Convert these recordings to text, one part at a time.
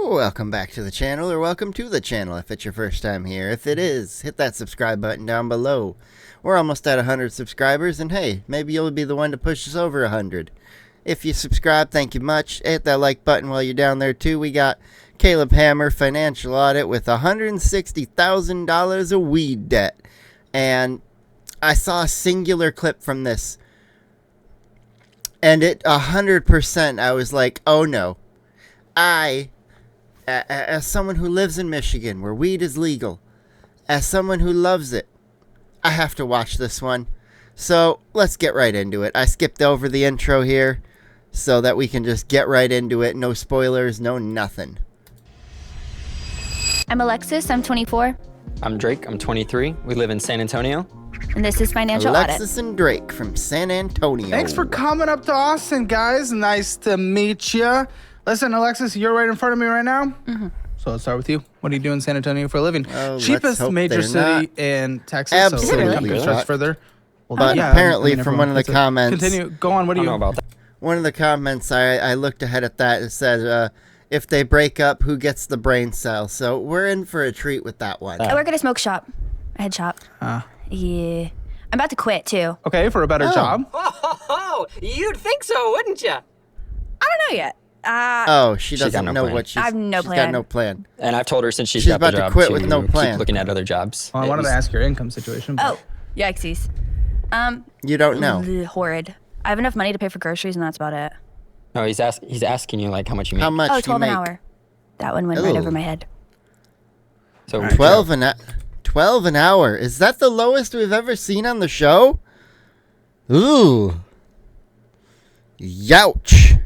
Welcome back to the channel, or welcome to the channel if it's your first time here. If it is, hit that subscribe button down below. We're almost at 100 subscribers, and hey, maybe you'll be the one to push us over 100. If you subscribe, thank you much. Hit that like button while you're down there too. We got Caleb Hammer, financial audit, with $160,000 of weed debt. And I saw a singular clip from this, and it 100%, I was like, oh no. As someone who lives in Michigan, where weed is legal, as someone who loves it, I have to watch this one. So let's get right into it. I skipped over the intro here so that we can just get right into it. No spoilers, no nothing. I'm Alexis, I'm 24. I'm Drake, I'm 23. We live in San Antonio. And this is Financial Audit. Alexis and Drake from San Antonio. Thanks for coming up to Austin, guys. Nice to meet you. Listen, Alexis, you're right in front of me right now. Mm-hmm. So let's start with you. What do you do in San Antonio for a living? Cheapest major city in Texas. Absolutely. So stretch further. Well, but yeah, apparently from one of the comments. Continue. Go on. What do you know about that? One of the comments, I looked ahead at that. It said, if they break up, who gets the brain cell? So we're in for a treat with that one. I work at a smoke shop. A head shop. Yeah. I'm about to quit, too. Okay, for a better job. Oh, you'd think so, wouldn't you? I don't know yet. She doesn't know what she's. I have no she's plan. got no plan. And I've told her since she's got about the job to quit with no plan. Keep looking at other jobs. Well, I wanted to ask your income situation. Oh, yikesies. You don't know. Horrid. I have enough money to pay for groceries, and that's about it. No, he's asking you like how much you make. How much? Oh, do 12 you an make? hour. That one went right over my head. So Right. 12 an hour. Is that the lowest we've ever seen on the show? Ooh. Youch.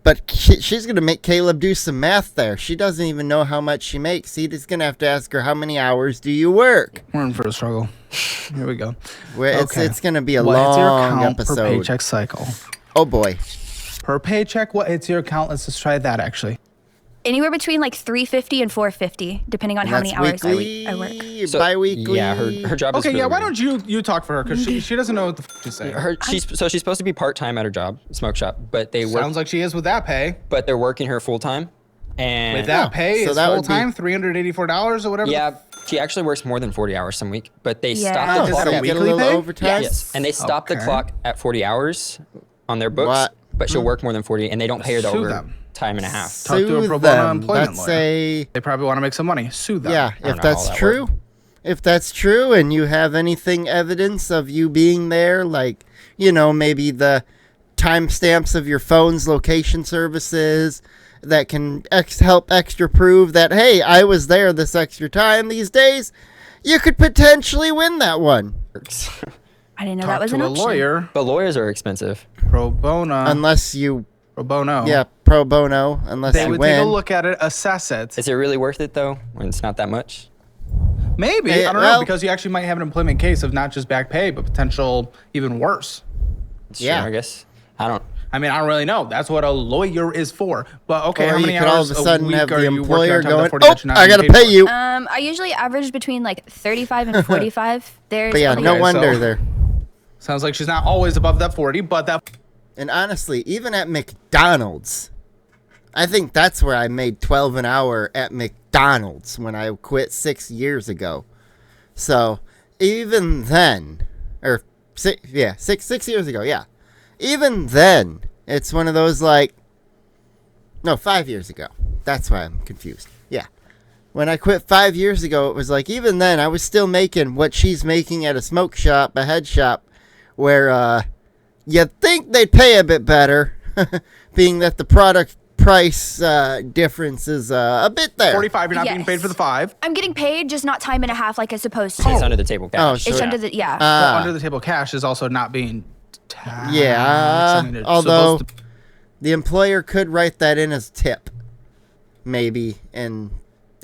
But she's going to make Caleb do some math there. She doesn't even know how much she makes. He's going to have to ask her, how many hours do you work? We're in for a struggle. Here we go. It's going to be a What hits your long account episode. per paycheck cycle? Oh, boy. Per paycheck, what hits your account? Let's just try that, actually. Anywhere between like $350 and $450, depending on how many hours weekly, I work. So, bi-weekly? Yeah, her job is Okay, really yeah, why weird. don't you talk for her? Because she doesn't know what the f to say. She's supposed to be part-time at her job, smoke shop, but they work. Sounds like she is with that pay. But they're working her full-time. And With that pay, so it's that would full-time, $384 or whatever. yeah, she actually works more than 40 hours some week, but they Yeah. stop Oh, the Is clock. that a so get a weekly little pay? overtime? Yes, and they stop the Okay. clock at 40 hours on their books, What? but she'll work more than 40, and they don't pay her the Sue over them. time and a half. Talk to a Sue pro bono them. employment Let's lawyer. say... They probably want to make some money. Sue them. Yeah, don't if know that's how that true, if that's true, and you have anything evidence of you being there, like, maybe the timestamps of your phone's location services that can help extra prove that, hey, I was there this extra time these days, you could potentially win that one. I didn't know Talk that was to an a option. lawyer. But lawyers are expensive. Pro bono. Unless you, Pro bono. pro bono, unless They you would win. take a look at it, assess it. Is it really worth it though, when it's not that much? Maybe. Hey, I don't well- know, because you actually might have an employment case of not just back pay, but potential even worse. It's Yeah. true, I guess. I don't. I mean, I don't really know. That's what a lawyer is for. But okay, Or how many you could all hours of a sudden week have are the you employer working on going, top of the 40 that you're not I getting gotta paid pay for? you. I usually average between like 35 and 45. There's But yeah, plenty no of- wonder so- there. Sounds like she's not always above that 40, but that And honestly, even at McDonald's, I think that's where I made 12 an hour at McDonald's when I quit 6 years ago. So even then, or six years ago, yeah. Even then, it's one of those like, no, 5 years ago. That's why I'm confused. Yeah. When I quit 5 years ago, it was like, even then, I was still making what she's making at a smoke shop, a head shop, where you'd think they'd pay a bit better, being that the product price difference is a bit there. 45, you're not being Yes. paid for the 5. I'm getting paid, just not time and a half like I'm supposed to. It's under the table cash. Oh, It's sure. under the, yeah. Well, under the table cash is also not being taxed. Yeah, I mean, it's although supposed to- the employer could write that in as tip, maybe, and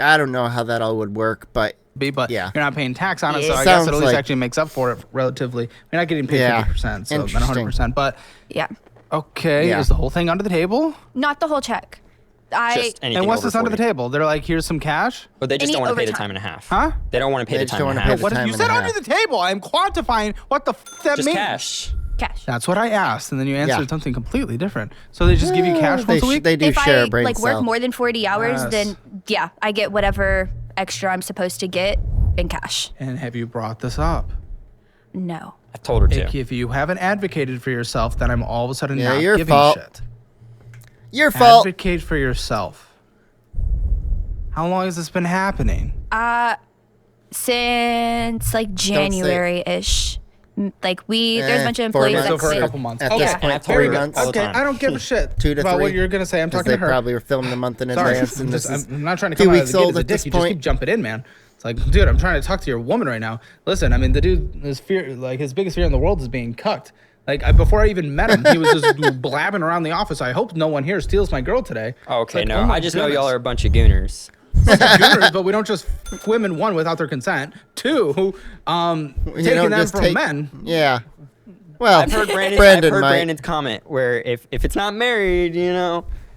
I don't know how that all would work, but but yeah. you're not paying tax on it, Yeah. so I guess Sounds it at least like- actually makes up for it relatively. You're not getting paid Yeah. 50%, so not Interesting. 100%. But yeah. okay, Yeah. is the whole thing under the table? Not the whole check. Just anything And what's over this under the 40. table? They're like, here's some cash. But they just Any don't want to pay the overtime. time and a half. Huh? They don't want to pay They the just time don't and a wanna pay half. the What time you and said a under half. the table? I'm quantifying what the f that Just means. cash. Cash. That's what I asked, and then you answered Yeah. something completely different. So they just give you cash once a week? They do If share I a brain like cell. work more than 40 hours, Yes. then yeah, I get whatever extra I'm supposed to get in cash. And have you brought this up? No. I told her to. If you haven't advocated for yourself, then I'm all of a sudden Yeah, not your giving fault. shit. Your fault. Advocate for yourself. How long has this been happening? Since like January-ish. Like there's a bunch of 4 employees months. that So for a quit. couple months. At Okay, this And I point, told 3 her months. all the Okay, time. I don't give a shit 2 to about 3. what you're gonna say. I'm talking They to her. probably were filmed a month in Sorry, advance, and this is I'm not trying to 2 come out weeks of the gate old as a at dick. this You just point. keep jumping in, man. It's like, dude, I'm trying to talk to your woman right now. Listen, I mean, the dude, his fear, like his biggest fear in the world is being cucked. Like before I even met him, he was just blabbing around the office. I hope no one here steals my girl today. Oh, It's okay, like, no. oh my I just know y'all goodness. are a bunch of gooners. Gooners, but we don't just women, one, without their consent. Two, You taking don't them just from take- men. Yeah. Well, I've heard Brandon might. Brandon's comment where if it's not married,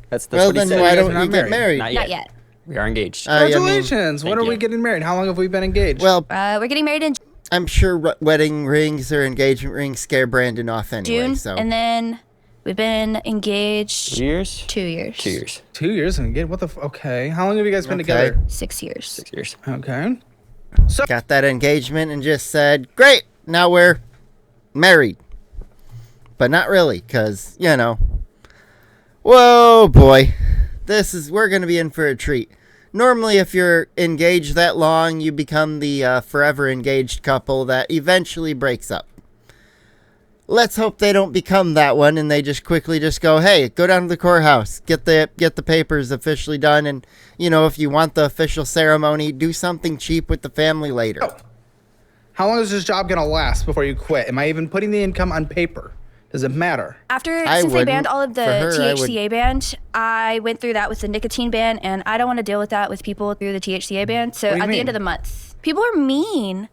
that's Well, what he then said. why guys don't are you not get married? married? Not yet. We are engaged. I mean, Congratulations. When thank are we you. getting married? How long have we been engaged? well, We're getting married in I'm sure wedding rings or engagement rings scare Brandon off anyway. June, So and then we've been engaged 2 years? 2 years. 2 years. 2 years and engaged. What the? Okay. How long have you guys been Okay. together? 6 years. 6 years. Okay. got that engagement and just said, "Great, now we're married." But not really, because whoa, boy, we're gonna be in for a treat. Normally, if you're engaged that long, you become the forever engaged couple that eventually breaks up. Let's hope they don't become that one, and they just quickly just go, "Hey, go down to the courthouse, get the papers officially done, and if you want the official ceremony, do something cheap with the family later." How long is this job gonna last before you quit? Am I even putting the income on paper? Does it matter? Since they banned all of the For her, I would- THCA ban, I went through that with the nicotine ban, and I don't want to deal with that with people through the THCA ban. So What do you at the end mean? of the month, people are mean.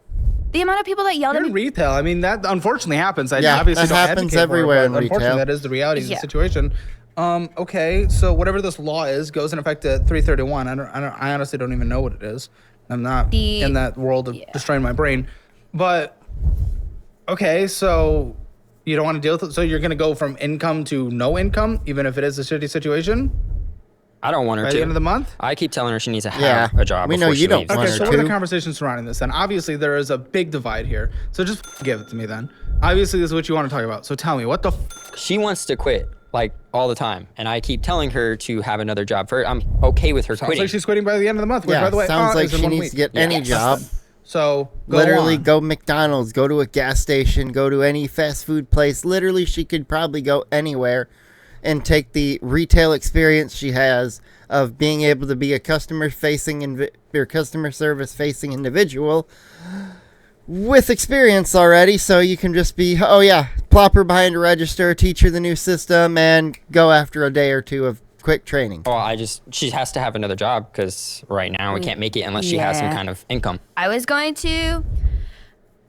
The amount of people that yelled You're at in me. retail. I mean, that unfortunately happens. I Yeah, obviously that don't happens advocate for it, everywhere in but unfortunately, retail. that is the reality of Yeah. the situation. Okay, so whatever this law is goes in effect at 3/31. I honestly don't even know what it is. I'm not in that world of destroying my brain. But okay, so you don't want to deal with it. So you're gonna go from income to no income, even if it is a shitty situation I don't want her by to. the end of the month. I keep telling her she needs to have Yeah, a job we know before you she don't leaves. want Okay, her so what are the to. conversations surrounding this then? Obviously, there is a big divide here. So just give it to me then. Obviously, this is what you want to talk about. So tell me, what the She wants to quit like all the time, and I keep telling her to have another job. I'm okay with her sounds quitting. like she's quitting by the end of the month, which, Yeah, by the way, sounds like is in she 1 needs week. to get any Yes. job. So go Literally, on. go McDonald's, go to a gas station, go to any fast food place. Literally, she could probably go anywhere and take the retail experience she has of being able to be a customer service facing individual with experience already. So you can just be, plop her behind a register, teach her the new system, and go after a day or two of quick training. Well, she has to have another job because right now we can't make it unless she has some Yeah. kind of income. I was going to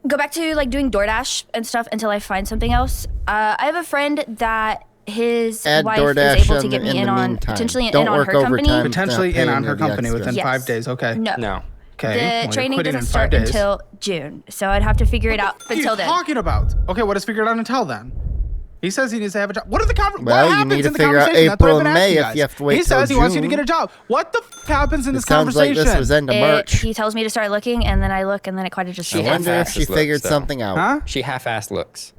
go back to like doing DoorDash and stuff until I find something else. I have a friend that his Add wife DoorDash is able to in get the me in on meantime. potentially Don't in on work her company. overtime. Potentially in Paying on her you the company extra. within Yes. 5 days. Okay. No. No. Okay. The Well, you're training quitting doesn't in 5 start days. until June, so I'd have to figure it out What are until you then. talking about? Okay, what is figured out until then? He says he needs to have a job. What are the Well, what you happens need to in the figure out conversation? That's what April I've been and May asking if guys. you have to wait He till says he wants you to June. get a job. What the happens in this It sounds like conversation? this was end of March. He tells me to start looking, and then I look, and then it kind of just I shoots. wonder if half-assed she looks, figured though. something out. Huh? She half-assed looks.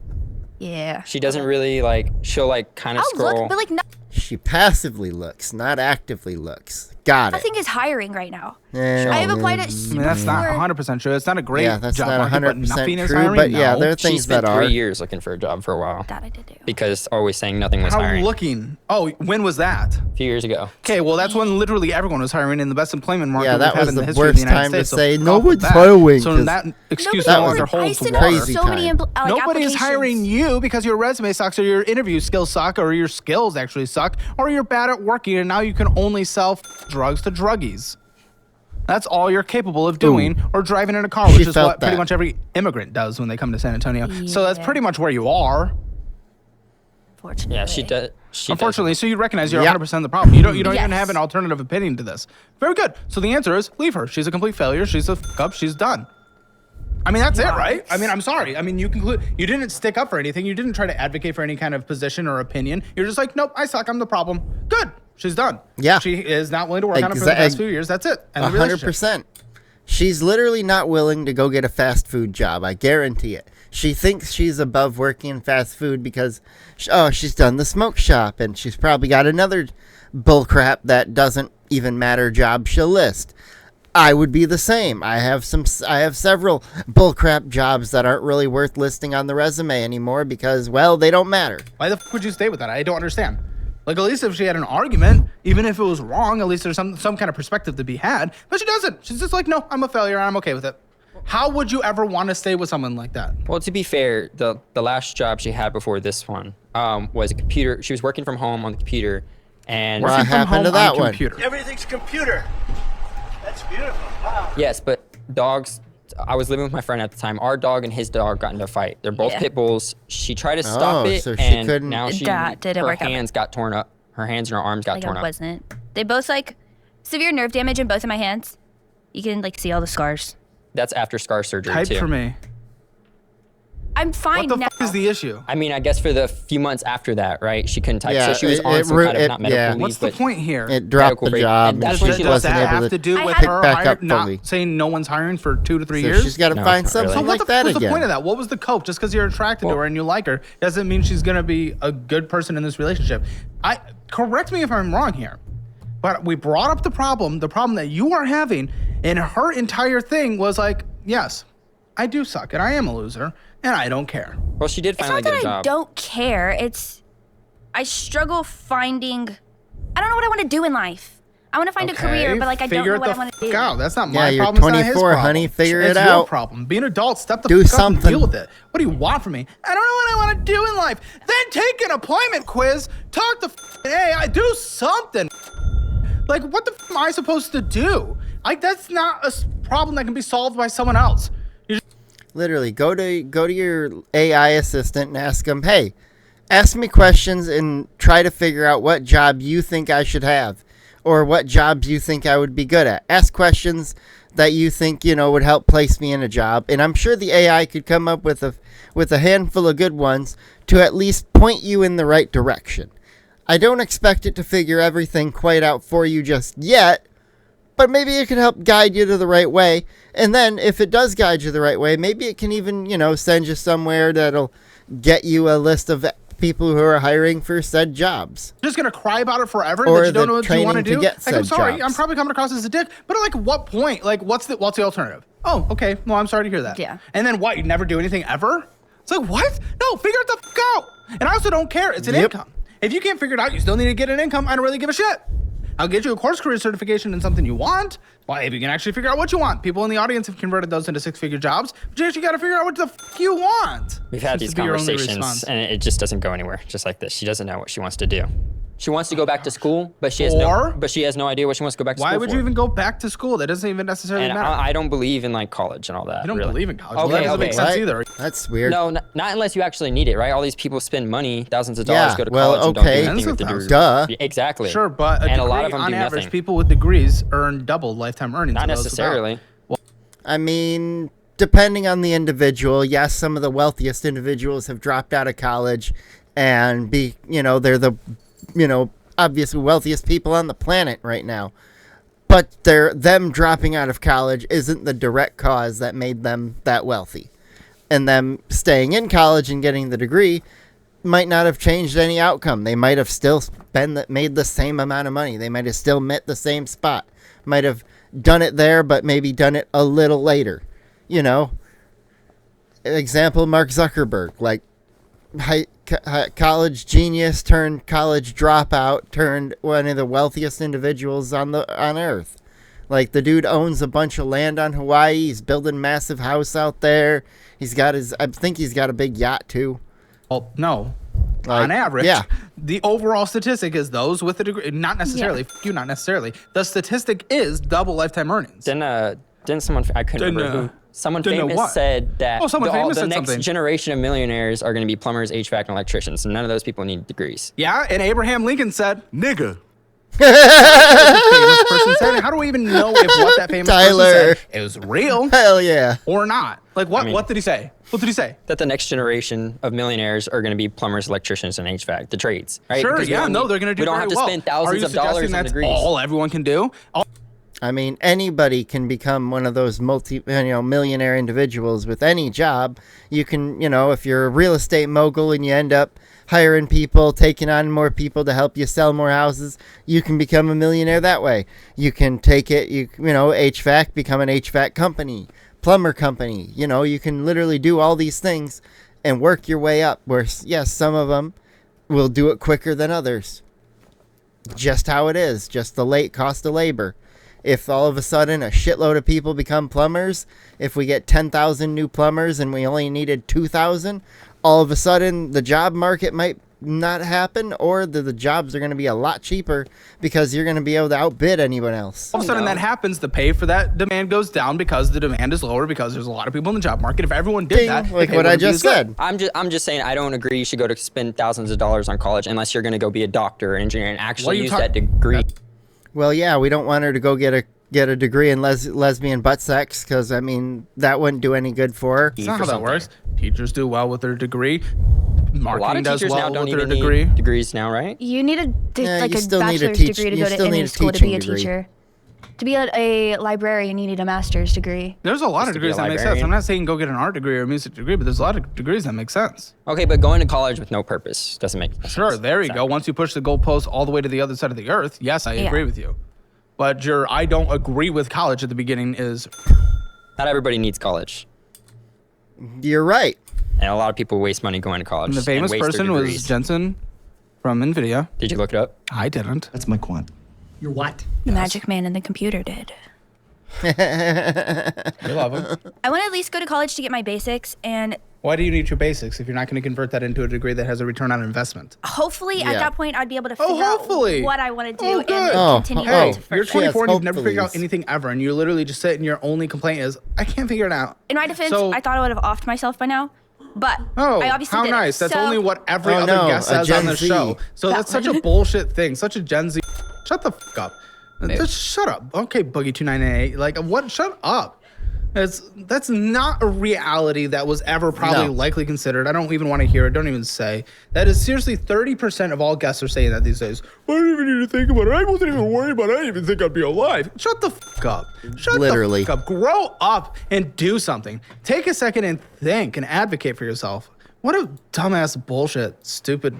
Yeah. She doesn't really she'll kind of Oh, scroll. look, but like She passively looks, not actively looks. Got it. nothing is hiring right now. Yeah, I have applied at I mean, that's not before- 100% true. It's not a great Yeah, that's job not market, but 100% nothing is true, hiring. but yeah, No. there are She things spent that 3 are. years looking for a job for a while That I did do. because always saying nothing was How hiring. looking? Oh, when was that? A few years ago. Okay, well, that's when literally everyone was hiring in the best employment market Yeah, that we've had was in the the history of worst the United time to States. So say, fuck "No with one's that." hiring, So 'cause that excuse that no was longer a holds I sent water. out crazy so many time. Nobody is applications. hiring you because your resume sucks or your interview skills suck or your skills actually suck or you're bad at working and now you can only sell drugs to druggies. That's all you're capable of doing or driving in a car, which She is felt what pretty that. much every immigrant does when they come to San Antonio. So that's Yeah. pretty much where you are. Fortunately. Yeah, she does. Unfortunately, so you recognize you're Yeah. 100% the problem. You don't even Yes. have an alternative opinion to this. Very good. So the answer is leave her. She's a complete failure. She's a fuck up. She's done. I mean, that's it, right? I mean, I'm sorry. I mean, you didn't stick up for anything. You didn't try to advocate for any kind of position or opinion. You're just like, nope, I suck. I'm the problem. Good. She's done. Yeah. She is not willing to work on it for the past few years. That's it. And 100%. She's literally not willing to go get a fast food job. I guarantee it. She thinks she's above working in fast food because, she's done the smoke shop and she's probably got another bullcrap that doesn't even matter job she'll list. I would be the same. I have several bullcrap jobs that aren't really worth listing on the resume anymore because, well, they don't matter. Why the f would you stay with that? I don't understand. Like, at least if she had an argument, even if it was wrong, at least there's some kind of perspective to be had. But she doesn't. She's just like, no, I'm a failure and I'm okay with it. How would you ever want to stay with someone like that? Well, to be fair, the last job she had before this one was a computer. She was working from home on the computer. And what happened to that one? Everything's computer. That's beautiful. Wow. Yes, but dogs. I was living with my friend at the time. Our dog and his dog got into a fight. They're both pit bulls. She tried to stop it, so she and couldn't. now her hands got torn up. Her hands and her arms got torn up. Wasn't. They both severe nerve damage in both of my hands. You can see all the scars. That's after scar surgery Type too. for me. I'm fine What the now. f is the issue? I mean, I guess for the few months after that, right? She couldn't type, so she was on some kind of not medical leave. What's the point here? It dropped the job. And that's she when she wasn't Does that able have to do with pick her back up not fully. saying no one's hiring for 2 to 3 So years? she's got to No, find not really. something So what like that what's again. the point of that? What was the cope? Just because you're attracted to her and you like her doesn't mean she's going to be a good person in this relationship. Correct me if I'm wrong here, but we brought up the problem that you are having, and her entire thing was like, yes, I do suck and I am a loser and I don't care. Well, she did It's finally not get a that I job. don't care. I struggle finding. I don't know what I want to do in life. I want to find a career, but I don't know what I want to do. Out. That's not Yeah, my you're problem. It's not his 24, problem. honey. Figure it's it your out. problem. Be an adult. Step the Do fuck up and something. deal with it. What do you want from me? I don't know what I want to do in life. Then take an employment quiz. Talk to AI. Do something. Like, what the am I supposed to do? That's not a problem that can be solved by someone else. Literally, go to your AI assistant and ask him, hey, ask me questions and try to figure out what job you think I should have or what jobs you think I would be good at. Ask questions that you think, would help place me in a job. And I'm sure the AI could come up with a handful of good ones to at least point you in the right direction. I don't expect it to figure everything quite out for you just yet, but maybe it can help guide you to the right way. And then if it does guide you the right way, maybe it can even, send you somewhere that'll get you a list of people who are hiring for said jobs. Just gonna cry about it forever Or that you don't know what you want to training do. to get I'm said sorry, jobs. I'm probably coming across as a dick, but at what point? What's the alternative? Oh, okay. Well, I'm sorry to hear that. Yeah. And then what? You never do anything ever? It's like, what? No, figure it the fuck out. And I also don't care. It's an Yep. income. If you can't figure it out, you still need to get an income. I don't really give a shit. I'll get you a course career certification in something you want. Well, if you can actually figure out what you want. People in the audience have converted those into 6-figure jobs, but you actually got to figure out what the fuck you want. We've had Seems these to be your only conversations, response. and it just doesn't go anywhere. Just like this, she doesn't know what she wants to do. She wants to go back to school, but she has no idea what she wants to go back to school Why for. would you even go back to school? That doesn't even necessarily And matter. I don't believe in college and all that. You don't really. believe in college. Okay, Well, that doesn't okay. make sense Right? either. That's weird. No, not unless you actually need it, right? All these people spend money, thousands of dollars, Yeah, go to well, college and don't do okay. anything with the Tens of degree. thousands. Duh. Exactly. Sure, but and a lot of them on do average, nothing. people with degrees earn double lifetime earnings. Not of those without. necessarily. I mean, depending on the individual, yes, some of the wealthiest individuals have dropped out of college and they're the, obviously wealthiest people on the planet right now. But them dropping out of college isn't the direct cause that made them that wealthy. And them staying in college and getting the degree might not have changed any outcome. They might have still made the same amount of money. They might have still met the same spot. Might have done it there, but maybe done it a little later. Example, Mark Zuckerberg, college genius turned college dropout turned one of the wealthiest individuals on Earth. Like, the dude owns a bunch of land on Hawaii. He's building a massive house out there. I think he's got a big yacht too. Well, no. Like, On average, yeah. the overall statistic is those with a degree. Not necessarily. F you, not necessarily. The statistic is double lifetime earnings. Didn't someone, I couldn't remember who, someone Didn't know famous what? said that Someone famous the said next something. generation of millionaires are going to be plumbers, HVAC, and electricians. So none of those people need degrees. Yeah, and Abraham Lincoln said, Nigga. the famous person said, how do we even know if what that famous Tyler. person said is real Hell yeah. or not? Like, what? I mean- What did he say? What did he say? That the next generation of millionaires are going to be plumbers, electricians, and HVAC, the trades, right? Sure, Because we yeah, don't no, need- they're going to do We don't very have to well. spend Are thousands you of dollars suggesting on that's degrees. all everyone can do? I mean, anybody can become one of those millionaire individuals with any job. You can, if you're a real estate mogul and you end up hiring people, taking on more people to help you sell more houses, you can become a millionaire that way. You can take it, HVAC, become an HVAC company, plumber company. You can literally do all these things and work your way up. Where, yes, some of them will do it quicker than others. Just how it is, just the late cost of labor. If all of a sudden a shitload of people become plumbers, if we get 10,000 new plumbers and we only needed 2,000, all of a sudden the job market might not happen, or the jobs are going to be a lot cheaper because you're going to be able to outbid anyone else. All of a sudden that happens, the pay for that demand goes down because the demand is lower because there's a lot of people in the job market. If everyone did Ding, that, like the pay what I wouldn't be just as good. said. I'm just saying I don't agree you should go to spend thousands of dollars on college unless you're going to go be a doctor or engineer and What are actually you use talk- that degree. Well, yeah, we don't want her to go get a degree in lesbian butt sex because, I mean, that wouldn't do any good for her. That's not for how that something. works. Teachers do well with their degree. A lot Marketing of does teachers now well don't with their even degree. need degrees now, right? You need Yeah, you a still need a bachelor's degree to you go to still need any a school to teaching be a degree. teacher. To be a librarian, you need a master's degree. There's a lot of to be a degrees that make sense. librarian. I'm not saying go get an art degree or a music degree, but there's a lot of degrees that make sense. Okay, but going to college with no purpose doesn't make sense. Sure, there you go. Once you push the goalpost all the way to the other side of the earth, yes, I Yeah. agree with you. But your I don't agree with college at the beginning is Not everybody needs college. You're right. And a lot of people waste money going to college. the and famous waste their person was degrees. Jensen from NVIDIA. Did you look it up? I didn't. That's my quant. You're what? The magic man in the computer did. We love him. I want to at least go to college to get my basics, and Why do you need your basics if you're not going to convert that into a degree that has a return on investment? hopefully at Yeah. that point I'd be able to Oh, figure hopefully. out what I want to do Oh, and good. Oh, continue hey, on to You're further. 24 and you've never hopefully. figured out anything ever, and you literally just sit and your only complaint is, I can't figure it out. In my defense, So- I thought I would have offed myself by now, but Oh, I obviously how didn't. nice. That's So- only what every Oh, other no, guest a says Gen on the Z. show. So That that's such a one. bullshit thing. Such a Gen Z. Shut the fuck up. Just shut up. Okay, Boogie2988. Like, what? Shut up. That's not a reality that was ever probably No. likely considered. I don't even want to hear it. Don't even say. That is seriously 30% of all guests are saying that these days. I didn't even need to think about it. I wasn't even worried about it. I didn't even think I'd be alive. Shut the fuck up. Shut Literally. the fuck up. Grow up and do something. Take a second and think and advocate for yourself. What a dumbass bullshit, stupid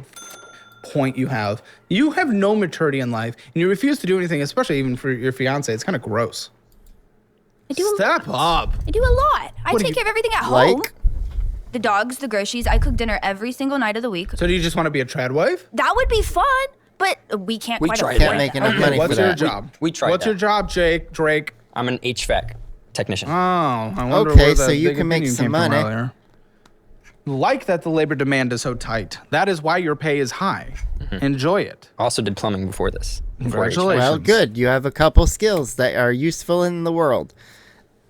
point you have. You have no maturity in life and you refuse to do anything, especially even for your fiance. It's kind of gross. I do Step up. I do a lot. I What do take you- care of everything at Like? home. The dogs, the groceries. I cook dinner every single night of the week. So do you just want to be a trad wife? That would be fun, but we can't We quite tried afford that. Can't make that. enough Okay, money what's for your that. job? We tried What's your that. job, Drake? I'm an HVAC technician. Oh, I wonder Okay, where so that you big can make opinion some came from money. earlier. Like that the labor demand is so tight. That is why your pay is high. Enjoy it. Also did plumbing before this. before Congratulations. Well, good. You have a couple skills that are useful in the world.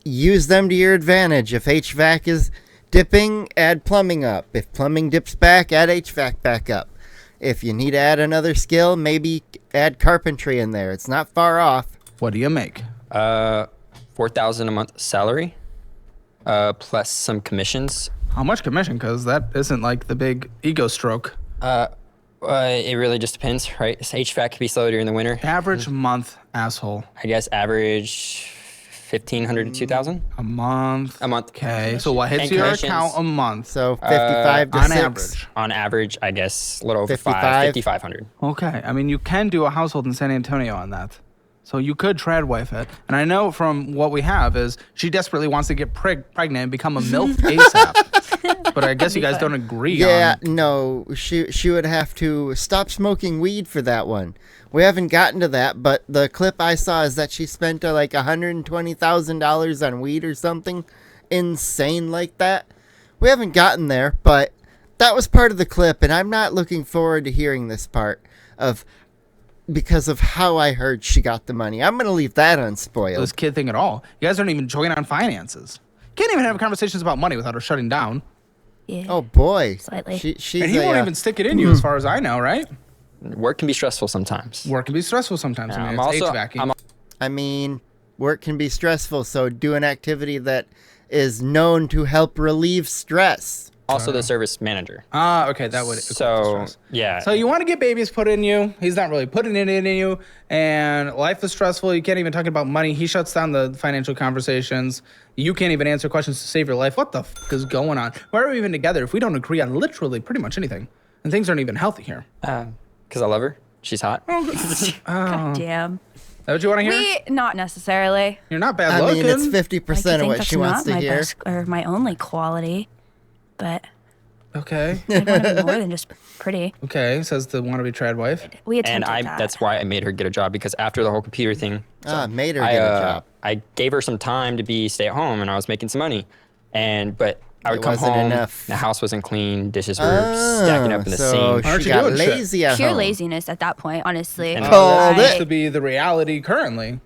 Use them to your advantage. If HVAC is dipping, add plumbing up. If plumbing dips back, add HVAC back up. If you need to add another skill, maybe add carpentry in there. It's not far off. What do you make? $4,000 a month salary, plus some commissions. How much commission? Because that isn't like the big ego stroke. It really just depends, right? HVAC can be slow during the winter. Average month, asshole. I guess average 1,500 to 2,000. A month. A month. Okay, so what hits And your commissions. account a month? So 55 to on 6. average. On average, I guess a little over 55? 5,500. Okay, I mean, you can do a household in San Antonio on that. So you could trad wife it. And I know from what we have is she desperately wants to get pregnant and become a MILF ASAP. But I guess you guys don't agree Yeah, on... no, she would have to stop smoking weed for that one. We haven't gotten to that, but the clip I saw is that she spent like $120,000 on weed or something insane like that. We haven't gotten there, but that was part of the clip, and I'm not looking forward to hearing this part of because of how I heard she got the money. I'm going to leave that unspoiled. this kid thing at all. You guys aren't even joining on finances. Can't even have conversations about money without her shutting down. Yeah. Oh boy. Slightly. She's And he won't even stick it in you as far as I know, right? Work can be stressful sometimes. Work can be stressful sometimes. I mean, I'm it's also, HVAC. I'm I mean, work can be stressful, so do an activity that is known to help relieve stress. Also, the service manager. Okay, that would. So, yeah. So you want to get babies put in you. He's not really putting it in you. And life is stressful. You can't even talk about money. He shuts down the financial conversations. You can't even answer questions to save your life. What the f*** is going on? Why are we even together if we don't agree on literally pretty much anything? And things aren't even healthy here. Because I love her. She's hot. God damn. Is that what you want to hear? Not necessarily. You're not bad I looking. mean, it's 50% Like, of I think what that's she wants not to my hear. best or my only quality, but Okay. I want to be more than just pretty. Okay, says the wannabe trad wife. We And attempted that. that's why I made her get a job, because after the whole computer thing, Made her get a job. I gave her some time to stay at home, and I was making some money. But I would It come wasn't home, enough. the house wasn't clean, dishes were stacking up in the so sink. Aren't she you got doing shit? lazy at Pure home. laziness at that point, honestly. And Called That it. to be the reality currently.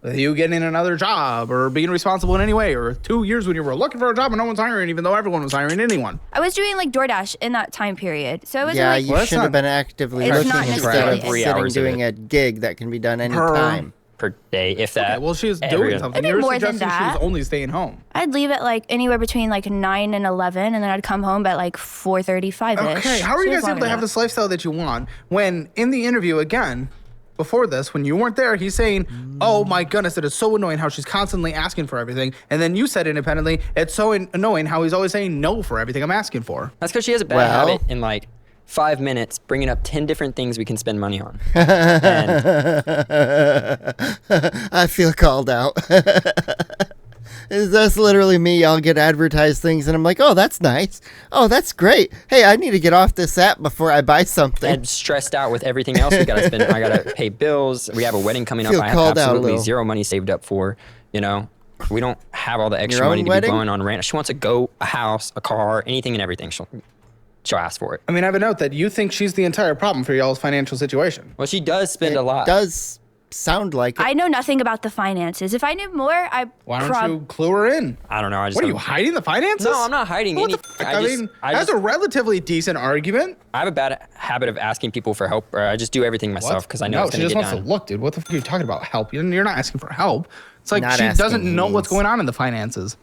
With you getting another job or being responsible in any way, or 2 years when you were looking for a job and no one's hiring, even though everyone was hiring anyone. I was doing like DoorDash in that time period, so it was Yeah, like you Well, that's should have not- been actively It's looking not instead necessarily of 3 sitting hours of doing it. a gig that can be done Per- anytime. Per day, if that. Okay, well, she was every doing other- something. Maybe You're more than suggesting she was that. only staying home. I'd leave at like anywhere between like 9 and 11, and then I'd come home at like 4:35ish. Okay, how are you guys able to have this lifestyle that you want when in the interview again, before this, when you weren't there, he's saying, oh my goodness, it is so annoying how she's constantly asking for everything. And then you said independently, it's so annoying how he's always saying no for everything I'm asking for. That's because she has a bad Well- habit in like 5 minutes, bringing up 10 different things we can spend money on. And I feel called out. That's literally me. I'll get advertised things, and I'm like, oh, that's nice. Oh, that's great. Hey, I need to get off this app before I buy something. and stressed out with everything else we gotta spend. I gotta pay bills. We have a wedding coming up. Feel I have called out a absolutely little. zero money saved up for. You know, we don't have all the extra Your money own to wedding? be blowing on rent. She wants a goat, a house, a car, anything and everything. She'll ask for it. I mean, I have a note that you think she's the entire problem for y'all's financial situation. Well, she does spend It a lot. does sound like it. I know nothing about the finances. If I knew more, I Why don't you clue her in? I don't know. I just What are you don't- hiding the finances? No, I'm not hiding What the anything. fuck? I mean, that's a relatively decent argument. I have a bad habit of asking people for help, or I just do everything myself because I know no, it's she gonna just get wants done. to look, dude. What the fuck are you talking about? Help? You're not asking for help. It's like Not she asking, doesn't he know what's means. going on in the finances,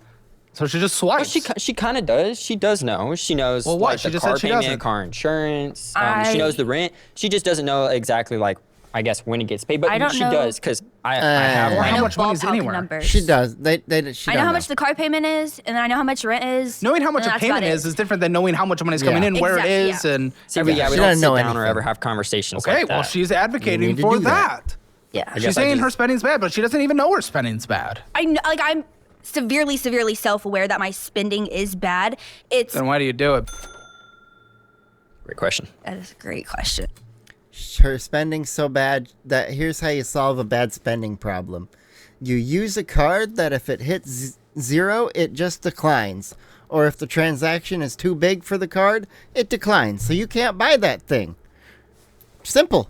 so she just Well, swipes. she kind of does. She does know. She knows Well, what? like She the just car said she payment, doesn't. car insurance. I- She knows the rent. She just doesn't know exactly like I guess when it gets paid. But I don't she know. does because I have Or my how I know much money is ballpark anywhere? numbers. She does. She I know don't how much the car payment is, and then I know how much rent is. Knowing how much and a that's payment about it. is different than knowing how much money is coming Yeah. in, where it Exactly, is, yeah. and See, but everything. yeah, we She don't doesn't sit know down or anything. ever have conversations Okay, like well, that. she's advocating to for do that. that. Yeah. guess She's I saying just- her spending's bad, but she doesn't even know her spending's bad. I know, like I'm severely self-aware that my spending is bad. It's Then why do you do it? Great question. that is a great question. Her spending's so bad that here's how you solve a bad spending problem. You use a card that if it hits zero, it just declines. Or if the transaction is too big for the card, it declines. So you can't buy that thing. Simple.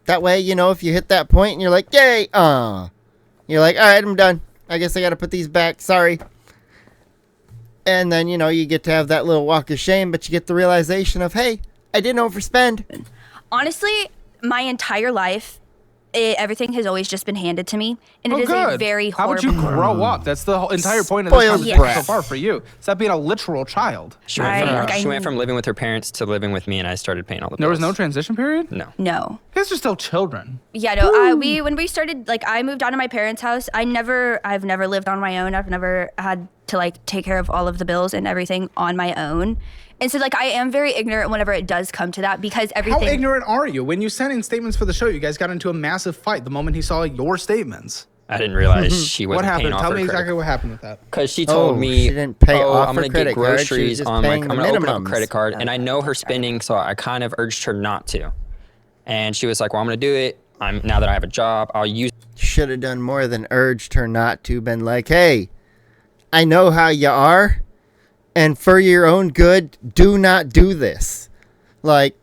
That way, you know, if you hit that point and you're like, yay, you're like, all right, I'm done. I guess I got to put these back. Sorry. And then, you know, you get to have that little walk of shame, but you get the realization of, hey, I didn't overspend. Honestly, my entire life, everything has always just been handed to me, and Oh, it is a good. very How horrible. would you grow up? That's the whole entire point of this Spoiled conversation brat. so far for you. Stop being a literal child. She went, I- from, like, I- she went from living with her parents to living with me, and I started paying all the bills. There was no transition period? No. No. You guys are still children. Yeah, no. When we started, like, I moved out of my parents' house. I've never lived on my own. I've never had to like take care of all of the bills and everything on my own. And so, like, I am very ignorant whenever it does come to that because How everything. ignorant are you? When you sent in statements for the show, you guys got into a massive fight the moment he saw your statements. I didn't realize she wasn't What paying happened? off Tell her me credit. exactly what happened with that. Because she told me, she didn't pay off I'm her going to get credit card, she was groceries just on, like, paying I'm the going to open up a minimums. credit card. And I know her spending, so I kind of urged her not to. And she was like, well, I'm going to do it. Now that I have a job, I'll use Should have done more than urged her not to. Been like, hey, I know how you are, and for your own good, do not do this. Like,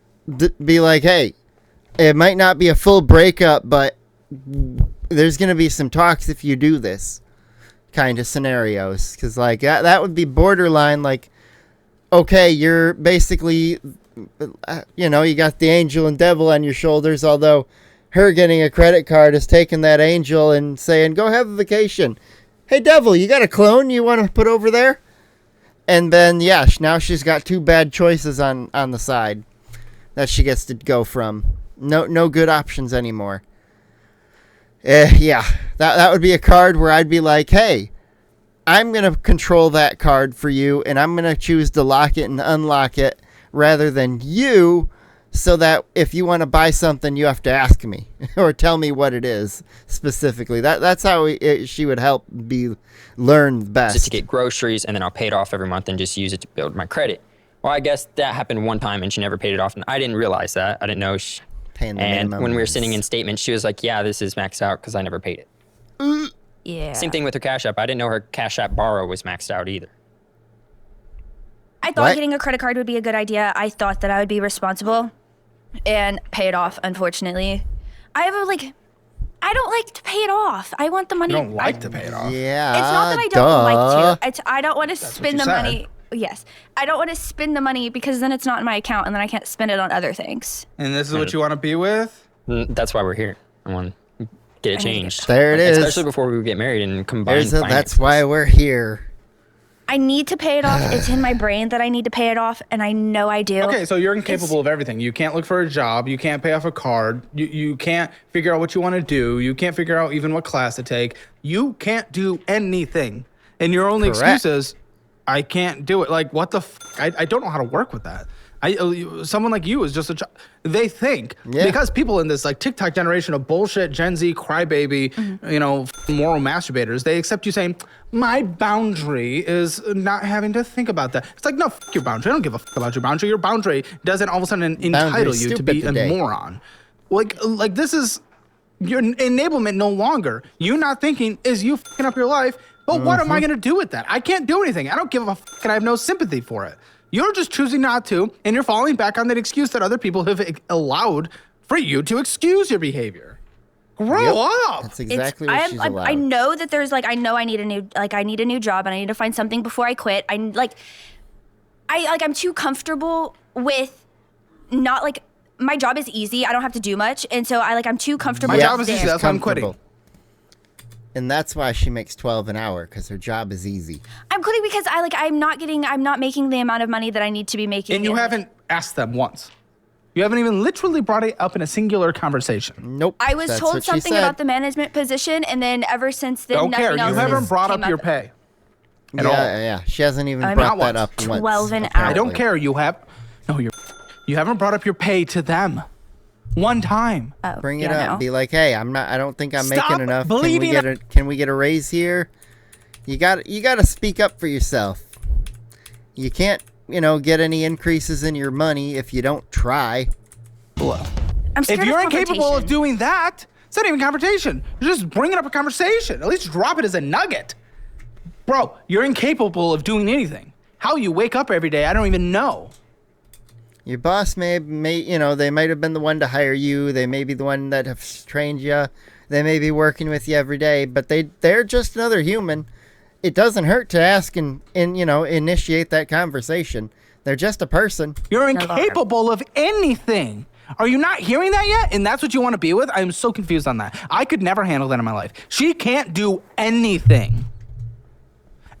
be like, hey, it might not be a full breakup, but there's going to be some talks if you do this kind of scenarios. Because, like, that would be borderline, like, okay, you're basically, you know, you got the angel and devil on your shoulders, although her getting a credit card is taking that angel and saying, go have a vacation. Hey, devil, you got a clone you want to put over there? And then, yeah, now she's got 2 bad choices on the side that she gets to go from. No good options anymore. Yeah, that would be a card where I'd be like, hey, I'm going to control that card for you, and I'm going to choose to lock it and unlock it rather than you, so that if you want to buy something, you have to ask me or tell me what it is specifically. That's how she would help learn best. Just to get groceries, and then I'll pay it off every month and just use it to build my credit. Well, I guess that happened one time, and she never paid it off, and I didn't realize that. I didn't know. And when we were sending in statements, she was like, yeah, this is maxed out because I never paid it. Yeah. Same thing with her Cash App. I didn't know her Cash App borrow was maxed out either. I thought getting a credit card would be a good idea. I thought that I would be responsible and pay it off, unfortunately. I don't like to pay it off. I want the money. You don't like to pay it off. Yeah. It's not that I don't like to. I don't want to That's spend what the you said. money. Yes. I don't want to spend the money because then it's not in my account and then I can't spend it on other things. And this is what you want to be with? That's why we're here. I want to get it changed. There it is. Especially before we get married and combine That's finances. why we're here. I need to pay it off. It's in my brain that I need to pay it off, and I know I do. Okay, so you're incapable of everything. You can't look for a job. You can't pay off a card. You can't figure out what you want to do. You can't figure out even what class to take. You can't do anything. And your only Correct. excuse is, I can't do it. Like, what the I don't know how to work with that. Someone like you is just they think because people in this like TikTok generation of bullshit Gen Z crybaby, moral masturbators, they accept you saying my boundary is not having to think about that. It's like, no, your boundary. I don't give a about your boundary. Your boundary doesn't all of a sudden entitle you to be a moron. Like this is your enablement no longer. You not thinking is you fucking up your life. But what am I going to do with that? I can't do anything. I don't give a fuck, and I have no sympathy for it. You're just choosing not to, and you're falling back on that excuse that other people have allowed for you to excuse your behavior. Grow up. That's exactly what she's allowed. I know that there's I know I need a new job and I need to find something before I quit. I'm too comfortable with not my job is easy. I don't have to do much, and so I'm too comfortable. My job is there. easy. That's why I'm quitting. And that's why she makes $12 an hour, because her job is easy. I'm quitting because I'm not making the amount of money that I need to be making. And you haven't asked them once. You haven't even literally brought it up in a singular conversation. Nope. I was that's told what she something said. about the management position, and then ever since then, Don't care. nothing You else haven't has brought came up your pay. At all. Yeah. She hasn't even I brought mean, that up once. 12 an hour. I don't apparently. care. You haven't brought up your pay to them. One time. Oh, Bring it yeah, up. no. Be like, hey, I don't think I'm Stop making enough. believing Can we get a raise here? You got to speak up for yourself. You can't, get any increases in your money if you don't try. I'm scared If you're of incapable of confrontation. doing that, it's not even confrontation. You're just bringing up a conversation. At least drop it as a nugget. Bro, you're incapable of doing anything. How you wake up every day, I don't even know. Your boss may they might have been the one to hire you. They may be the one that have trained you. They may be working with you every day, but they're just another human. It doesn't hurt to ask and initiate that conversation. They're just a person. You're incapable of anything. Are you not hearing that yet? And that's what you want to be with? I'm so confused on that. I could never handle that in my life. She can't do anything.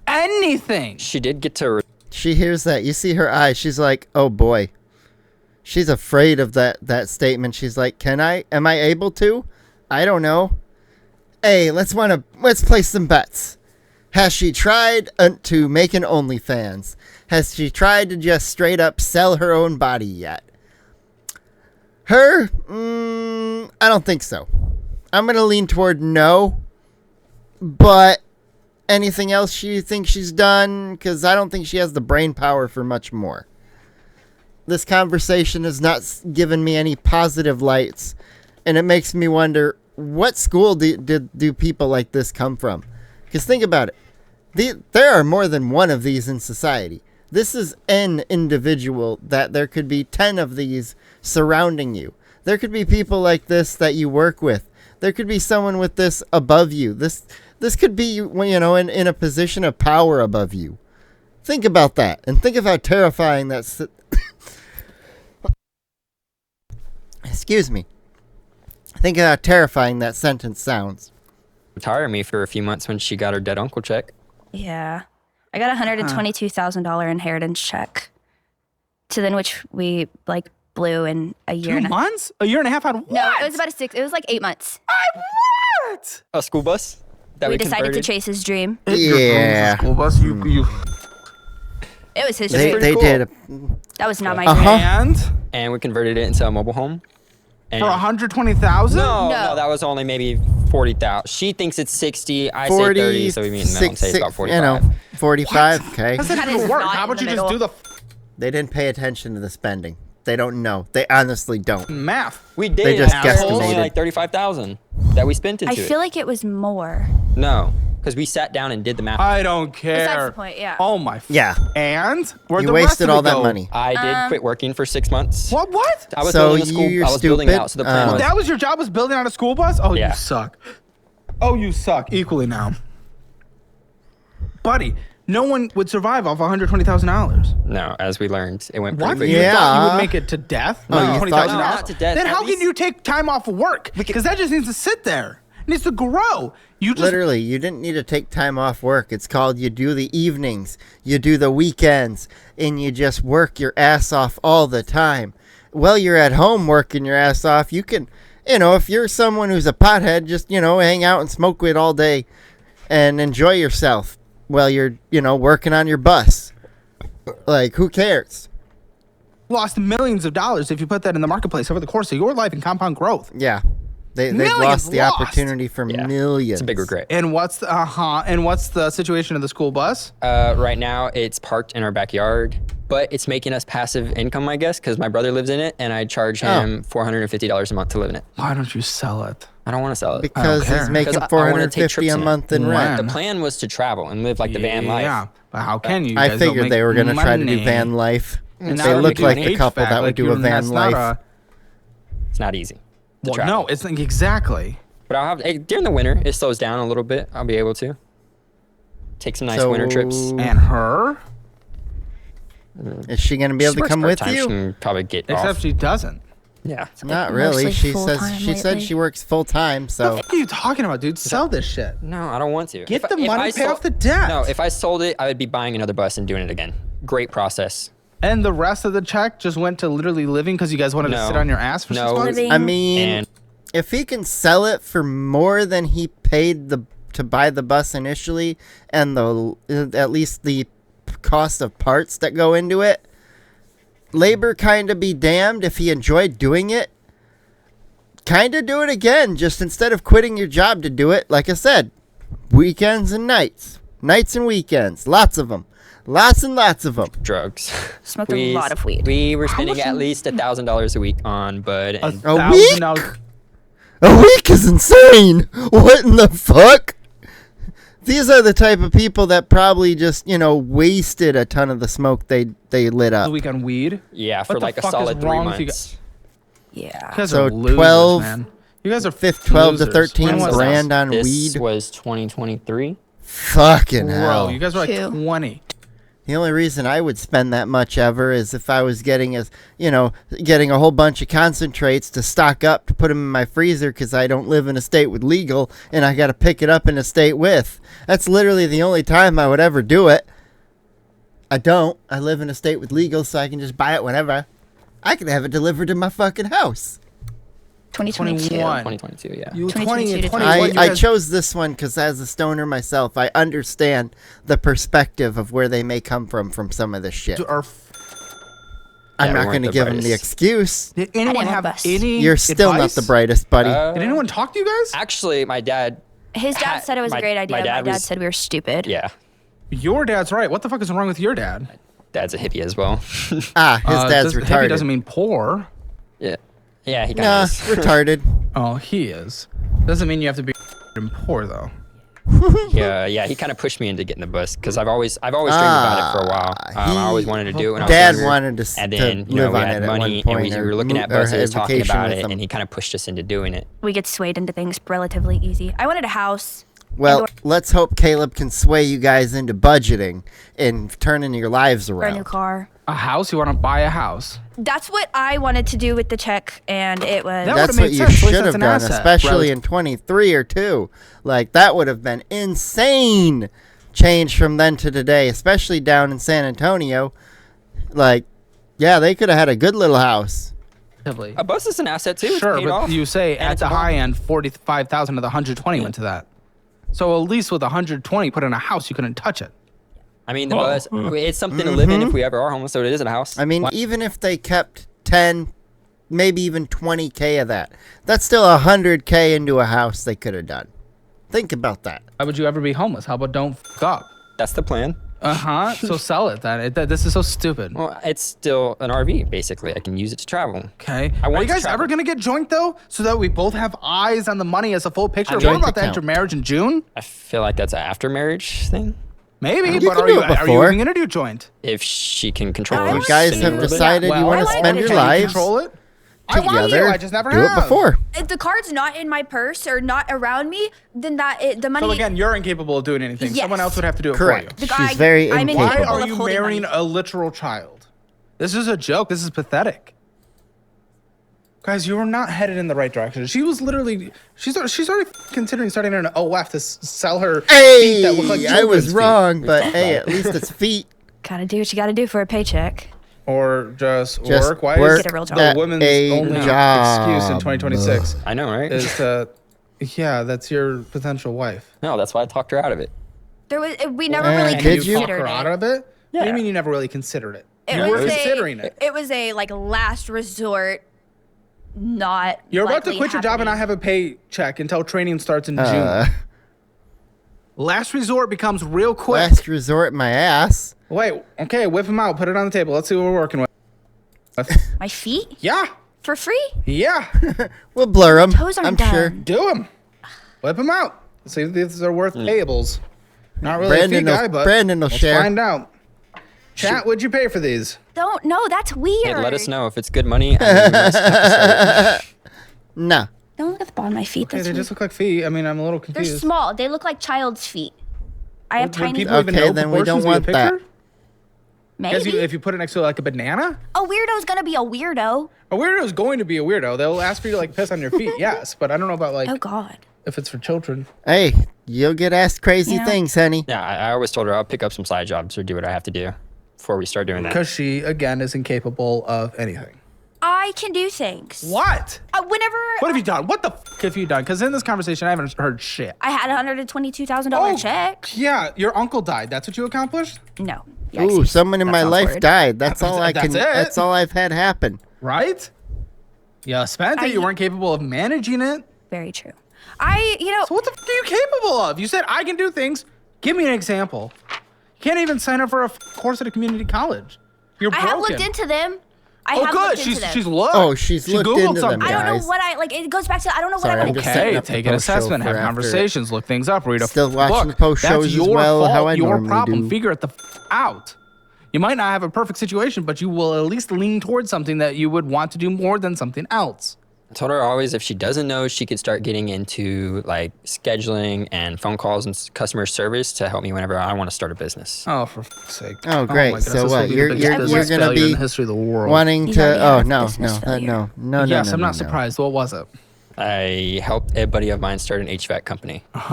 Anything. She did get to. She hears that. You see her eyes. She's like, oh boy. She's afraid of that statement. She's like, am I able to? I don't know. Hey, let's place some bets. Has she tried to make an OnlyFans? Has she tried to just straight up sell her own body yet? Her? I don't think so. I'm going to lean toward no. But anything else she thinks she's done? Because I don't think she has the brain power for much more. This conversation has not given me any positive lights. And it makes me wonder, what school do people like this come from? Because think about it. There are more than one of these in society. This is an individual that there could be 10 of these surrounding you. There could be people like this that you work with. There could be someone with this above you. This could be, in a position of power above you. Think about that. And think of how terrifying that's... Excuse me. Think of how terrifying that sentence sounds. Retire me for a few months when she got her dead uncle check. Yeah. I got a $122,000 inheritance check. To then which we like blew in a year 2 and a half. months? A year and a half on what? No, it was about it was like 8 months. What? A school bus that We we decided to converted. chase his dream. Yeah. School bus. You. It was his They, dream. they cool. did. That was not my Uh-huh. dream. And we converted it into a mobile home. And For 120,000? no, No. that was only maybe 40,000. She thinks it's 60. I say 40, 30, so we mean I don't say it's about 45. 45. Okay. How's that Kinda even is work? not How in about the you just middle. do the They didn't pay attention to the spending. They don't know. They honestly don't. math? We did. They just It was only guesstimated. like 35,000 that we spent into I it. feel like it was more. No, because we sat down and did the math. I don't care. Besides the point, yeah. Oh my. Yeah. And where'd You the rest wasted of it all that go? money. I did quit working for 6 months. What? What? I was So building a school. you're I was building it stupid? out. So the plan was That was your job, was building out a school bus? Oh, Yeah. you suck. Oh, you suck. Equally now. Buddy, no one would survive off $120,000. no, as we learned, it went What? pretty You quick. thought you Yeah. would make it to death? Oh, you thought $120,000? you- Not to death, Then at how can least- you take time off of work? Because that just needs to sit there. It needs to grow. You just Literally, you didn't need to take time off work. It's called you do the evenings, you do the weekends, and you just work your ass off all the time. While you're at home working your ass off, you can, if you're someone who's a pothead, just, hang out and smoke weed all day and enjoy yourself while you're, working on your bus. Like, who cares? lost millions of dollars if you put that in the marketplace over the course of your life in compound growth. Yeah. They've Millions lost the lost. opportunity for Yeah. millions. It's a big regret. And what's the situation of the school bus? Right now, it's parked in our backyard, but it's making us passive income, I guess, because my brother lives in it, and I charge him $450 a month to live in it. Why don't you sell it? I don't want to sell it. Because care. he's making 'Cause I wanna take $450 trips a in it. month in rent. The plan was to travel and live like the van life. Yeah, but how can you? You I guys don't figured make they were going to try to do money. van life. And They now look you're like doing the couple HVAC, that would like do you're- a van that's not life. It's not easy. to Well, travel. no, it's like exactly. But I'll have during the winter, it slows down a little bit. I'll be able to take some nice winter trips. And her, Is she going to be able She to works come with part-time, She you? can probably get except off. she doesn't. Yeah. Not really. mostly She full-time says she said lately. she works full time. So What are you talking about, dude? Sell this shit. No, I don't want to. Get If- the if money, I pay sold- off the debt. No, if I sold it, I would be buying another bus and doing it again. Great process. And the rest of the check just went to literally living because you guys wanted to No. sit on your ass for No. 6 months? Living. I mean, And if he can sell it for more than he paid to buy the bus initially, and at least the cost of parts that go into it, labor kind of be damned if he enjoyed doing it. Kind of do it again, just instead of quitting your job to do it. Like I said, weekends and nights and weekends, lots of them, lots and lots of them. drugs. Smoked a lot of weed. We were much spending at you- least $1,000 a week on bud and $1,000. A week is insane. What in the fuck? These are the type of people that probably just, wasted a ton of the smoke they lit A up. week on weed. yeah, What for the like a fuck is solid 3 wrong with you months. Yeah. You guys So are losers, 12 man. You guys are 12 to losers. 13 When was grand that? on This weed. was 2023. Fucking Bro, hell. you guys are like Two. 20. The only reason I would spend that much ever is if I was getting getting a whole bunch of concentrates to stock up to put them in my freezer because I don't live in a state with legal and I got to pick it up in a state with. That's literally the only time I would ever do it. I don't. I live in a state with legal, so I can just buy it whenever. I can have it delivered to my fucking house. 2022. 21. 2022, yeah. You 2022 20 to 21. I chose this one because as a stoner myself, I understand the perspective of where they may come from some of this shit. are. I'm Yeah, we not weren't going to the give them the brightest. excuse. Did anyone didn't have have bus. any? You're still advice? not the brightest, buddy. Did anyone talk to you guys? Actually, my dad, His dad Ha- said it was my- a great idea. my My dad dad was- said we were stupid. yeah, Your dad's right. What the fuck is wrong with your dad? dad's a hippie as well. His dad's Hippie retarded. doesn't mean poor. yeah, yeah, he kind Nah, of is. retarded. Oh, he is. Doesn't mean you have to be poor though. Yeah, he kind of pushed me into getting the bus because I've always dreamed about it for a while. I always wanted to do it when I was Dad younger. wanted to And to then, live we on had it at money, one and point. we were looking at or buses, talking vacation about with it, them. and he kind of pushed us into doing it. We get swayed into things relatively easy. I wanted a house. Well, let's hope Caleb can sway you guys into budgeting and turning your lives or around. a new car. A house? You want to buy a house? That's what I wanted to do with the check, and it was. That That's would've what made you sense. At least should that's have an done, asset. especially in 23 or 2. Like, that would have been insane change from then to today, especially down in San Antonio. Like, yeah, they could have had a good little house. A bus is an asset too. It's Sure, paid but off, you say and at it's the a bond. high end, 45,000 of the 120 went to that. So at least with 120 put in a house, you couldn't touch it. I mean, the bus, it's something to live in if we ever are homeless, so it is a house. I mean, even if they kept 10, maybe even 20K of that, that's still 100K into a house they could have done. Think about that. Why would you ever be homeless? How about don't f up? That's the plan. So sell it then. This is so stupid. Well, it's still an RV, basically. I can use it to travel. Okay. I Are want you to guys travel. ever gonna get joint though, so that we both have eyes on the money as a full picture? We're joint about to enter account. marriage in June. I feel like that's an after marriage thing. Maybe, You but can are do you it are you before. even gonna do joint? If she can control I her You was guys spending have a little bit. decided you want to Well, spend your can you lives control it? I want together. you. I just never Do have. it before. If the card's not in my purse or not around me, then the money. So again, you're incapable of doing anything. Yes. Someone else would have to do it Correct. for you. She's very I'm incapable. Why incapable are of you holding marrying money. a literal child? This is a joke. This is pathetic. Guys, you were not headed in the right direction. She was literally, she's already considering starting an OF to sell her feet that look like Hey, I was children's feet. wrong, but hey, at least it's feet. Gotta do what you gotta do for a paycheck. Or just Just work. Why work is Get a real job. the at women's a only job. excuse in 2026 I know, right? is to, yeah, that's your potential wife. No, that's why I talked her out of it. We never And really did And you you? talk considered her out it. of it? What do Yeah. you mean you never really considered it? It You was were a- considering it. It was a like last resort, not. You're about to likely quit your job and I happening. have a paycheck until training starts in June. Uh, Last resort becomes real quick. last resort, my ass. Wait, okay, whip him out, put it on the table. Let's see what we're working with. My feet Yeah, for free. yeah, We'll blur them. Toes aren't I'm done. sure. do him. Whip him out. See if these are worth payables. Not really Brandon a fee will- guy, but Brandon will let's share. find out. Chat, would you pay for these? Don't no, that's weird. Hey, let us know if it's good money. And we must have to start. No. Don't look at the bottom of my feet. Okay, That's they weird. just look like feet. I mean, I'm a little They're confused. small. They look like child's feet. I have Would tiny. people even Okay, know then we don't proportions via want that. picture? Because Maybe if you put it next to like a banana, a weirdo's gonna be a weirdo. a weirdo is going to be a weirdo. They'll ask for you to like piss on your feet, yes, but I don't know about like Oh God. if it's for children. Hey, you'll get asked crazy You know? things, honey. Yeah, I always told her I'll pick up some side jobs or do what I have to do before we start doing that. Because she, again, is incapable of anything. I can do things. What? Whenever What have you done? What the f have you done? Because in this conversation, I haven't heard shit. I had $122,000 Oh, check. Yeah, your uncle died. That's what you accomplished? No. Ooh, Yikesies. someone in That my sounds life weird. died. That's all I can. That's it. That's all I've had happen. Right? Yeah, spent it. You weren't capable of managing it. Very true. So what the f are you capable of? You said, I can do things. Give me an example. You can't even sign up for a course at a community college. You're I broken. have looked into them. I Oh, have good. looked into them. She's looked. Oh, she's she looked Googled into them, something. I don't know guys. what I like. It goes back to I don't know Sorry, what I I'm would. just setting Okay, up the take an post show assessment, have for after. conversations, look things up, read a Still watching book. the post That's shows as your well, fault, how I your normally problem. do. Figure it the f out. You might not have a perfect situation, but you will at least lean towards something that you would want to do more than something else. I told her always if she doesn't know, she could start getting into like scheduling and phone calls and customer service to help me whenever I want to start a business. Oh, for f***'s sake. Oh, my great. goodness, So this will what? be the You're biggest you're business gonna failure in be the history of the world. wanting He's to? already Oh had no, business no, failure. no, no, no. Yes, no, I'm no, not no. surprised. What was it? I helped a buddy of mine start an HVAC company. It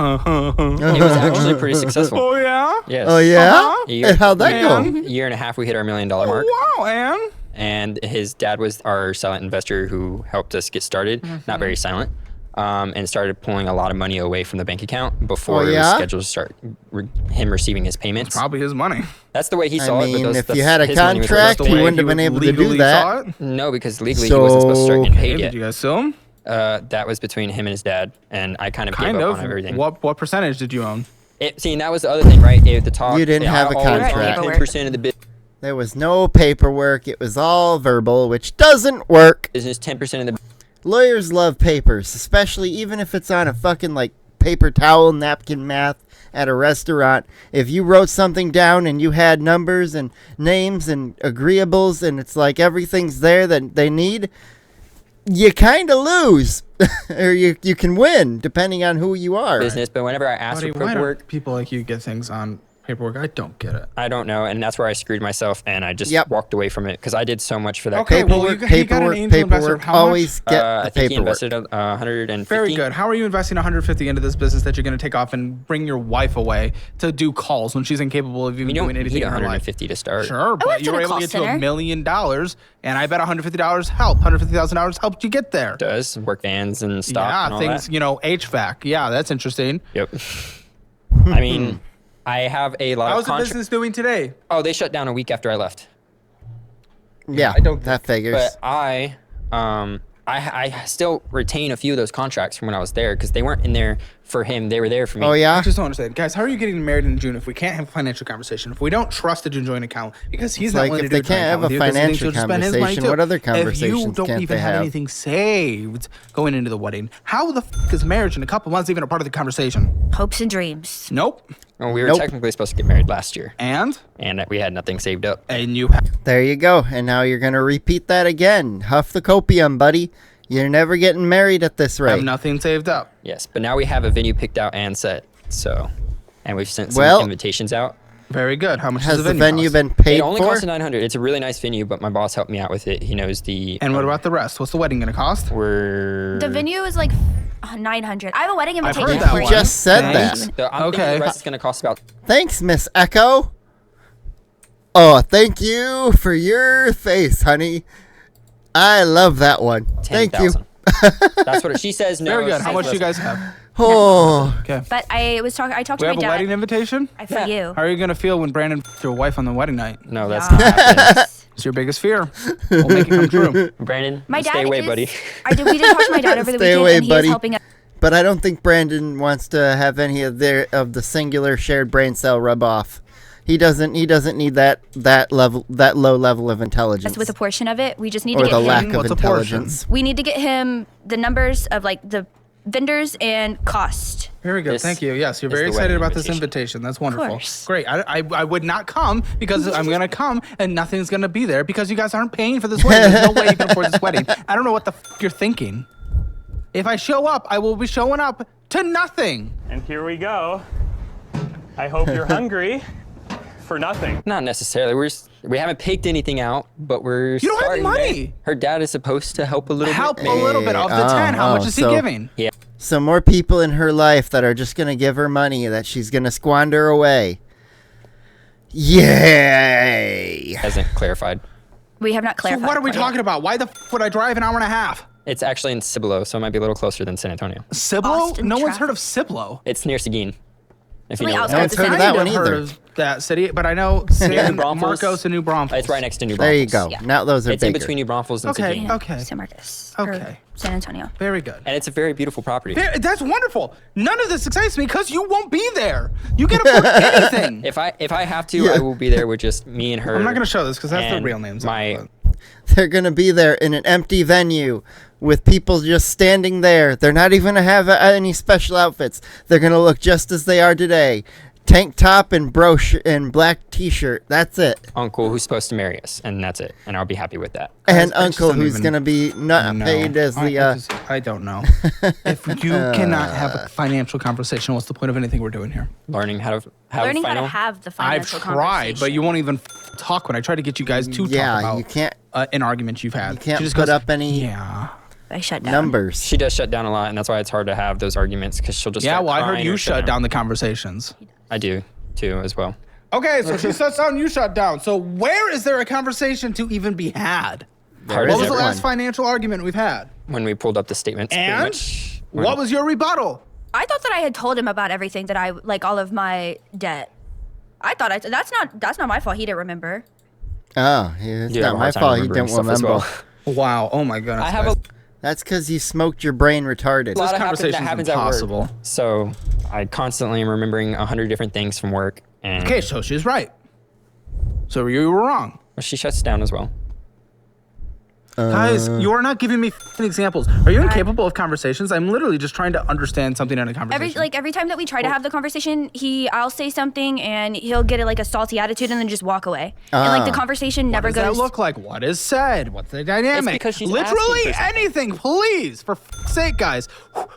was actually pretty successful. Oh, yeah? Yes. Oh yeah. Uh-huh. And how'd that go? Year and a half, we hit our $1 million mark. Wow, Ann. And his dad was our silent investor who helped us get started, not very silent, and started pulling a lot of money away from the bank account before Oh, it was yeah? scheduled to start him receiving his payments. Probably his money. That's the way he I saw it. mean, But those, if that's you had a his money was contract, supposed he to wouldn't have been able to do legally that. saw it? No, because legally he wasn't supposed to start getting Hey, paid did you yet. guys sue him? That was between him and his dad, and I kind of Kind gave up of. on everything. What percentage did you own? See, and that was the other thing, right? At the top, You didn't have a contract. 10% of the There was no paperwork. It was all verbal, which doesn't work. business, 10% of the Lawyers love papers, especially even if it's on a fucking like paper towel napkin math at a restaurant. If you wrote something down and you had numbers and names and agreeables and it's like everything's there that they need, you kind of lose, or you can win depending on who you are. Business, but whenever I ask for Why paperwork, don't people like you get things on paperwork? I don't get it. I don't know, and that's where I screwed myself, and I just walked away from it because I did so much for that. Okay, well, you got an angel investor of how much? Always get I the think he paperwork. invested 150. Very good. How are you investing 150 into this business that you're going to take off and bring your wife away to do calls when she's incapable of even You don't doing anything need in her life? 150 to start. Sure, but you were able to get to $1 million, and I bet $150 helped. $150,000 helped you get there. It does work vans and stock Yeah, and all things, that. HVAC. Yeah, that's interesting. Yep. I mean, I have a lot How's of the business doing today? Oh, they shut down a week after I left. Yeah, that figures. But I still retain a few of those contracts from when I was there because they weren't in there for him. They were there for me. Oh, yeah? I just don't understand. Guys, how are you getting married in June if we can't have a financial conversation? If we don't trust a joint account because he's not like willing if to do they can't have a financial conversation, what other If you conversations don't can't even they have have? anything saved going into the wedding, how the f is marriage in a couple months even a part of the conversation? Hopes and dreams. Nope. Well, we were technically supposed to get married last year, And we had nothing saved up. you have. There you go. And now you're going to repeat that again. Huff the copium, buddy. You're never getting married at this rate. Have nothing saved up. Yes, but now we have a venue picked out and set. So, and we've sent some invitations out. Very good. How much Has does the venue cost? been paid It only for? cost $900. It's a really nice venue, but my boss helped me out with it. He knows the. And what about the rest? What's the wedding going to cost? The venue is like 900. I have a wedding I've invitation heard that for You you. just said Thanks. that. I'm thinking the rest is going to cost about. Thanks, Miss Echo. Oh, thank you for your face, honey. I love that one. Thank you. 10,000. That's what she says. No, Very good. How says much do you less. guys have? Oh, Okay. But I talked We to have my a dad. wedding invitation? For you. How are you going to feel when Brandon your wife on the wedding night? No, that's not happening. Yes. It's your biggest fear. We'll make it come true. Brandon, My dad stay away, is, buddy. We did talk to my dad over the Stay weekend, away, and he buddy. is helping us. but I don't think Brandon wants to have any of the singular shared brain cell rub off. He doesn't need that low level of intelligence. With a portion of it, we just need or to the get lack him. of What's a portion? intelligence. We need to get him the numbers of like the vendors and cost. Very good. This Thank you. Yes, you're is very the excited wedding about this invitation. invitation. That's wonderful. course. Great. I would not come because I'm going to come and nothing's going to be there because you guys aren't paying for this wedding. There's no way you can afford this wedding. I don't know what the f you're thinking. If I show up, I will be showing up to nothing. And here we go. I hope you're hungry for nothing. Not necessarily. We haven't picked anything out, but we're. You don't have starting money. there. Her dad is supposed to help a little Help bit. a little bit of the 10. How much is he so- giving? Yeah. So more people in her life that are just going to give her money that she's going to squander away. Yay! Hasn't clarified. We have not So clarified. what are we quite talking yet. about? Why the f would I drive an hour and a half? It's actually in Cibolo, so it might be a little closer than San Antonio. Cibolo? Austin No one's traffic. heard of Cibolo. It's near Seguin. If you Really know. outskirts No one's heard of that one I've heard either. of that city, but I know San Braunfels. Marcos and New Braunfels. It's right next to New There you Braunfels. go. Yeah. Now those are It's in bigger. between New Braunfels and Okay. Seguin. Okay. San Marcos. Okay. Or San Antonio. Very good. And it's a very beautiful property. That's wonderful. None of this excites me because you won't be there. You can afford anything. If I have to, Yeah. I will be there with just me and her. I'm not going to show this because that's the and real names. My They're going to be there in an empty venue with people just standing there. They're not even going to have any special outfits. They're going to look just as they are today. Tank top and brooch and black t-shirt. That's it. uncle who's supposed to marry us, and that's it. And I'll be happy with that. And I just uncle don't who's even going to be not No. paid as the... I don't know. If you cannot have a financial conversation, what's the point of anything we're doing here? Learning how to have Learning a how final. to have the I've financial tried, but you won't even talk when I try to get you guys to Yeah, talk about you can't- an argument you've had. You can't She just put goes, up any Yeah. I shut down. numbers. She does shut down a lot, and that's why it's hard to have those arguments because she'll just. Yeah, start well, I heard crying you or shut down the conversations. I do too, as well. Okay, so she shuts down, you shut down. So where is there a conversation to even be had? Hard What as was the ever. last financial argument we've had? When we pulled up the statements, pretty And much, what was your rebuttal? I thought that I had told him about everything that I like all of my debt. That's not my fault. He didn't remember. Oh, it's You have not a my hard time fault he remembering didn't stuff as remember. well. Wow, oh my goodness. I have guys. That's because you smoked your brain retarded. A lot This of conversation's that happens impossible. at work. So I constantly am remembering 100 different things from work, and Okay, so she's right. So you were wrong. she shuts down as well. Guys, you are not giving me examples. Are you incapable of conversations? I'm literally just trying to understand something in a conversation. Every time that we try to have the conversation, I'll say something and he'll get a salty attitude and then just walk away. And the conversation never goes. What does that look like? What is said? What's the dynamic? It's because she's literally asking for something. anything, please, for sake, guys.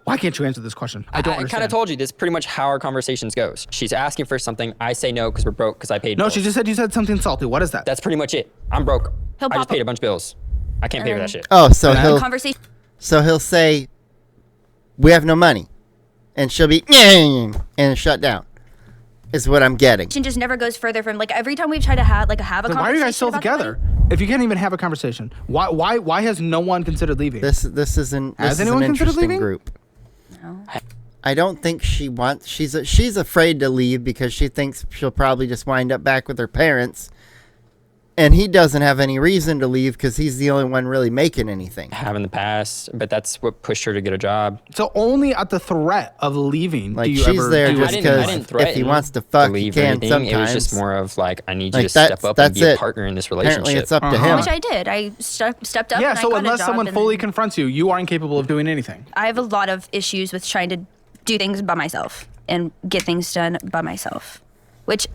Why can't you answer this question? I don't I understand. kind of told you this is pretty much how our conversations goes. She's asking for something. I say no because we're broke because I paid No, bills. she just said you said something salty. What is that? That's pretty much it. I'm broke. He'll I just pop paid up. a bunch of bills. I can't pay for that shit. Oh, so he'll conversation say, "We have no money," and she'll be and shut down. Is what I'm getting. just never goes further from every time we've tried to have a conversation. Then why are you guys still about the together? money, If you can't even have a conversation, why has no one considered leaving? This is an anyone considered interesting leaving? group. No. I don't think she wants. She's afraid to leave because she thinks she'll probably just wind up back with her parents. And he doesn't have any reason to leave because he's the only one really making anything. Have in the past, but that's what pushed her to get a job. So only at the threat of leaving Like do you she's ever there do just I because didn't if he threaten wants to fuck, to he leave or can anything. sometimes. It was just more of I need you Like, to step up and that's be a it. partner in this Apparently, relationship. it's up to him. Which I did. I stepped up. Yeah, and so I got a unless job someone and fully then- confronts you, you are incapable of doing anything. I have a lot of issues with trying to do things by myself and get things done by myself, which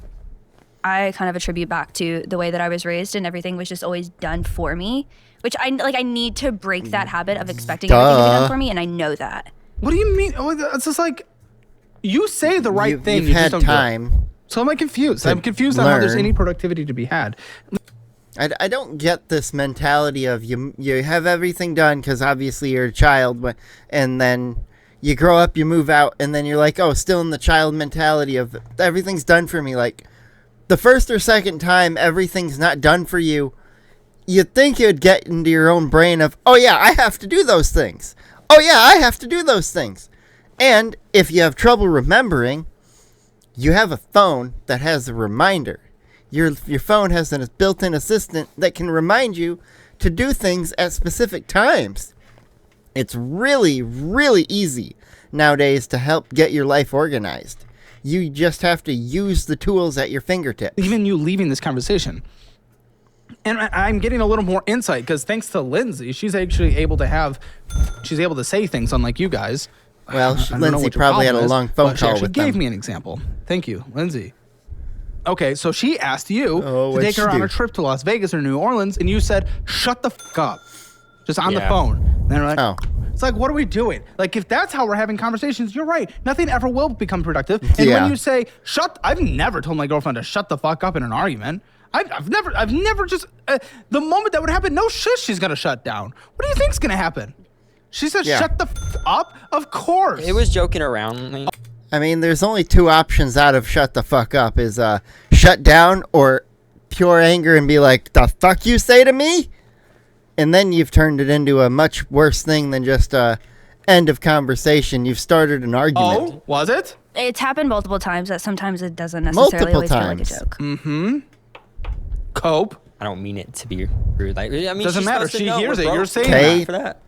I kind of attribute back to the way that I was raised and everything was just always done for me, which I need to break that habit of expecting everything to be done for me, and I know that. What do you mean? Oh, it's just you say the right thing. You've you just had don't do it. time. So I'm confused. to I'm confused on how there's learn. any productivity to be had. I don't get this mentality of you have everything done because obviously you're a child, and then you grow up, you move out, and then you're like, oh, still in the child mentality of everything's done for me. Like the first or second time everything's not done for you, you'd think you'd get into your own brain of, oh yeah, I have to do those things. Oh yeah, I have to do those things. And if you have trouble remembering, you have a phone that has a reminder. Your phone has a built-in assistant that can remind you to do things at specific times. It's really, really easy nowadays to help get your life organized. You just have to use the tools at your fingertips. Even you leaving this conversation. And I'm getting a little more insight because thanks to Lindsay, she's actually able to say things unlike you guys. Well, I don't know Lindsay what your probably had problem a is, long phone but she call actually with gave them. me an example. Thank you, Lindsay. Okay, so she asked you Oh, to what'd take she her on do? a trip to Las Vegas or New Orleans, and you said, shut the fuck up. Just on the Yeah. phone. And they're like, Oh. It's like, what are we doing? Like, if that's how we're having conversations, you're right. Nothing ever will become productive. And Yeah. when you say, I've never told my girlfriend to shut the fuck up in an argument. I've never just, the moment that would happen, no shit, she's going to shut down. What do you think's going to happen? She said, Yeah. shut the f up? Of course. It was joking around. I mean, there's only two options out of shut the fuck up is shut down or pure anger and be like, the fuck you say to me? And then you've turned it into a much worse thing than just a end of conversation. You've started an argument. Oh, was it? It's happened multiple times that sometimes it doesn't necessarily Multiple always times. feel like a joke. Cope. I don't mean it to be rude. I mean, Doesn't she's matter. supposed to She know hears we're it. You're broke. saying Okay. that. For that.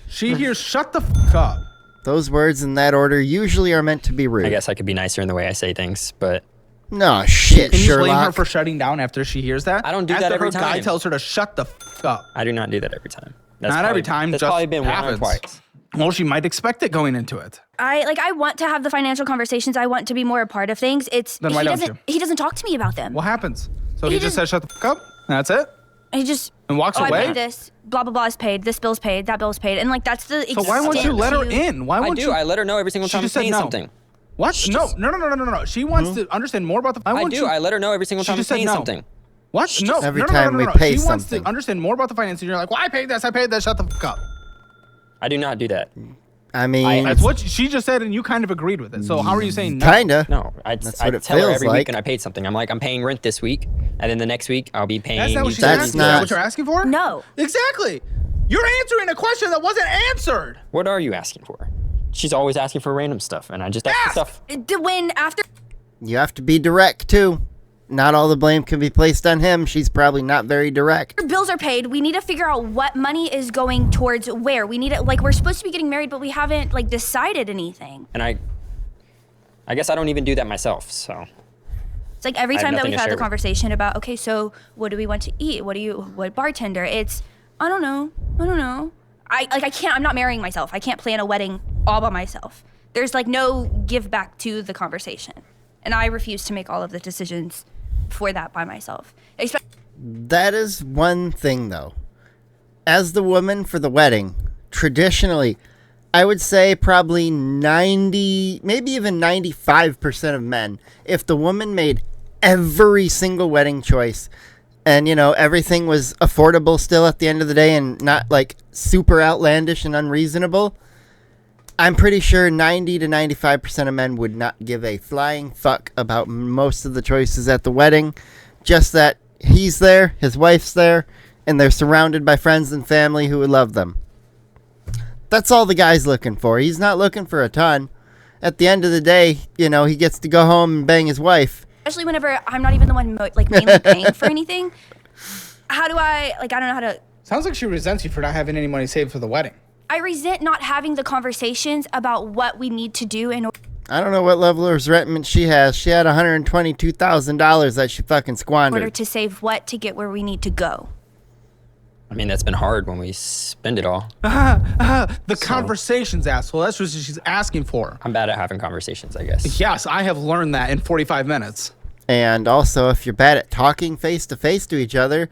She hears, shut the fuck up. Those words in that order usually are meant to be rude. I guess I could be nicer in the way I say things, but No, shit, Can you blame her Sherlock. for shutting down after she hears that? I don't do After that every her guy time. tells her to shut the fuck up. I do not do that every time. Not every time, That's just probably been happens. one or twice. Well, she might expect it going into it. I want to have the financial conversations. I want to be more a part of things. Then why don't He doesn't talk to me about them. What happens? So He he just says, shut the fuck up? That's it? He just And walks I away? paid this. Blah blah blah is paid. This bill's paid. That bill's paid. And that's the. So why won't you let her to- in? Why I won't do. you? I let her know every single She time I'm just said paying no. something. What? No. She wants to understand more about the. I want do. you- I let her know every single She time I'm just said paying no. something. What? No. Every no, time we no. pay She wants something. to understand more about the finances. And you're like, well, I paid this. Shut the fuck up. I do not do that. I mean, That's what she just said, and you kind of agreed with it. So how are you saying no? kinda. No, I That's I what it tell her feels every like. week and I paid something. I'm like, I'm paying rent this week, and then the next week I'll be paying. That's not what she's utilities. That's asking. not- Is that what you're asking for? No. Exactly. You're answering a question that wasn't answered. What are you asking for? She's always asking for random stuff, and I just ask for Ask! stuff. When after You have to be direct too. Not all the blame can be placed on him. She's probably not very direct. bills are paid, we need to figure out what money is going towards where. We need it. We're supposed to be getting married, but we haven't decided anything. And I guess I don't even do that myself. So It's every I have time that nothing we've to had share the with. conversation about, okay, so what do we want to eat? What bartender? It's I don't know. I can't. I'm not marrying myself. I can't plan a wedding all by myself. There's like no give back to the conversation, and I refuse to make all of the decisions for that by myself. That is one thing, though. As the woman for the wedding, traditionally, I would say probably 90, maybe even 95% of men, if the woman made every single wedding choice and, you know, everything was affordable still at the end of the day and not like super outlandish and unreasonable, I'm pretty sure 90 to 95% of men would not give a flying fuck about most of the choices at the wedding. Just that he's there, his wife's there, and they're surrounded by friends and family who would love them. That's all the guy's looking for. He's not looking for a ton. At the end of the day, you know, he gets to go home and bang his wife. Especially whenever I'm not even the one mainly paying for anything. How do I don't know how to... Sounds like she resents you for not having any money saved for the wedding. I resent not having the conversations about what we need to do in order... I don't know what level of resentment she has. She had $122,000 that she fucking squandered. In order to save what to get where we need to go. I mean, that's been hard when we spend it all. Conversations, asshole. That's what she's asking for. I'm bad at having conversations, I guess. Yes, I have learned that in 45 minutes. And also, if you're bad at talking face-to-face to each other,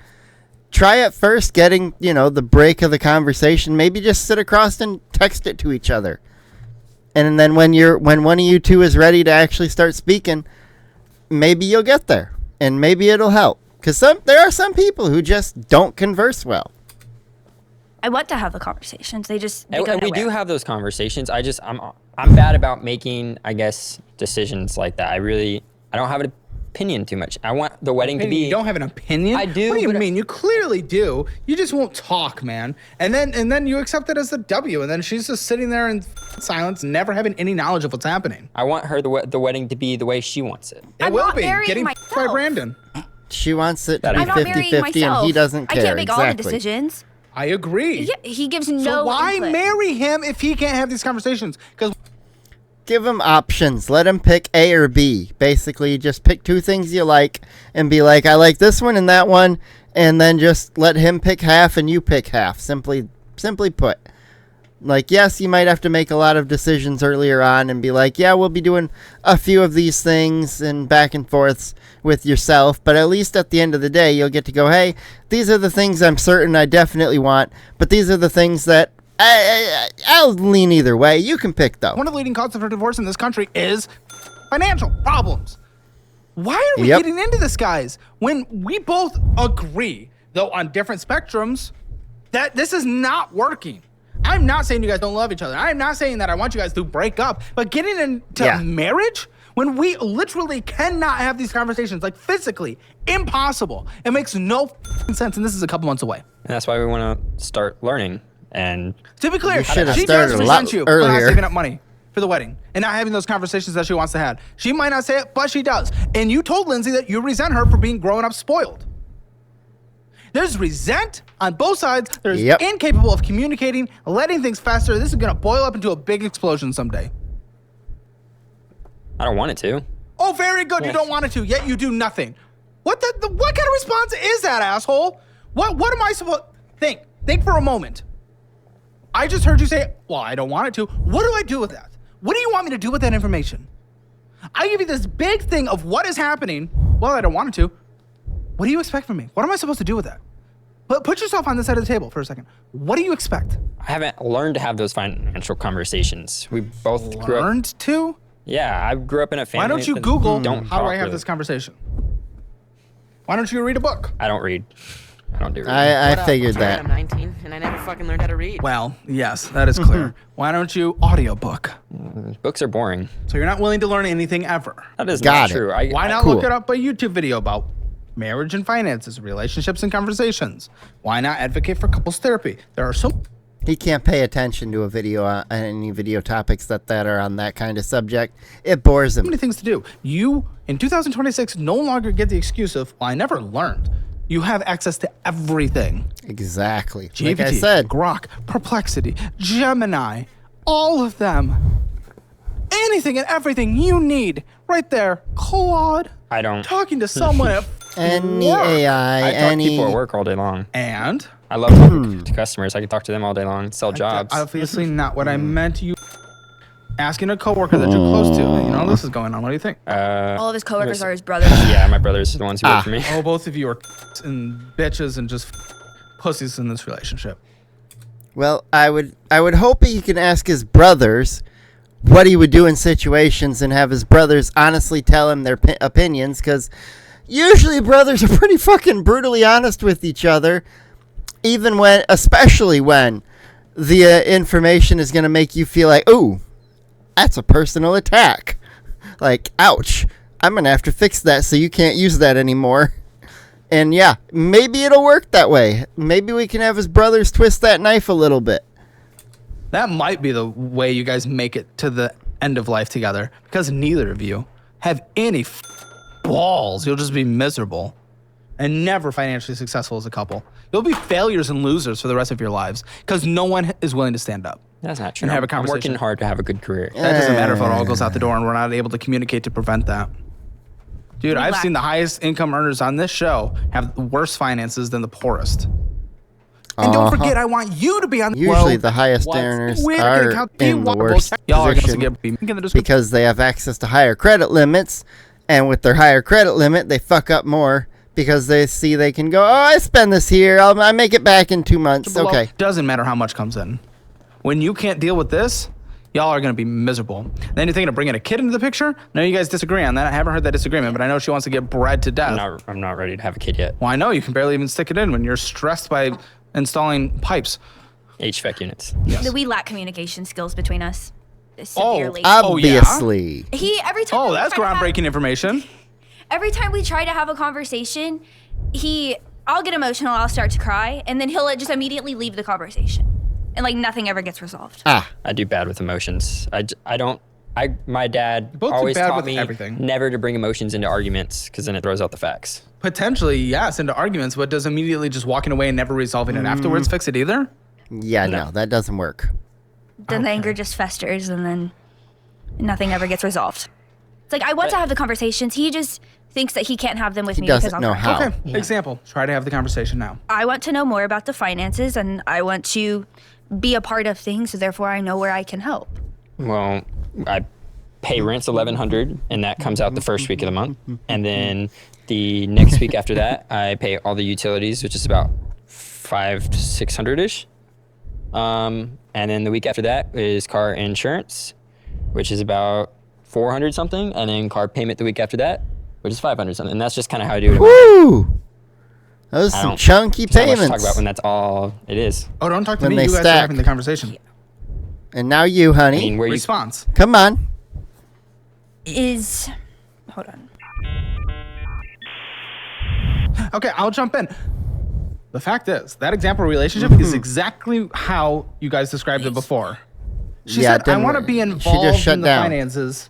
try at first getting, you know, the break of the conversation. Maybe just sit across and text it to each other. And then when one of you two is ready to actually start speaking, maybe you'll get there. And maybe it'll help. Because there are some people who just don't converse well. I want to have the conversations. They go And we nowhere. do have those conversations. I'm bad about making, I guess, decisions like that. I don't have an opinion too much. I want the wedding to be... You don't have an opinion? I do. What do you mean? You clearly do. You just won't talk, man. And then you accept it as a W, and then she's just sitting there in silence, never having any knowledge of what's happening. I want her the wedding to be the way she wants it. It I'm will not be. marrying Getting myself. by Brandon. She wants it to be I'm not marrying 50-50 myself. and he doesn't care. I can't make all the Exactly. decisions. I agree. Yeah, he gives no So why input. marry him if he can't have these conversations? Because Give him options. Let him pick A or B. Basically, just pick two things you like and be like, I like this one and that one, and then just let him pick half and you pick half. Simply put. Like, yes, you might have to make a lot of decisions earlier on and be like, yeah, we'll be doing a few of these things and back and forths with yourself, but at least at the end of the day, you'll get to go, hey, these are the things I'm certain I definitely want, but these are the things that I'll lean either way. You can pick, though. one of the leading causes for divorce in this country is financial problems. Why are we Yep. getting into this, guys? When we both agree, though on different spectrums, that this is not working. I'm not saying you guys don't love each other. I'm not saying that I want you guys to break up, but getting into marriage when we literally cannot have these conversations, like physically impossible. It makes no sense, and this is a couple months away. And that's why we want to start learning. And To be clear, You should have she started does a lot resent you for not earlier. saving up money for the wedding and not having those conversations that she wants to have. She might not say it, but she does. And you told Lindsay that you resent her for being growing up spoiled. There's resent on both sides. There's incapable of communicating, letting things fester. This is going to boil up into a big explosion someday. I don't want it to. Oh, very good. You don't want it to, yet you do nothing. What kind of response is that, asshole? What am I supposed... Think for a moment. I just heard you say, well, I don't want it to. What do I do with that? What do you want me to do with that information? I give you this big thing of what is happening. Well, I don't want it to. What do you expect from me? What am I supposed to do with that? But put yourself on this side of the table for a second. What do you expect? I haven't learned to have those financial conversations. We both grew up... Learned to? Yeah, I grew up in a family... Why don't you that Google, don't how do talk I have really. this conversation? Why don't you read a book? I don't read. I don't do reading. I figured I'm that. 19 and I never fucking learned how to read. Well, yes, that is clear. Why don't you audiobook? Books are boring. So you're not willing to learn anything ever. That is Got not it. true. Why not Cool. look it up a YouTube video about marriage and finances, relationships and conversations? Why not advocate for couples therapy? There are so He can't pay attention to a video on any video topics that are on that kind of subject. It bores him. many things to do. You, in 2026, no longer get the excuse of, well, I never learned. You have access to everything. Exactly. GPT, Like I said, Grok, Perplexity, Gemini, all of them. Anything and everything you need right there. Claude. I don't. Talking to someone at any work. AI, I talk to any... people at work all day long. And I love talking to customers. I can talk to them all day long, sell jobs. Obviously not what I meant. You asking a coworker that you're close to. You know, this is going on. What do you think? All of his coworkers are his brothers. Yeah, my brothers are the ones who work for me. Oh, both of you are and bitches and just pussies in this relationship. Well, I would hope he can ask his brothers what he would do in situations and have his brothers honestly tell him their opinions, because usually brothers are pretty fucking brutally honest with each other, especially when the information is going to make you feel like, ooh, that's a personal attack. Like, ouch, I'm going to have to fix that so you can't use that anymore. And yeah, maybe it'll work that way. Maybe we can have his brothers twist that knife a little bit. That might be the way you guys make it to the end of life together, because neither of you have any balls. You'll just be miserable and never financially successful as a couple. You'll be failures and losers for the rest of your lives because no one is willing to stand up. That's not true. And have a I'm conversation. working hard to have a good career. That doesn't matter if it all goes out the door and we're not able to communicate to prevent that. Dude, I've seen the highest income earners on this show have worse finances than the poorest. And don't forget, I want you to be on the Usually the highest earners are in the worst position because they have access to higher credit limits, and with their higher credit limit, they fuck up more because they see they can go, oh, I spend this here, I make it back in 2 months. Okay. Doesn't matter how much comes in. When you can't deal with this, y'all are going to be miserable. Then you're thinking of bringing a kid into the picture? No, you guys disagree on that. I haven't heard that disagreement, but I know she wants to get bred to death. I'm not ready to have a kid yet. Well, I know. You can barely even stick it in when you're stressed by installing pipes. HVAC units. Yes. We lack communication skills between us. Severely. Obviously. Every time. That's groundbreaking information. Every time we try to have a conversation, I'll get emotional, I'll start to cry, and then he'll just immediately leave the conversation. And like nothing ever gets resolved. I do bad with emotions. My dad always taught me never to bring emotions into arguments because then it throws out the facts. Potentially, yes, into arguments, but does immediately just walking away and never resolving it afterwards fix it either? Yeah, no, that doesn't work. Then the anger just festers and then nothing ever gets resolved. It's like, I want to have the conversations. He just thinks that he can't have them with me because I'll cry. How. Okay, example. Try to have the conversation now. I want to know more about the finances and I want to be a part of things, so therefore I know where I can help. Well, I pay rent's $1,100, and that comes out the first week of the month. And then the next week after that, I pay all the utilities, which is about $500 to $600-ish. And then the week after that is car insurance, which is about $400 something, and then car payment the week after that, which is $500 something. And that's just kind of how I do it. Woo! Those are some chunky payments. Talk about when that's all it is. Oh, don't talk to me. You guys are having the conversation. And now you, honey. I mean, Response. Come on. Hold on. Okay, I'll jump in. The fact is, that example relationship is exactly how you guys described it before. She said, I want to be involved in the finances.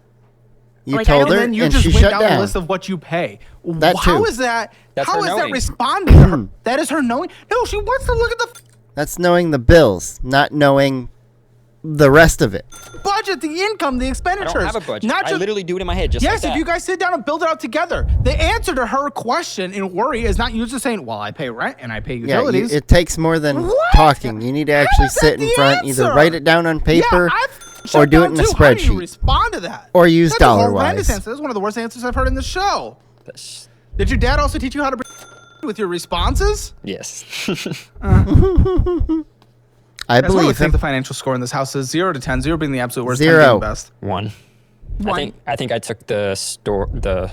You told her, and you and just she went shut down down. the list of what you pay. That How too. is that? That's How her is that knowing. responding to her? That is her knowing? No, she wants to look at the That's knowing the bills, not knowing the rest of it. budget, the income, the I expenditures. don't have a budget. Not I just, literally do it in my head just like yes, that. if you guys sit down and build it out together. The answer to her question and worry is not you just saying, well, I pay rent and I pay Yeah, utilities. it takes more than What? talking. You need to actually is that sit in the front, answer? either write it down on paper yeah, or do it in a How do you spreadsheet. respond to that? Or use That's a dollar horrendous wise. answer. That's one of the worst answers I've heard in the show. That's- Did your dad also teach you how to with your responses? Yes. I That's why we believe think him. the financial score in this house is 0 to 10. 0 being the absolute worst, 0. 10 being the best. 1. I think I took the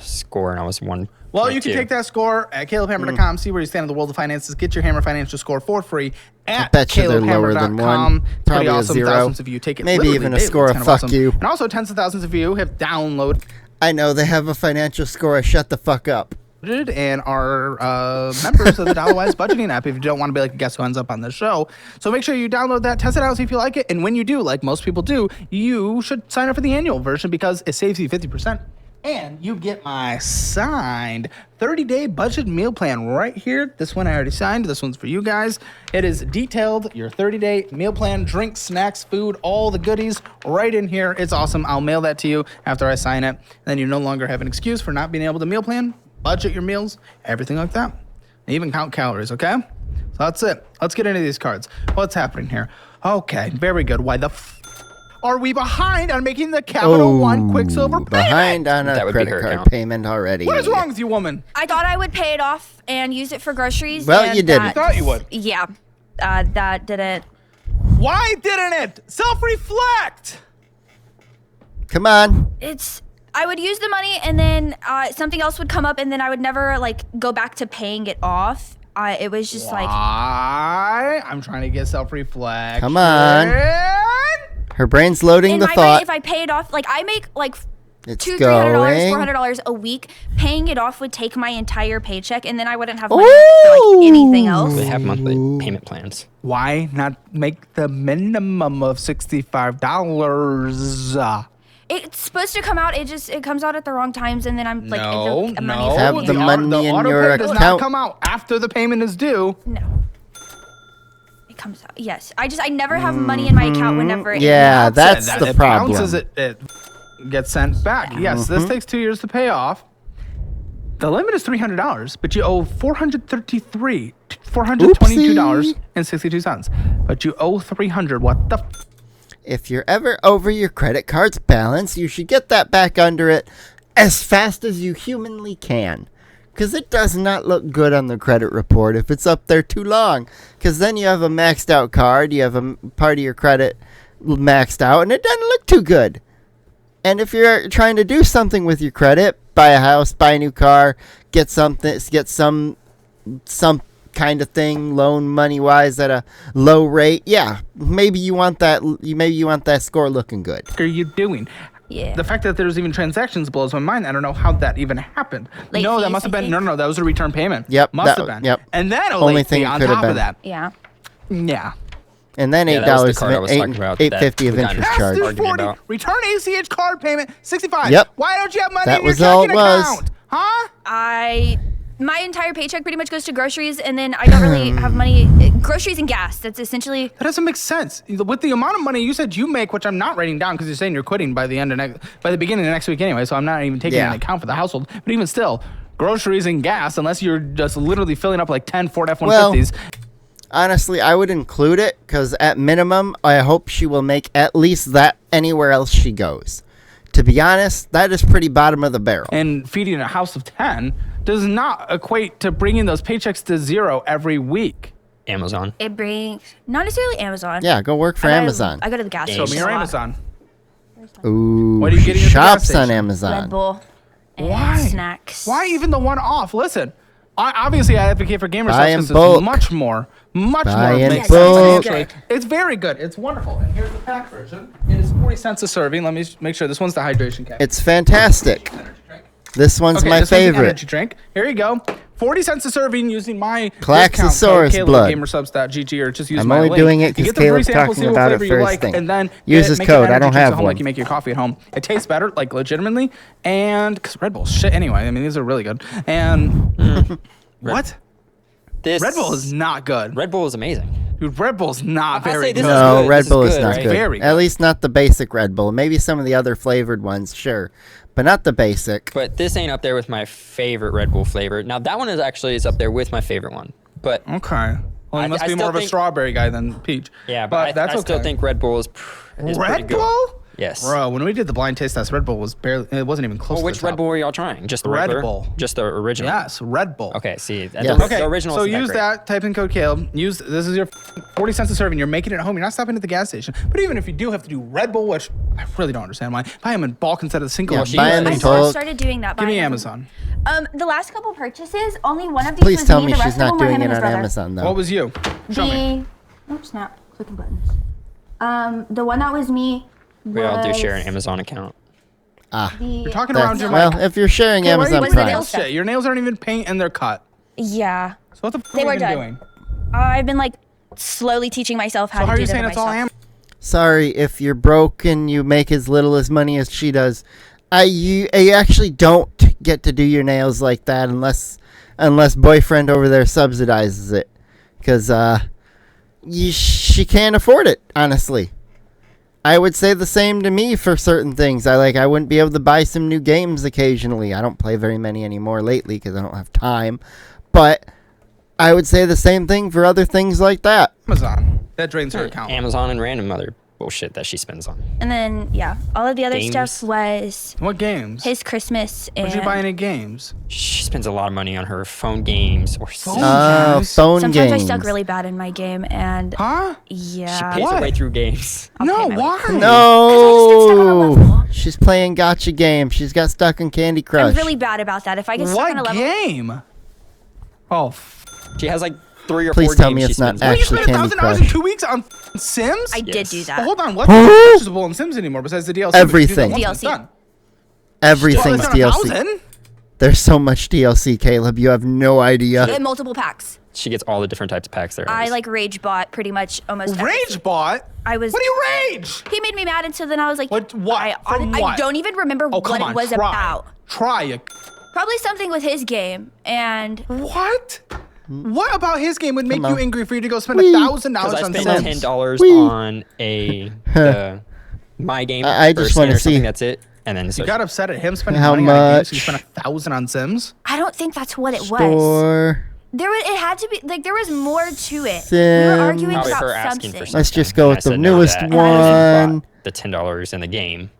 score and I was 1. Well, you can take that score at calebhammer.com, see where you stand in the world of finances, get your Hammer Financial Score for free at I bet you they're lower than 1. Pretty Probably a awesome. 0. Thousands of you take it Maybe literally even a daily. score It's of kind fuck awesome. you. And also tens of thousands of you have downloaded I know they have a financial score. Shut the fuck up. and are members of the Dollarwise budgeting app if you don't want to be like a guest who ends up on the show. So make sure you download that, test it out, see if you like it. And when you do, like most people do, you should sign up for the annual version because it saves you 50%. And you get my signed 30-day budget meal plan right here. This one I already signed. This one's for you guys. It is detailed, your 30-day meal plan, drinks, snacks, food, all the goodies right in here. It's awesome. I'll mail that to you after I sign it. Then you no longer have an excuse for not being able to meal plan, budget your meals, everything like that. And even count calories, okay? So that's it. Let's get into these cards. What's happening here? Okay, very good. Why the are we behind on making the Capital One Quicksilver payment? Behind on a credit card account. payment already. What is wrong with you, woman? I thought I would pay it off and use it for groceries. Well, and you didn't. You thought you would. Yeah, that didn't. Why didn't it? Self-reflect. Come on. I would use the money and then something else would come up and then I would never like go back to paying it off. It was just Why? I'm trying to get self-reflection. Come on. Her brain's loading in the my thought. brain, if I pay it off, like I make like It's $200, going. $400 a week. Paying it off would take my entire paycheck, and then I wouldn't have money for like anything else. They have monthly payment plans. Why not make the minimum of $65? It's supposed to come out. It comes out at the wrong times, and then I'm like, No. Have the money in your auto pay does not account. come out after the payment is due. No. It comes out. Yes. I never have money in my account whenever. Yeah, it that's That the it problem. bounces, it gets sent back. Yes, this takes 2 years to pay off. The limit is $300, but you owe $422.62. But you owe $300. What the? If you're ever over your credit card's balance, you should get that back under it as fast as you humanly can. Because it does not look good on the credit report if it's up there too long. Because then you have a maxed out card, you have a part of your credit maxed out, and it doesn't look too good. And if you're trying to do something with your credit, buy a house, buy a new car, get some kind of thing, loan money wise at a low rate, yeah, maybe you want that score looking good. What are you doing? Yeah. The fact that there's even transactions blows my mind. I don't know how that even happened. Late No, that fees, must have I been think. no. That was a return payment. Yep, must that- have been. yep. And then a Only late thing fee it on could have top of been. that. Yeah. Yeah. And then Yeah, that was the $8 card I was talking about that $8.50 of we got interest in. charge. Past due Arguing 40. about. Return ACH card payment 65. Yep. Why don't you have money That in your was all it checking was. account? Huh? My entire paycheck pretty much goes to groceries, and then I don't really have money. Groceries and gas. That's essentially. That doesn't make sense. With the amount of money you said you make, which I'm not writing down because you're saying you're quitting by the beginning of next week anyway, so I'm not even taking into account for the household. But even still, groceries and gas, unless you're just literally filling up like 10 Ford F-150s. Honestly, I would include it because at minimum, I hope she will make at least that anywhere else she goes. To be honest, that is pretty bottom of the barrel. And feeding a house of 10 does not equate to bringing those paychecks to zero every week. Amazon. It brings not necessarily Amazon. Yeah, go work for Amazon. I go to the gas Show station. me your a lot. Amazon. Ooh, What are you getting at the gas shops on station? Red Amazon. Bull. And Why? snacks. Why even the one off? Listen, obviously I advocate for gamer Buy in subs bulk. it's much more Buy in makes bulk. sense financially. It's very good. It's wonderful. And here's the pack version. It is 40 cents a serving. Let me make sure this one's the hydration cap. It's fantastic. Energy drink. This one's Okay, my this one's the favorite. energy drink. Here you go. 40 cents a serving using my Claxosaurus discount code, blood. gamersubs.gg, or just use I'm my only link. doing it You 'cause get the free Caleb's sample, talking see what about it flavor you first like, thing. and then Use get- his make an code. I energy don't drink at have home one. like you make your coffee at home. It tastes better, like legitimately, and because Red Bull shit anyway. I mean, these are really good. And what? Red Bull is not good. Red Bull is amazing. Dude, Red Bull's not I very say this good. is No, good. Red This is Bull is good, not right? good. Very At good. least not the basic Red Bull. Maybe some of the other flavored ones, sure. But not the basic. But this ain't up there with my favorite Red Bull flavor. Now that one is up there with my favorite one. But Okay. Well, you must I be more still of a think- strawberry guy than peach. yeah, but that's I okay. still think Red Bull is pretty Red good. Bull? Yes. Bro, when we did the blind taste test, Red Bull was barely. It wasn't even close. Well, to which the Red top. Bull were y'all trying? Just the Red regular? Bull. Just the original? Yes, Red Bull. Okay, see. Yes. The, Okay, the original so isn't that use great. that. Type in code Caleb. Use this is your 40 cents a serving. You're making it at home. You're not stopping at the gas station. But even if you do have to do Red Bull, which I really don't understand why, buy them in bulk instead of the single. Yeah, ones. buy 'em in I bulk. started doing that. Give me buying them. Amazon. The last couple purchases, only one of these Please was tell me. me The she's rest of not them were doing him it and his on brother. Amazon, though. What was you? Show me. Oh snap! Clicking buttons. The one that was me. We all do was share an Amazon account. The, You're talking That's- around your well, mic. if you're sharing Okay, why are you Amazon doing Prime. nail shit? Your nails aren't even paint and they're cut. yeah. So what the fuck They are were you been done. doing? I've been like slowly teaching myself how So to how are do you that saying it's all myself. Amazon? Sorry, if you're broke and you make as little as money as she does, I actually don't get to do your nails like that unless boyfriend over there subsidizes it, because she can't afford it. Honestly, I would say the same to me for certain things. I wouldn't be able to buy some new games occasionally. I don't play very many anymore lately because I don't have time, but I would say the same thing for other things like that. Amazon. That drains her account. Amazon and random other bullshit that she spends on. And then, yeah, all of the other Games? stuff was What games? his Christmas. And Did you buy any games? She spends a lot of money on her phone games or Phone Phone sometimes games. I suck really bad in my game, and Huh? yeah. She pays her way through games. I'll No, pay my way why? through. No, level. she's playing gotcha game. She's got stuck in Candy Crush. I'm really bad about that. If I get stuck on a What level, game? Oh, She has like 3 or 4 Please games tell me she it's not spends money you actually spent Candy $1,000 in Crush. 2 weeks on Sims? I did do Yes. that. Well, hold on, what's purchasable in Sims anymore besides the DLC? Everything. But you do that once it's DLC. done. Everything's Well, it's DLC. not 1,000. There's so much DLC, Caleb. You have no idea. And multiple packs. She gets all the different types of packs there. I like rage bought pretty much almost everything. Rage bot? I was. What do you rage? He made me mad, and so then I was like, What? I what? don't even remember Oh, what come it on, was try. about. Try it. Probably something with his game, and What? What about his game would make Come you on. angry for you to go spend Whee! $1,000 because I on spent Sims? $10 Whee! on my game. I for just a wanna cent or something, see- That's it. And then You got upset at him spending How money on a game, so you much? spent $1,000 on Sims? I don't think that's what it was. Store. It had to be like there was more to it. We Sims. were arguing probably about her asking something. for something. Let's just go And I with the said no to newest that. one. Bought the $10 in the game.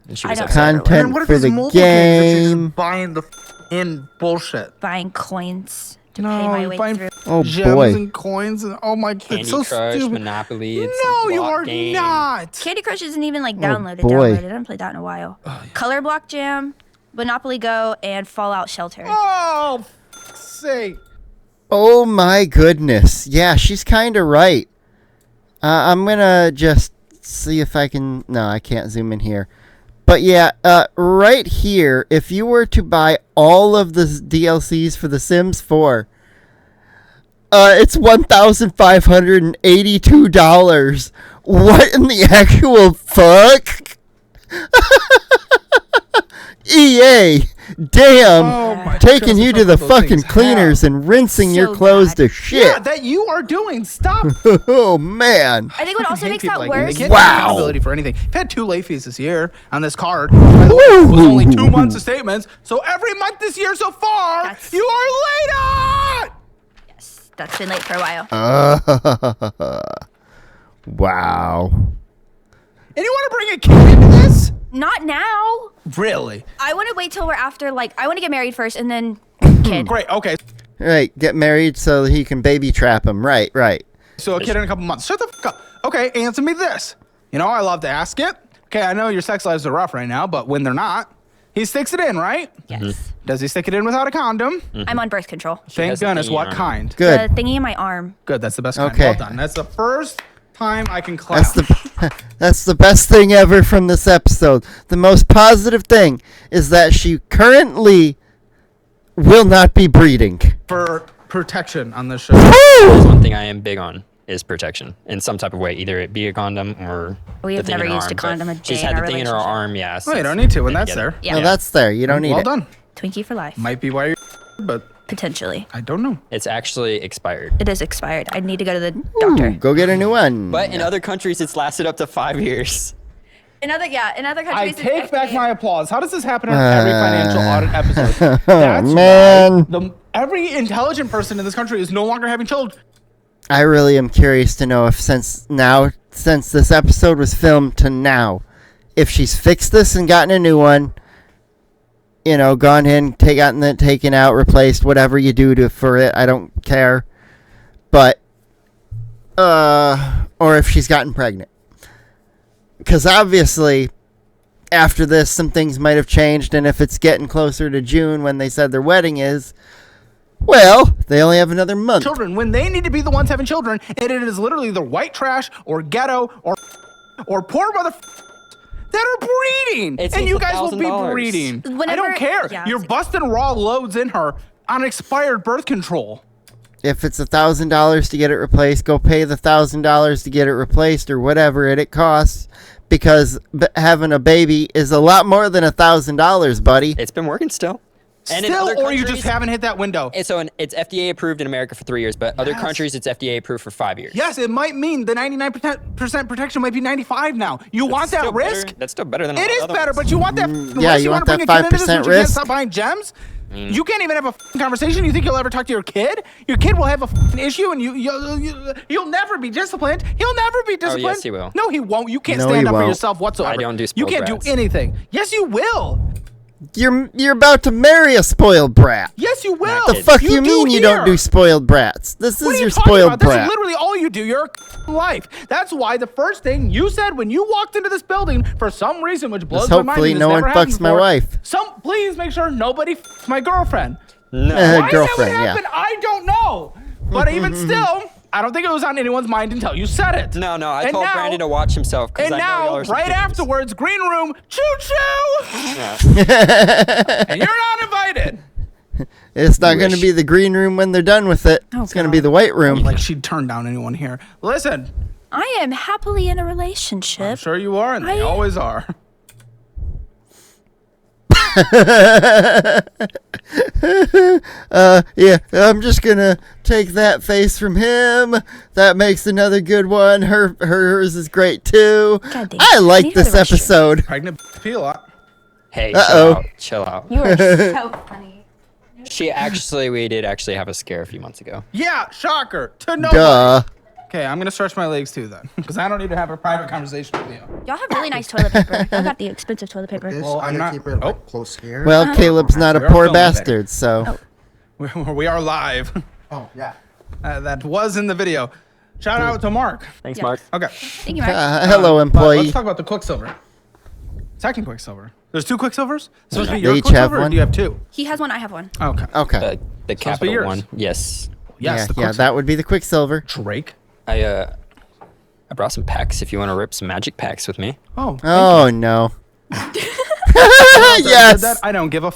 And she I was don't upset. remember. Content And what if for it's the multiple games that you're game. just buying the in bullshit? Buying coins to pay No, my you're way buying through. Oh gems boy. and coins and oh my, Candy it's so Crush, stupid. Monopoly. It's No, a you block are game. not. Candy Crush isn't even like Oh, downloaded. boy. I haven't played that in a while. Color Block Jam, Monopoly Go, and Fallout Shelter. Oh, f***'s sake. Oh my goodness. Yeah, she's kind of right. I'm gonna just see if I can. No, I can't zoom in here. But yeah, right here, if you were to buy all of the DLCs for The Sims 4, it's $1,582. What in the actual fuck? EA, damn, Oh my taking goodness, you to what the those fucking things cleaners have. and rinsing your So clothes bad. to shit. Yeah, that you are doing. Stop. Oh man. I think what also hate makes people that like you. worse. They can't Wow. take accountability for anything. I've had 2 late fees this year on this card. By the way, it was only 2 months of statements. So every month this year so far, That's- you are late on. Yes, that's been late for a while. Wow. And you want to bring a kid into this? Not now. Really? I want to wait till we're after. Like, I want to get married first, and then kid. Great. Okay. Right, get married so he can baby trap him. Right, right. So a kid in a couple months. Shut the fuck up. Okay, answer me this. You know, I love to ask it. Okay, I know your sex lives are rough right now, but when they're not, he sticks it in, right? Yes. Does he stick it in without a condom? I'm on birth control. Thank has a goodness. thingy What on it. kind? Good. The thingy in my arm. Good. That's the best kind. Okay. Well done. That's the first time I can clap. That's the best thing ever from this episode. The most positive thing is that she currently will not be breeding. For protection on this show. That's one thing I am big on is protection in some type of way, either it be a condom or We the have thing never in her used a arm. But condom a day she's in had our the thing in her relationship. arm, yeah. Oh, you don't need to when that's there. Yeah. No, that's there. You don't need Well it. done. Twinkie for life. Might be why you're, but Potentially. I don't know. It's actually expired. It is expired. I need to go to the Ooh, doctor. go get a new one. But in other countries, it's lasted up to 5 years. In other I countries. it's take back FDA. my applause. How does this happen in every financial audit episode? Oh, That's man. why every intelligent person in this country is no longer having children. I really am curious to know if since this episode was filmed to now, if she's fixed this and gotten a new one, you know, gone in, taken out, replaced, whatever you do for it, I don't care. But, or if she's gotten pregnant. Because obviously, after this, some things might have changed, and if it's getting closer to June when they said their wedding is, well, they only have another month. Children, when they need to be the ones having children, and it is literally the white trash or ghetto or poor mother that are breeding, It's and you guys will be $1,000. breeding. I Whenever- don't care. yeah, You're it's- busting raw loads in her on expired birth control. If it's $1,000 to get it replaced, go pay the $1,000 to get it replaced or whatever it costs, because having a baby is a lot more than $1,000, buddy. It's been working still. And in Still, other or you just countries- haven't hit that window. It's FDA approved in America for 3 years, but other Yes. countries it's FDA approved for 5 years. Yes, it might mean the 99% protection might be 95 now. You want that Still better- risk? That's still better than a It lot of is other better, ones. but you want that yeah, risk? you want wanna that bring a kid into this, 5% but you can't risk? stop buying gems? You can't even have a conversation. You think you'll ever talk to your kid? Your kid will have a issue, and you'll never be disciplined. He'll never be disciplined. Oh, yes, he will. No, he won't. You can't No, stand he up for won't. yourself whatsoever. I don't do You spoiled can't brats. do anything. Yes, you will. You're about to marry a spoiled brat. Yes, you will. The fuck you do mean you don't do here. spoiled brats? This What is are you your talking spoiled about? This brat. is literally all you do. You're a life. That's why the first thing you said when you walked into this building, for some reason, which blows Just my mind, hopefully and no it's one never happened fucks my before, wife. Please make sure nobody fucks my girlfriend. No. Why Girlfriend, that would yeah. happen, I don't know. But even still, I don't think it was on anyone's mind until you said it. No, I And told now- Brandon to watch himself because And I know y'all now, are some right kids. afterwards, green room, choo-choo, Yeah. and you're not invited. It's not going to be the green room when they're done with it. Oh, It's going to be the white room. Like she'd turn down anyone here. Listen, I am happily in a I'm relationship. sure you are, and they I- always are. Yeah, I'm just gonna take that face from him. That makes another good one. Hers is great too. God damn. I I like need this to restroom. episode. Pregnant peel up. Hey, Uh-oh. chill out. You are so funny. We did actually have a scare a few months ago. Yeah, shocker to nobody. Duh. Okay, I'm gonna stretch my legs too then, because I don't need to have a private conversation with you. Y'all have really nice toilet paper. I got the expensive toilet paper. This, Well, I I'm gotta not- keep it oh. like, close here. Well, Caleb's not a We are poor filming bastard, so. We are live. Oh, yeah. That was in the video. Shout out to Mark. Thanks, Yeah. Mark. Okay. Thank you, Mark. Hello, But employee. let's talk about the Quicksilver. Second Quicksilver. There's two Quicksilvers? Supposed to be They your each have Quicksilver, or one? do you have two? He has one, I have one. Okay. Okay. The Supposed to be capital yours. one. Yes. Yes, yeah, the yeah, Quicksilver. that would be the Quicksilver. Drake. I brought some packs if you want to rip some magic packs with me. Oh. Oh, no. Did yes. that? I don't give a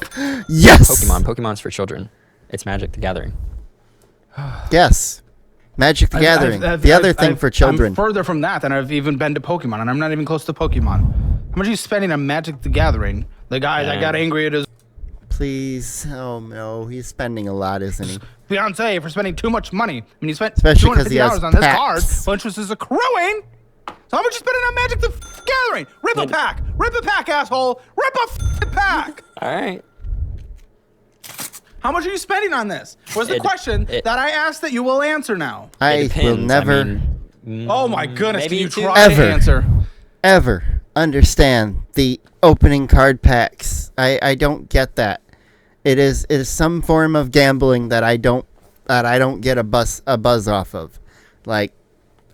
Yes. Pokemon's for children. It's Magic the Gathering. Yes. Magic the Gathering. The other thing for children. I'm further from that than I've even been to Pokemon, and I'm not even close to Pokemon. How much are you spending on Magic the Gathering? The guy that got angry at his Please. Oh, no. He's spending a lot, isn't he? fiance for spending too much money. I mean, he spent Especially 'cause he has $250 on this packs. card. Well, interest is accruing. So how much you spending on Magic the Gathering? Rip a pack. Rip a pack, asshole. Rip a pack. All right. How much are you spending on this? Was the It- question it- that I asked that you will answer now. It I will depends. never, I mean, Oh my goodness, maybe can you two- try Ever. to answer? ever understand the opening card packs. I don't get that. It is some form of gambling that I don't get a buzz off of. Like,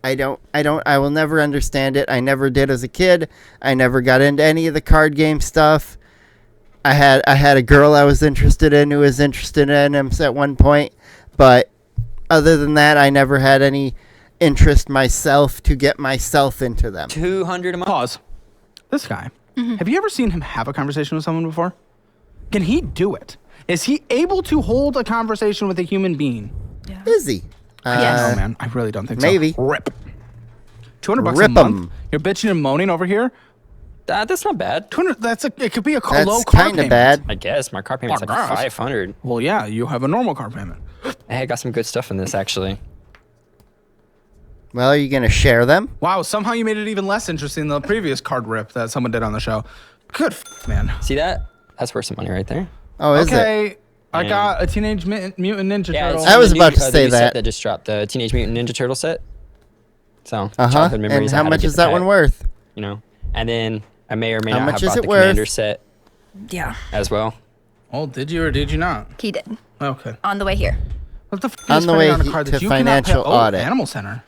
I will never understand it. I never did as a kid. I never got into any of the card game stuff. I had a girl I was interested in who was interested in him at one point, but other than that, I never had any interest myself to get myself into them. 200 a month. Pause. This guy. Have you ever seen him have a conversation with someone before? Can he do it? Is he able to hold a conversation with a human being? Is he? Yes. Oh man, I really don't think maybe. so. Rip. $200 a Rip month. 'em. You're bitching and moaning over here. That's not bad. 200. It could be a That's low car kind of payment. bad. I guess my car payment's Oh, like gosh. 500. Well, yeah, you have a normal car payment. Hey, I got some good stuff in this actually. Well, are you going to share them? Wow, somehow you made it even less interesting than the previous card rip that someone did on the show. Good man. See that? That's worth some money right there. Oh, is it? Okay, I Man. got a Teenage Mutant Ninja Yeah, Turtle. it's I was the about to the say new set that. that just dropped, the Teenage Mutant Ninja Turtle set. So, Uh-huh. childhood And memories. I how had to much get is the that pack, one worth? You know, and then I may or may How not much have is bought it the worth? Commander set Yeah, as well. Oh, did you or did you not? he did. Okay. On the way here. What the f*** are you On the spending way on a card to that you cannot financial pay? audit. Animal Center.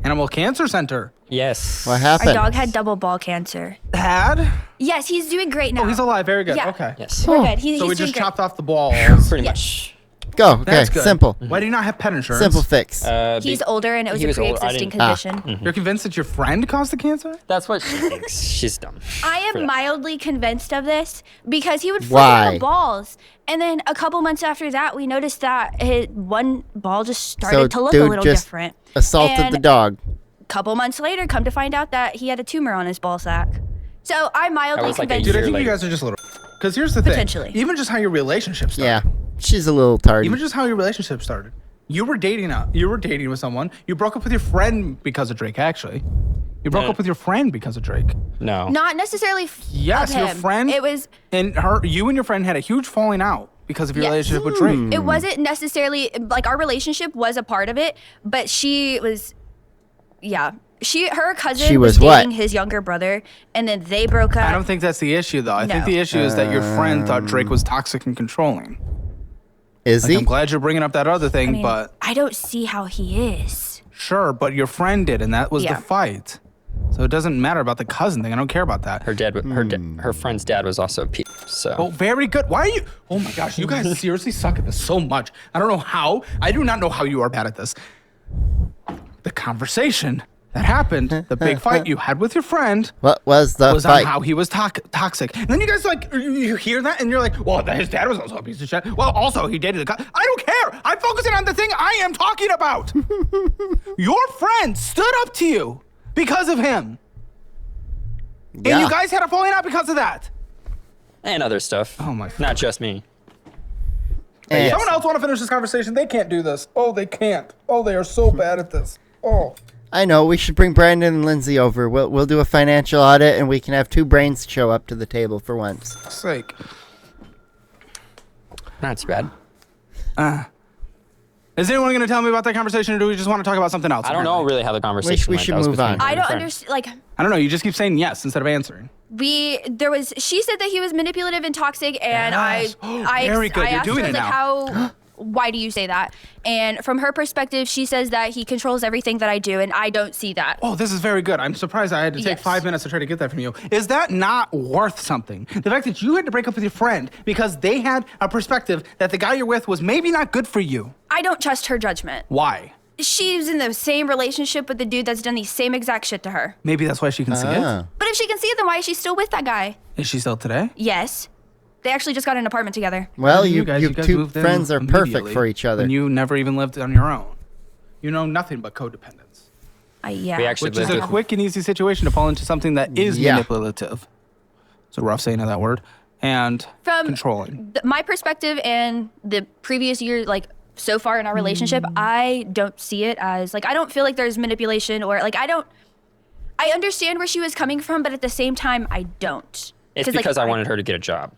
Animal Cancer Center. Yes. What Our happened? dog had double ball cancer. Had? Yes, he's doing great now. Oh, he's alive. Very good. Yeah. Okay. Yes. We're good. He's So we doing just great. chopped off the balls. Pretty Yes. much. Go. Okay. That's good. Simple. Why do you not have pet insurance? Simple fix. He's older, and it was he a was older. I pre-existing didn't- condition. You're convinced that your friend caused the cancer? That's what she thinks. She's dumb. I for am that. mildly convinced of this because he would flip Why? the balls, and then a couple months after that, we noticed that his one ball just started to look a dude little just different. assaulted And the dog. couple months later, come to find out that he had a tumor on his ball sack. So I'm mildly was like a convinced. Dude, I year think you later. guys are just a little. Because here's the thing. Potentially. Even just how your relationship started. Yeah. She's a little tardy. Even just how your relationship started. You were dating with someone. You broke up with your friend because of Drake, actually. You broke No. up with your friend because of Drake. No. Not necessarily Yes, of your him. friend. It was And you and your friend had a huge falling out. because of your Yes. relationship with Drake. It wasn't necessarily like our relationship was a part of it, but she was, her cousin She was was what? dating his younger brother, and then they broke up. I don't think that's the issue, though. I think No. the issue is that your friend thought Drake was toxic and controlling. Is Like, he? I'm glad you're bringing up that other thing, I mean, but I don't see how he is. sure, but your friend did, and that was Yeah. the fight. So it doesn't matter about the cousin thing. I don't care about that. Her friend's dad was also a P. So Oh, very good. Why are you? Oh my gosh, you guys seriously suck at this so much. I don't know how. I do not know how you are bad at this. The conversation that happened, the big fight you had with your friend, What was the was fight? on how he was toxic. And then you guys like you hear that and you're like, well, his dad was also a piece of shit. Well, also he dated the I don't care. I'm focusing on the thing I am talking about. Your friend stood up to you because of him. Yeah. And you guys had a falling out because of that. and other stuff. Oh my Not just me. And- Someone else want to finish this conversation? They can't do this. Oh, they can't. Oh, they are so bad at this. Oh. I know. We should bring Brandon and Lindsay over. We'll do a financial audit, and we can have two brains show up to the table for once. Sake. Not too bad. Is anyone going to tell me about that conversation, or do we just want to talk about something else? I don't know apparently? really how the conversation we went. should That was move between on. her I and don't her friend. understand. Like I don't know. You just keep saying yes instead of answering. she said that he was manipulative and toxic, and Yes. I Very good. I You're asked doing her it like now. why do you say that? And from her perspective, she says that he controls everything that I do, and I don't see that. Oh, this is very good. I'm surprised I had to take Yes. 5 minutes to try to get that from you. Is that not worth something? The fact that you had to break up with your friend because they had a perspective that the guy you're with was maybe not good for you. I don't trust her judgment. Why? She's in the same relationship with the dude that's done the same exact shit to her. Maybe that's why she can see it. Ah. But if she can see it, then why is she still with that guy? Is she still today? Yes. They actually just got an apartment together. Well, You you guys two moved in friends are perfect immediately for each other. when you never even lived on your own. You know nothing but codependence. Yeah. We actually Which is lived a with quick and easy situation to fall into something that is Yeah. manipulative. It's a rough saying of that word. And From controlling. my perspective and the previous year, like so far in our relationship, I don't see it as like I don't feel like there's manipulation or like I understand where she was coming from, but at the same time I don't. It's 'Cause, because like, I wanted her to get a job.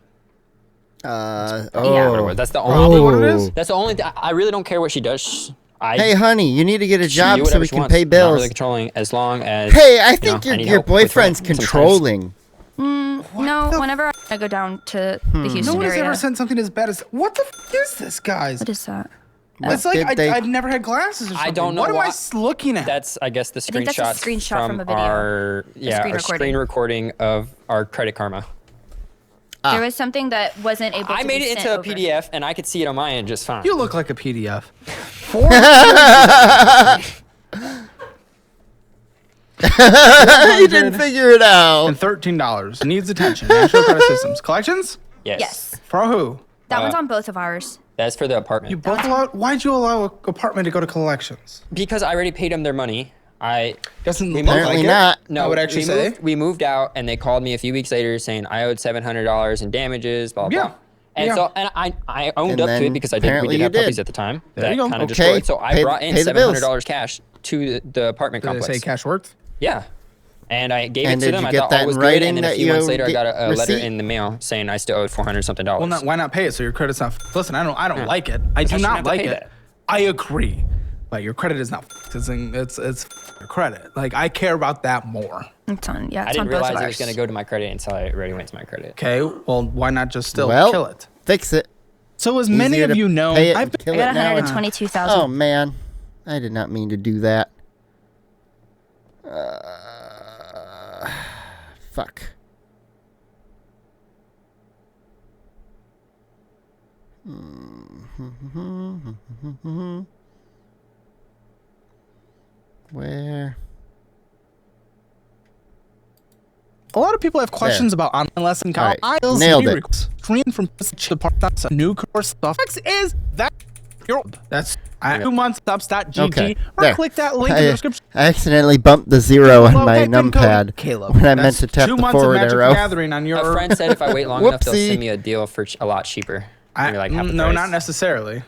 Oh. What it was. That's the only. Probably what it is. That's the only. I really don't care what she does. Hey, honey, you need to get a she job do so whatever we she can wants. pay Not bills. really controlling, as long as. Hey, I you think know, I need your help with boyfriend's rent sometimes. controlling. No, whenever I go down to the Houston No one has area. ever sent something as bad as. What the is this, guys? What is that? It's like did they- I've never had glasses or something. I don't know What am I why- looking at? That's, I guess, the think that's a screenshots screenshot from a video. our screen our recording. screen recording of our Credit Karma. There was something that wasn't able to I made be it sent into a over. PDF, and I could see it on my end just fine. You look like a PDF. You didn't figure it out. And $13. Needs attention. National Credit Systems. Collections? Yes. For who? That one's on both of ours. That's for the apartment. You both allowed? Why'd you allow an apartment to go to collections? Because I already paid them their money. Doesn't look Apparently like not. it. I would actually say. we moved out, and they called me a few weeks later saying I owed $700 in damages. Blah blah. Yeah. blah. And Yeah. so, and I owned And up to then it because we apparently did have you did. puppies at the time. There that you go. kind of Okay, destroyed. So I pay- brought in pay the bills. $700 cash to the apartment Did they complex. say cash worked? Yeah. And I gave And it did to them. you I get thought that all was in good. writing And then a that few you months later, I get got a letter receipt? in the mail saying I still owed $400-something. Well, why not pay it so your credit's not? Listen, I don't like it. I do I shouldn't not have to like pay it. that. I agree, but your credit is not. It's your credit. Like I care about that more. It's on, yeah, I it's on didn't both realize of it ours. was going to go to my credit until I already went to my credit. Okay, well, why not just still Well, kill it? fix it. So as many Easier of to you know, pay it I've and been, kill I got it now. 122,000. Oh man, I did not mean to do that. Fuck. Where? a lot of people have questions about online lesson All right, Kyle's nailed it. Screen from the part that's a new course stuff. Is that your that's 2 months subs.gg Okay, or there. click that link in the description. I accidentally bumped the zero on Below, my type in code numpad Caleb. when I meant That's to tap 2 the months of forward Magic arrow. Gathering on your A friend said if I wait long enough, they'll Whoopsie. send me a deal for a lot cheaper. Maybe like half the no, price. not necessarily.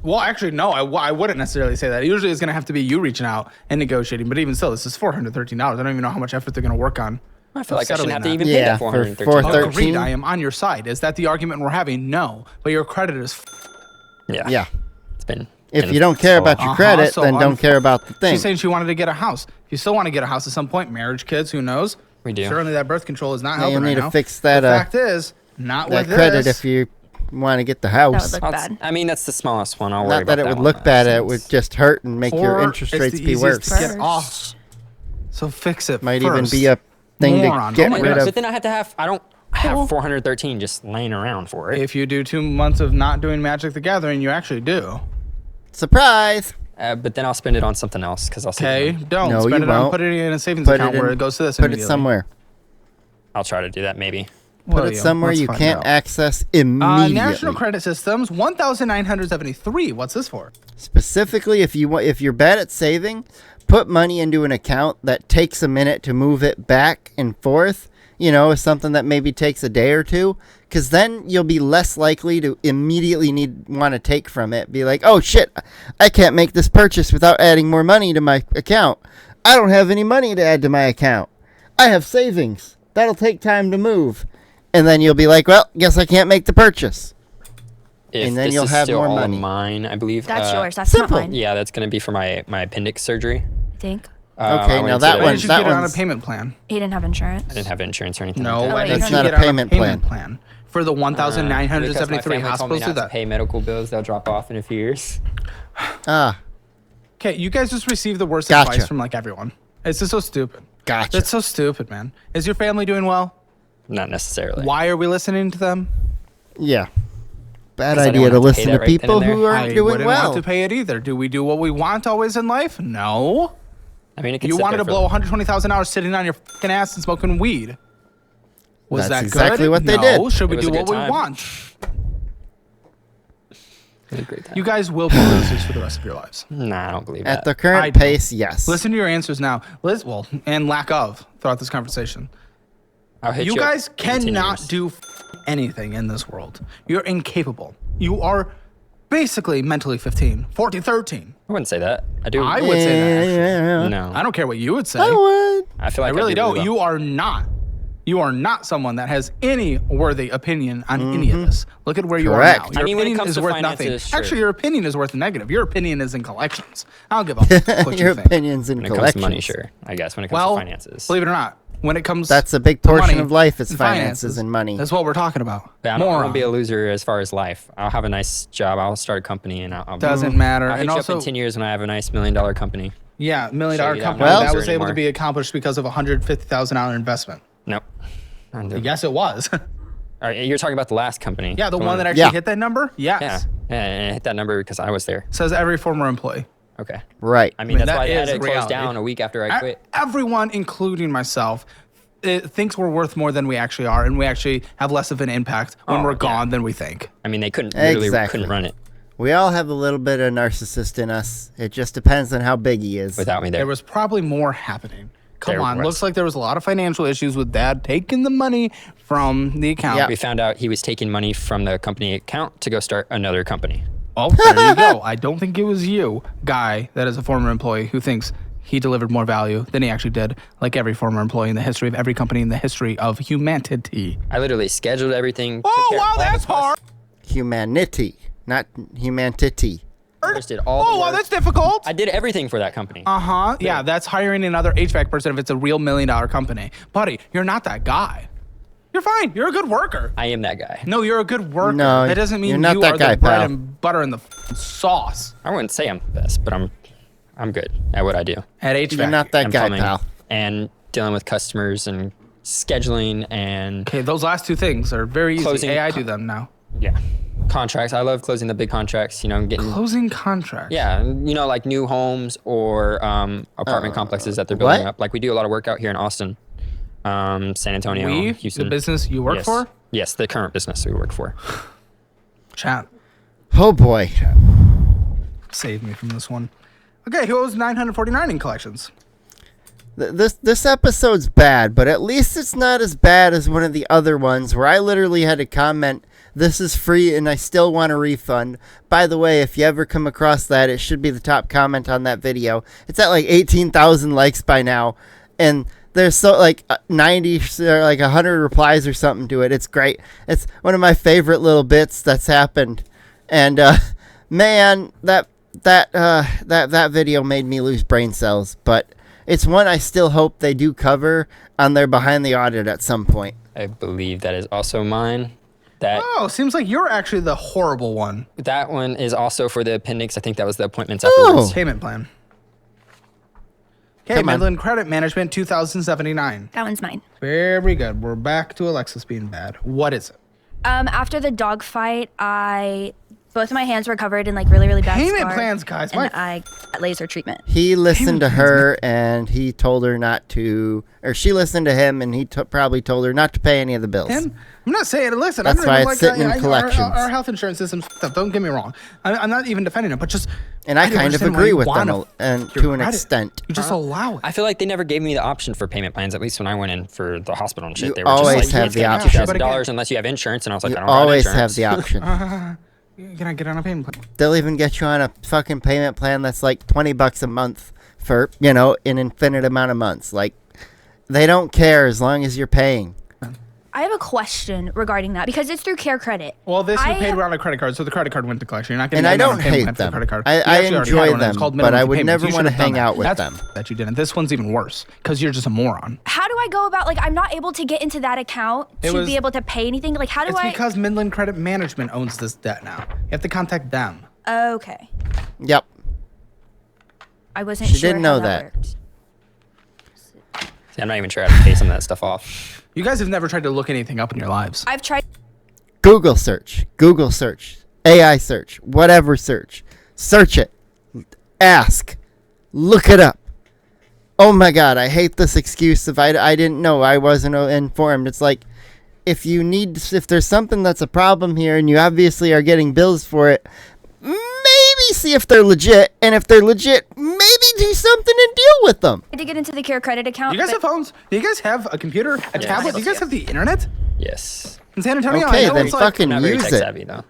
Well, actually, no, I wouldn't necessarily say that. Usually it's going to have to be you reaching out and negotiating. But even still, this is $413. I don't even know how much effort they're going to work on I feel like I shouldn't have to that. even pay that for 413. $413. Agreed. I am on your side. Is that the argument we're having? No. But your credit is. Yeah. It's been. If you don't care about your credit, then don't care about the thing. She's saying she wanted to get a house. If you still want to get a house at some point, marriage, kids, who knows? We do. Certainly that birth control is not Yeah, helping you'll need right to now. fix that. The fact is, not that with credit this. if you want to get the That house. would look bad. I mean, that's the smallest one. I'll worry Not about that it would one, look though, bad. It since- would just hurt and make your Or interest it's rates the be easiest worse. to get off. So fix it Might first. even be a thing Moron. to get Oh my rid God. of. But then I don't have 413 just laying around for it. If you do 2 months of not doing Magic the Gathering, you actually do. Surprise! But then I'll spend it on something else because I'll save Okay, money. don't No, spend you it on won't. put it in a savings Put account it where in- it goes to this. Put it immediately. somewhere. I'll try to do that maybe. Put Will it you? somewhere Let's you find can't out. access immediately. National Credit Systems 1,973. What's this for? Specifically, if you're bad at saving, put money into an account that takes a minute to move it back and forth. You know, something that maybe takes a day or two, because then you'll be less likely to immediately want to take from it. Be like, oh shit, I can't make this purchase without adding more money to my account. I don't have any money to add to my account. I have savings. That'll take time to move. And then you'll be like, well, guess I can't make the purchase. If And then this you'll is have still more all money. of mine, I believe. That's yours. That's simple. not mine. Yeah, that's going to be for my appendix surgery. I think. Okay, I went now to that the- Why one- did you that get it on a one's- payment plan? He didn't have insurance. I didn't have insurance or anything. No, like why that. you didn't That's you not get a it on payment plan? For the Because my 1,973 family told me hospitals not do to that. pay medical bills. They'll drop off in a few years. Ah, Okay, you guys just received the worst Gotcha. advice from like everyone. It's just so stupid. gotcha. That's so stupid, man. Is your family doing well? Not necessarily. Why are we listening to them? Yeah. Bad 'Cause I didn't idea want to to pay listen that to right then people and there. who aren't I doing wouldn't well. want to pay it either. Do we do what we want always in life? No. I mean, it could You sit wanted there to for- blow 120,000 hours sitting on your fucking ass and smoking weed. Was That's that exactly good? what they No. did. Should we It was do a what good we time. want? It was a great time. You guys will be losers for the rest of your lives. Nah, I don't believe At that. the current I don't. pace, yes. Listen to your answers now. Well, and lack of throughout this conversation. I'll hit You up guys in 10 cannot years. do anything in this world. You're incapable. You are basically mentally 15, 14, 13. I wouldn't say that. I do. I would say that. Actually. Yeah, No. I don't care what you would say. I would. I feel like I really do don't. well. You are not. You are not someone that has any worthy opinion on any of this. Look at where you Correct. are now. Your I mean, when it opinion comes is to worth finances, nothing. sure. Actually, your opinion is worth negative. Your opinion is in collections. I don't give a fuck what Your you think. opinions and When it comes to collections. money, sure. I guess when it comes Well, to finances. believe it or not, when it comes That's a big to portion money of life is and finances and money. That's what we're talking about. But I don't want Moron. to be a loser as far as life. I'll have a nice job. I'll start a company and I'll Doesn't matter. I'll hit And you also, up in 10 years when I have a nice $1 million company. yeah, $1 million Show you that company Well- that was able anymore. to be accomplished because of a $150,000 investment. Nope. Yes, it was. All right, you're talking about the last company. Yeah, the one that actually Yeah. hit that number. Yes. Yeah. Yeah, and I hit that number because I was there. Says every former employee. Okay. Right. I mean, that that's why I had is to close reality. down a week after I quit. Everyone, including myself, thinks we're worth more than we actually are, and we actually have less of an impact when Oh, we're yeah. gone than we think. I mean, they literally Exactly. couldn't run it We all have a little bit of narcissist in us. It just depends on how big he is. without me there. There was probably more happening. Come There on, was. looks like there was a lot of financial issues with Dad taking the money from the account. Yeah. We found out he was taking money from the company account to go start another company. Oh, there you go. I don't think it was you, guy, that is a former employee who thinks he delivered more value than he actually did, like every former employee in the history of every company in the history of humanity. I literally scheduled everything. Oh, took care of wow, all the that's costs, hard. Humanity, not humanity. just did all the Oh, wow, work. that's difficult. I did everything for that company. Uh-huh. Yeah, that's hiring another HVAC person if it's a real $1 million company. Buddy, you're not that guy. You're fine. You're a good worker. I am that guy. No, you're a good worker. No, that doesn't mean you're not you that are guy, the bread pal. and butter and the sauce I wouldn't say I'm the best, but I'm good at what I do. at HVAC. You're not that And guy, plumbing pal. and dealing with customers and scheduling and Okay, those last two things are very easy. Closing Hey, I do them now. yeah, contracts. I love closing the big contracts. You know, getting Closing contracts. yeah, you know, like new homes or apartment complexes that they're building what? up. Like we do a lot of work out here in Austin, San Antonio, We, Houston. the business you work yes. for? Yes, the current business we work for. Chat. Oh boy. Save me from this one. Okay, who owes 949 in collections? This episode's bad, but at least it's not as bad as one of the other ones where I literally had to comment, "This is free and I still want a refund." By the way, if you ever come across that, it should be the top comment on that video. It's at like 18,000 likes by now. And there's so like 90 or like 100 replies or something to it. It's great. It's one of my favorite little bits that's happened. And man, that video made me lose brain cells. But it's one I still hope they do cover on their Behind the Audit at some point. I believe that is also mine. Seems like you're actually the horrible one. That one is also for the appendix. I think that was the appointments Oh. afterwards. Payment plan. Okay, Midland Credit Management 2079. That one's mine. Very good. We're back to Alexis being bad. What is it? After the dog fight, both of my hands were covered in like really, really bad Payment scar, plans, guys. and I got laser treatment. He listened to her, and he told her not to, or she listened to him, and he probably told her not to pay any of the bills. And I'm not saying, listen, That's I don't why even it's sitting in collections. Our health insurance system's f***ed up. Don't get me wrong. I'm not even defending it, but just. And I don't kind of understand why agree you with them wanna and your to an credit. extent. You just allow it. I feel like they never gave me the option for payment plans, at least when I went in for the hospital and shit. You They were always just like, have the "You option. can't get $2,000 unless you have insurance. And I was like, You I don't always have have insurance. the option. Can I get on a payment plan? They'll even get you on a fucking payment plan that's like $20 a month for, an infinite amount of months. Like, they don't care as long as you're paying. I have a question regarding that because it's through Care Credit. Well, you I paid have- around a credit card, so the credit card went to collection. You're not getting And I on a don't payment hate plan for the them. credit card. I You actually already enjoy had one. It's them, called but minimum I would payments. never You wanna should have done hang out that. with That's them. that you didn't. This one's even worse because you're just a moron. How do I go about I'm not able to get into that account to be able to pay anything? Like how do It's I? because Midland Credit Management owns this debt now. You have to contact them. Okay, Yep. I wasn't She sure didn't how know that that. worked. See, I'm not even sure how to pay some of that stuff off. You guys have never tried to look anything up in your lives. I've tried. Google search, AI search, whatever search. Search it. Ask. Look it up. Oh my God, I hate this excuse if I didn't know, I wasn't informed. It's like, if there's something that's a problem here and you obviously are getting bills for it, maybe see if they're legit. And if they're legit, maybe do something and deal with them. To get into the Care Credit account. You guys but- have phones? Do you guys have a computer, a tablet? Do you guys have the internet? Yes. In San Antonio, I Okay, know then it's like, fucking Not very use tech it. savvy, though.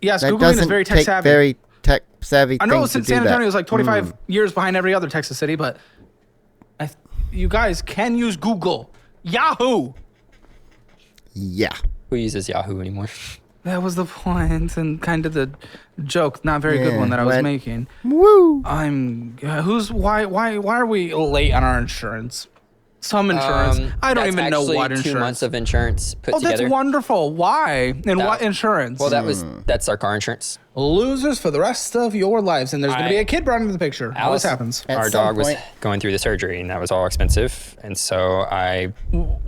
yes, That Googling doesn't is very tech take savvy. very tech savvy I know things to since do San that. Antonio is like 25 years behind every other Texas city, but you guys can use Google. Yahoo! Yeah. Who uses Yahoo anymore? That was the point and kind of the joke, not very good Yeah, one that I was what- making. Woo. Why are we late on our insurance? Some insurance. I don't That's even know actually what 2 insurance. months of insurance put Oh, together. that's wonderful. Why? And what insurance? Well, that's our car insurance. Losers for the rest of your lives. And there's going to be I- a kid brought into the picture. Always happens. At Our some dog was point- going through the surgery, and that was all expensive. And so I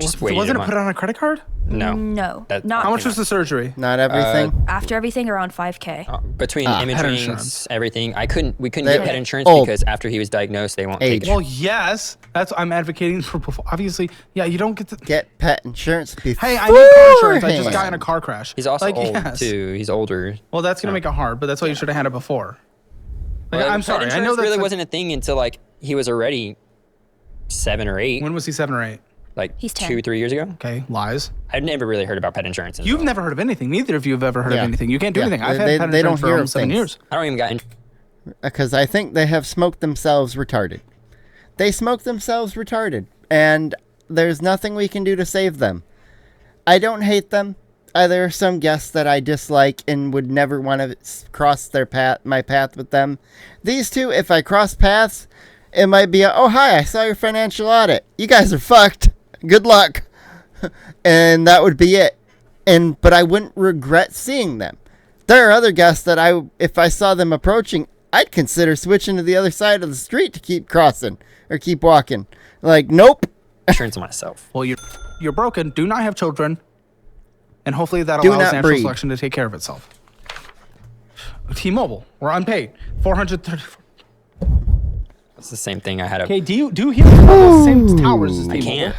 just waited. Wasn't a it put month. on a credit card? No. No, That- not How much was the surgery? Not everything. after everything around 5K. Between pet imaging, insurance. everything, we couldn't They- get pet insurance old. because after he was diagnosed, they won't Age. take it. Well, yes. I'm advocating for before. Obviously, yeah, you don't get to. Get pet insurance before. Hey, I need car insurance. I just got in a car crash. He's also Like, old yes. too. He's older. Well, that's gonna make it hard, but that's why you should have had it before. Like, Well, I'm pet sorry. I insurance know that really wasn't a thing until he was already 7 or 8, When was he 7 or 8? He's 10. 2-3 years ago. Okay, lies. I'd never really heard about pet insurance. You've never heard of anything. Neither of you have ever heard Yeah. of anything. You can't do Yeah. anything. I've They- had pet they don't insurance for hear of almost 7 things. years. I don't even got. Because I think they have smoked themselves retarded. They smoked themselves retarded. And there's nothing we can do to save them. I don't hate them. There are some guests that I dislike and would never want to cross my path with them. These two, if I cross paths, it might be oh hi, I saw your financial audit. You guys are fucked. Good luck. And that would be it. But I wouldn't regret seeing them. There are other guests that if I saw them approaching, I'd consider switching to the other side of the street to keep crossing or keep walking. Like, nope. Insurance myself. Well, you're broken. Do not have children. And hopefully that Do allows not natural breed. selection to take care of itself. T-Mobile, we're unpaid. 434. It's the same thing I had. Okay, do you hear the same towers as I T-Mobile? can't.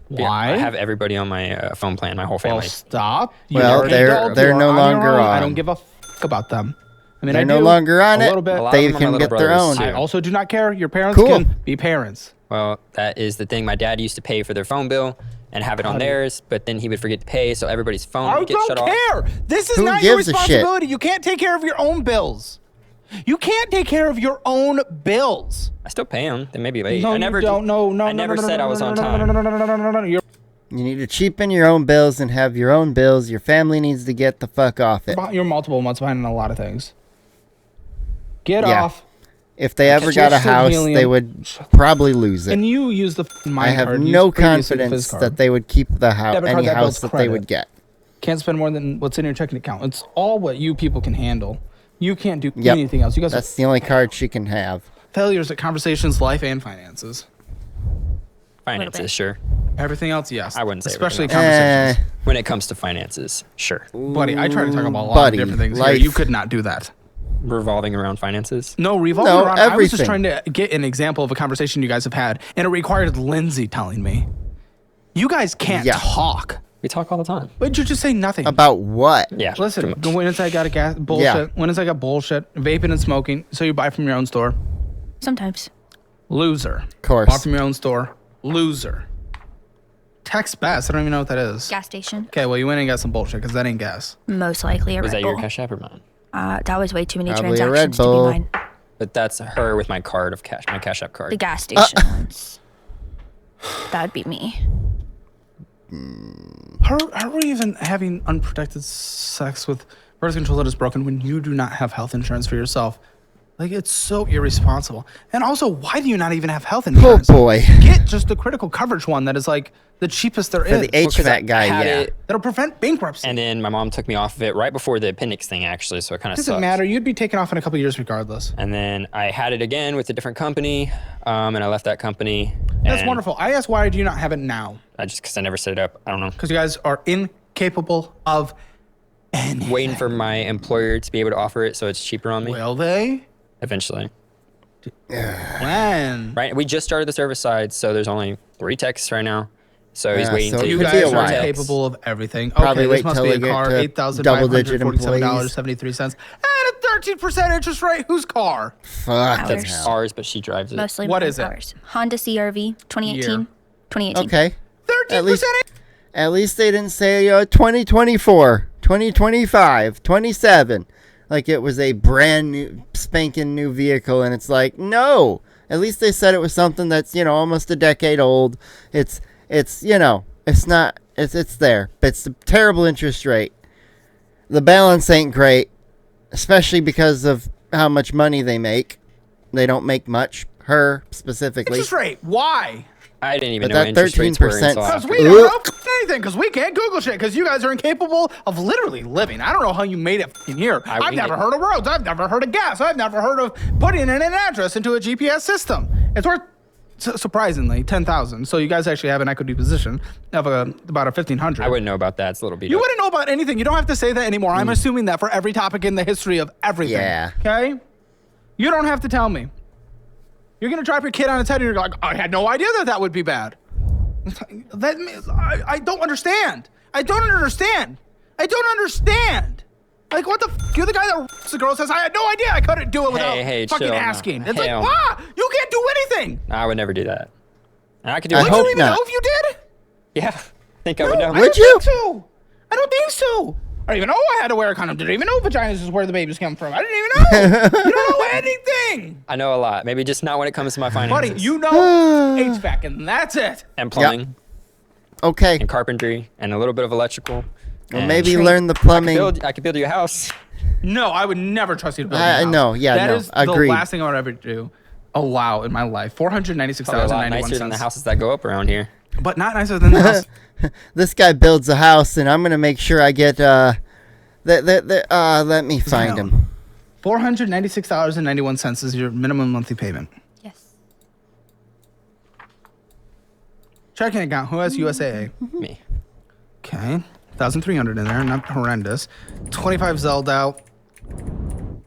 Why? I have everybody on my phone plan, my whole Well, family. stop. Well, You're they're- adult, they're you are no on your longer own. I on. don't give a fuck about them. I mean, They're I no do longer on a it. little bit. A lot They of them are my can get little their brothers, own. too. I also do not care. Your parents Cool. can be parents. Well, that is the thing. My dad used to pay for their phone bill and have it on theirs, but then he would forget to pay, so everybody's phone I would get shut don't off. care. This is Who not your gives a shit? responsibility. You can't take care of your own bills. You can't take care of your own bills. I still pay them. They may be late. No, I never you don't. No, I never said I was on time. No. You need to cheapen your own bills and have your own bills. Your family needs to get the fuck off it. You're multiple months behind on a lot of things. Get off. If they ever got a house, they would probably lose it. And you use the I have no confidence that they would keep the house, any house that they would get. Can't spend more than what's in your checking account. It's all what you people can handle. You can't do anything else. You guys. That's the only card she can have. Failures at conversations, life, and finances. Finances, sure. Everything else, yes. I wouldn't say especially conversations. conversations. When it comes to finances, sure. Buddy, I try to talk about a lot of different things here. You could not do that. Revolving around finances? No, revolving around. Everything. I was just trying to get an example of a conversation you guys have had, and it required Lindsay telling me. You guys can't talk. We talk all the time. But you just say nothing. About what? Yeah. Listen, when it's I got a gas bullshit. Yeah. When it's I got bullshit, vaping and smoking, so you buy from your own store. Sometimes. Loser. Of course. Bought from your own store. Loser. Text Best. I don't even know what that is. Gas station. Okay, well you went and got some bullshit because that ain't gas. Most likely a Was Red that Bull. your Cash App or mine? That was way too many Probably a Red transactions to be Bull. mine. But that's her with my card of cash, my Cash App card. The gas station ones. That would be me. How are we even having unprotected sex with birth control that is broken when you do not have health insurance for yourself? Like, it's so irresponsible. And also, why do you not even have health insurance? Oh, boy. Get just the critical coverage one that is like the cheapest there is. For the HVAC guy, yeah. That'll prevent bankruptcy. And then my mom took me off of it right before the appendix thing, actually, so it kind of doesn't matter. You'd be taken off in a couple of years regardless. And then I had it again with a different company, and I left that company. That's wonderful. I asked, why do you not have it now? Because I never set it up. I don't know. Because you guys are incapable of anything. Waiting for my employer to be able to offer it so it's cheaper on me. Will they? Eventually. When? Right. We just started the service side, so there's only 3 texts right now. So he's waiting so to. You could guys be a are while. capable of everything. Probably okay, wait this must till be they a get car. to $8,547.73. double-digit And a 13% interest rate. Whose car? Fuck. Ours. That's ours, but she drives it. Mostly What my is it? cars. Honda CRV 2018. Year. 2018. Okay. 13%. At least they didn't say 2024, 2025, 27. Like it was a brand new, spanking new vehicle. And it's like, no. At least they said it was something that's, almost a decade old. It's it's not, it's there. But it's a terrible interest rate. The balance ain't great, especially because of how much money they make. They don't make much. Her specifically. Interest rate. Why? I didn't even But know that interest rates were 13% until Because after. we don't know anything. Because we can't Google shit. Because you guys are incapable of literally living. I don't know how you made it in here. I've never heard of roads. I've never heard of gas. I've never heard of putting in an address into a GPS system. It's worth surprisingly $10,000. So you guys actually have an equity position of about a $1,500. I wouldn't know about that. It's a little beat You up. wouldn't know about anything. You don't have to say that anymore. I'm assuming that for every topic in the history of everything. Yeah. Okay? You don't have to tell me. You're going to drop your kid on its head and you're like, I had no idea that would be bad. I don't understand. I don't understand. Like, what the f? You're the guy that the girl says, I had no idea I couldn't do it without fucking chill, no. asking. It's Hell. like, you can't do anything. I would never do that. And I could do I it. hope You don't even not. know if you did? Yeah. I think I would know. I don't think so. I don't think so. I don't even know I had to wear a condom. Didn't even know vaginas is where the babies come from. I didn't even know. You don't know anything. I know a lot. Maybe just not when it comes to my finances. Buddy, you know HVAC, and that's it. And plumbing. Okay. And carpentry. And a little bit of electrical. Well, and maybe learn the plumbing. I could build you a house. No, I would never trust you to build I a house. know, yeah, That no, is agreed. the last thing I would ever do. Allow in my life. Probably a lot $496,091. nicer than the houses that go up around here. But not nicer than the house. This guy builds a house, and I'm gonna make sure I get let me find him. $496.91 is your minimum monthly payment. Yes. Checking account. Who has USAA? Me. Okay. 1,300 in there. Not horrendous. 25 Zelled out.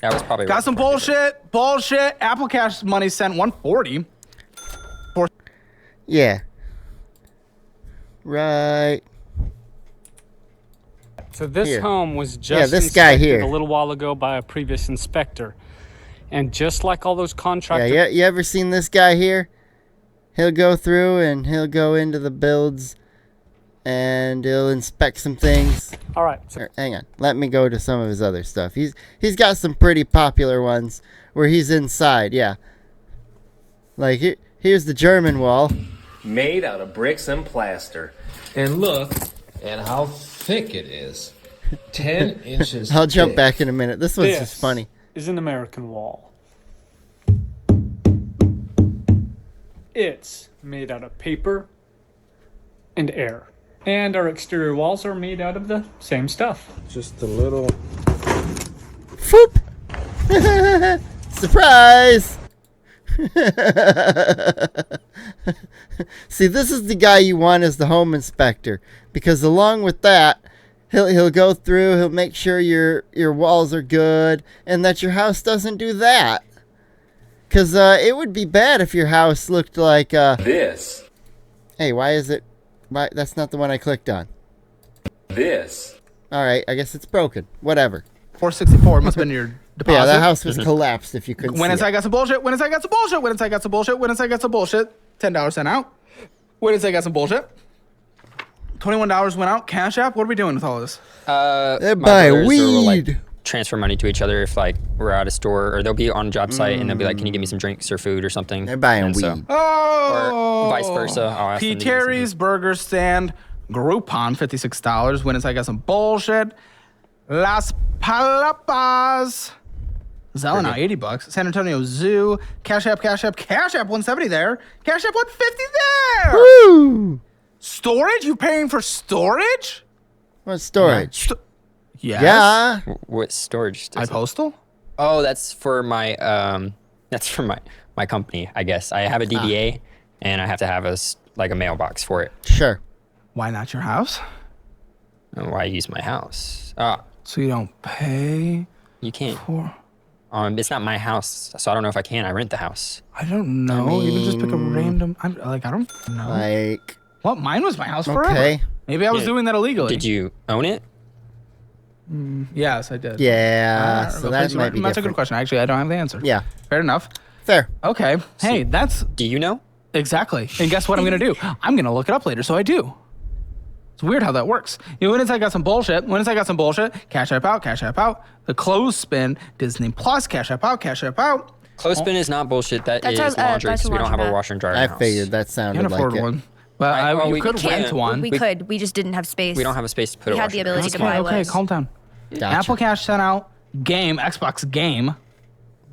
That was probably Got some bullshit. Apple Cash money sent 140. Yeah. Right. So this Here. home was just this guy inspected here. a little while ago by a previous inspector. And just like all those contractors... Yeah, you ever seen this guy here? He'll go through and he'll go into the builds and he'll inspect some things. All right. So Hang on. Let me go to some of his other stuff. He's got some pretty popular ones where he's inside. Yeah. Like here's the German wall. Made out of bricks and plaster. And look at how thick it is. 10 inches I'll jump thick. back in a minute. This one's this just funny. is an American wall. It's made out of paper and air. And our exterior walls are made out of the same stuff. Just a little. Foop! Surprise! See, this is the guy you want as the home inspector, because along with that, he'll go through, he'll make sure your walls are good and that your house doesn't do that. Because it would be bad if your house looked like This. Hey, why is it? Why? That's not the one I clicked on. This. All right, I guess it's broken. Whatever. 464 must have been your deposit. Yeah, that house was collapsed if you couldn't When see inside it. got some bullshit. When inside got some bullshit. When inside got some bullshit. When inside got some bullshit. $10 sent out. When inside got some bullshit. $21 went out. Cash App. What are we doing with all this? They My buy brothers will, weed. like, transfer money to each other if like we're at a store, or they'll be on a job site and they'll be like, "Can you give me some drinks or food or something?" They're buying And weed. Oh. or vice versa. I'll ask P. them to give me Terry's Burger Stand. Groupon, $56. When inside got some bullshit. Las Palapas. Zelena, $80. San Antonio Zoo. Cash App, Cash App, Cash App, 170 there. Cash App, 150 there. Woo! Storage? You paying for storage? What storage? Yes. Yeah. What storage? Does it- iPostal? Oh, that's for my that's for my company. I guess I have a DBA and I have to have like a mailbox for it. Sure. Why not your house? And why use my house? So you don't pay You can't. for... It's not my house, so I don't know if I can. I rent the house. I don't know. You can just pick a random... I don't know. Like, What? Mine was my house forever. okay. Maybe I was Yeah. doing that illegally. Did you own it? Yes, I did. Yeah, so that might be That's a good different. question. Actually, I don't have the answer. Yeah, Fair enough. fair. Okay. Hey, that's Do you know? exactly. And guess what I'm going to do? I'm going to look it up later, so I do. It's weird how that works. You know, when I got some bullshit, Cash App out, Cash App out. The clothespin, Disney Plus, Cash App out, Cash App out. Clothespin is not bullshit. That's That's is a- laundry that's a because we don't have a laundromat. washer and dryer. in I the house. figured that sounded Can't like afford it. one. But Well, you we could can't. rent one. We could. We just didn't have space. We don't have a space to put We a had the washer. ability to Okay, buy okay, one. calm down. Gotcha. Apple Cash sent out game, Xbox game. I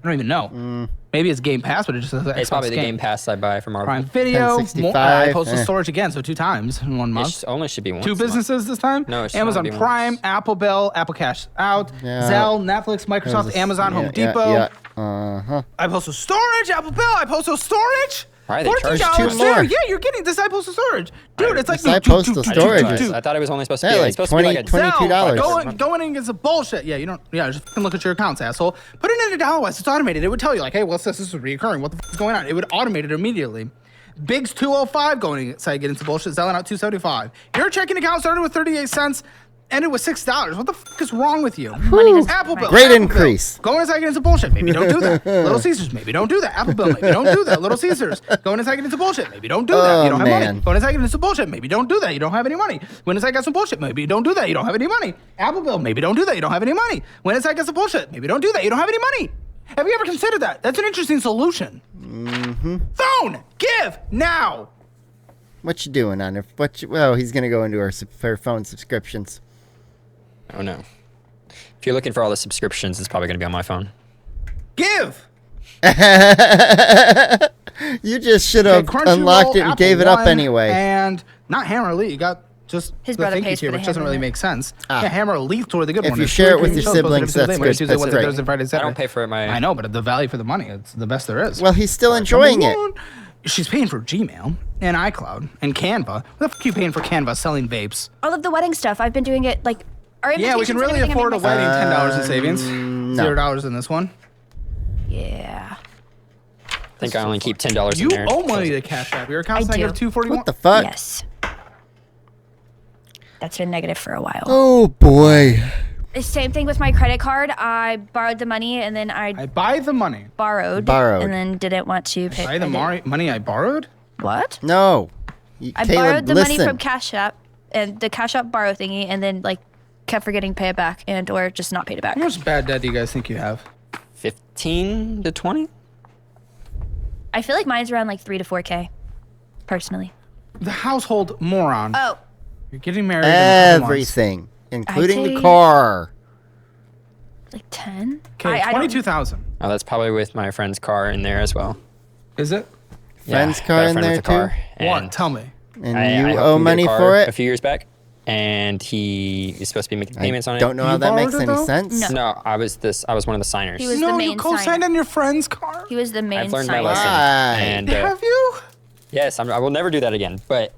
don't even know. Maybe it's Game Pass, but it just says Xbox It's probably the game. Game Pass I buy from our. Prime Video. 1065, I posted eh. storage again, so 2 times in 1 It month. only should be once. Two a month. businesses this time. No, it should Amazon only be Prime, once. Apple Bill, Apple Cash out, Yeah. Zelle, Netflix, Microsoft, There's a- Amazon, Home yeah, Depot. Yeah. Uh-huh. I posted storage, Apple Bill. I posted storage. Why, they charge $14 2 there. more. Yeah, you're getting this. I posted storage, dude. It's like This iPostal storage I is- thought it was only supposed to Yeah, be. like It's supposed to be like a 20 $22. Go in and get some bullshit. Yeah, you don't. Yeah, just fucking look at your accounts, asshole. Put it into dollar-wise. It's automated. It would tell you like, hey, what's this? This is reoccurring. What the fuck is going on? It would automate it immediately. Biggs 205 going inside, get into bullshit. Selling out 275. Your checking account started with 38 cents. Ended with $6. What the fuck is wrong with you? Money just- Apple Bill. Great Apple increase. Bill. Go inside, get into bullshit. Maybe don't do that. Little Caesars. Maybe don't do that. Apple Bill. Maybe don't do that. Little Caesars. Go inside, get into bullshit. Maybe don't do that. Oh, You don't have man. money. Go inside, get into bullshit. Maybe don't do that. You don't have any money. When inside, got some bullshit. Maybe don't do that. You don't have any money. Apple Bill. Maybe don't do that. You don't have any money. When inside, got some bullshit. Maybe don't do that. You don't have any money. Have you ever considered that? That's an interesting solution. Mm-hmm. Phone. Give now. What you doing on it? Well, he's gonna go into our phone subscriptions. Oh no. If you're looking for all the subscriptions, it's probably gonna be on my phone. Give. You just should have Okay, unlocked Crunchyroll, it and Apple gave it up One, anyway. And not Hammer Elite. You got just His the brother thank you pays tier, for the which doesn't Hammer really Elite. make sense. Yeah, Hammer Elite toward the good If one. you It's share it free with premium your shows, posted siblings, episodes that's Monday, good. Tuesday, That's Wednesday, great. Thursday, Friday, I Saturday. don't pay for my. I know, but the value for the money, it's the best there is. Well, he's still enjoying it. She's paying for Gmail and iCloud and Canva. What the fuck are you paying for Canva selling vapes? All of the wedding stuff. I've been doing it like. Our Yeah, we invitations can and really everything, I afford a made myself. wedding. $10 in savings. no. $0 in this one. Yeah. I think I only keep $10 You in there. owe money to Cash App. Your account's I do. negative 241. What the fuck? Yes. That's been negative for a while. Oh boy. The same thing with my credit card. I borrowed the money and then I buy the money. borrowed. Borrowed. And then didn't want to pay. Buy the I didn't- money I borrowed? What? No. I Caleb, borrowed the money listen. from Cash App and the cash out borrow thingy, and then like kept forgetting to pay it back and or just not paid it back. How much bad debt do you guys think you have? 15 to 20. I feel like mine's around like 3 to 4K, personally. The household moron. Oh. You're getting married. In everything, including I'd the say- car. Like 10? Okay, 22,000. Oh, that's probably with my friend's car in there as well. Is it? Friend's Yeah, car got a in friend there with a car, too? What? and Tell me. And I you helped owe him get a money car for a it? few years back, and he is supposed to be making payments on it. Don't know how You that makes borrowed it, any though? sense. No, I was one of the signers. He was No, the you main co-signed signer. on your friend's car? He was the main I've learned my signer. lesson, Why? and Have you? yes, I will never do that again. But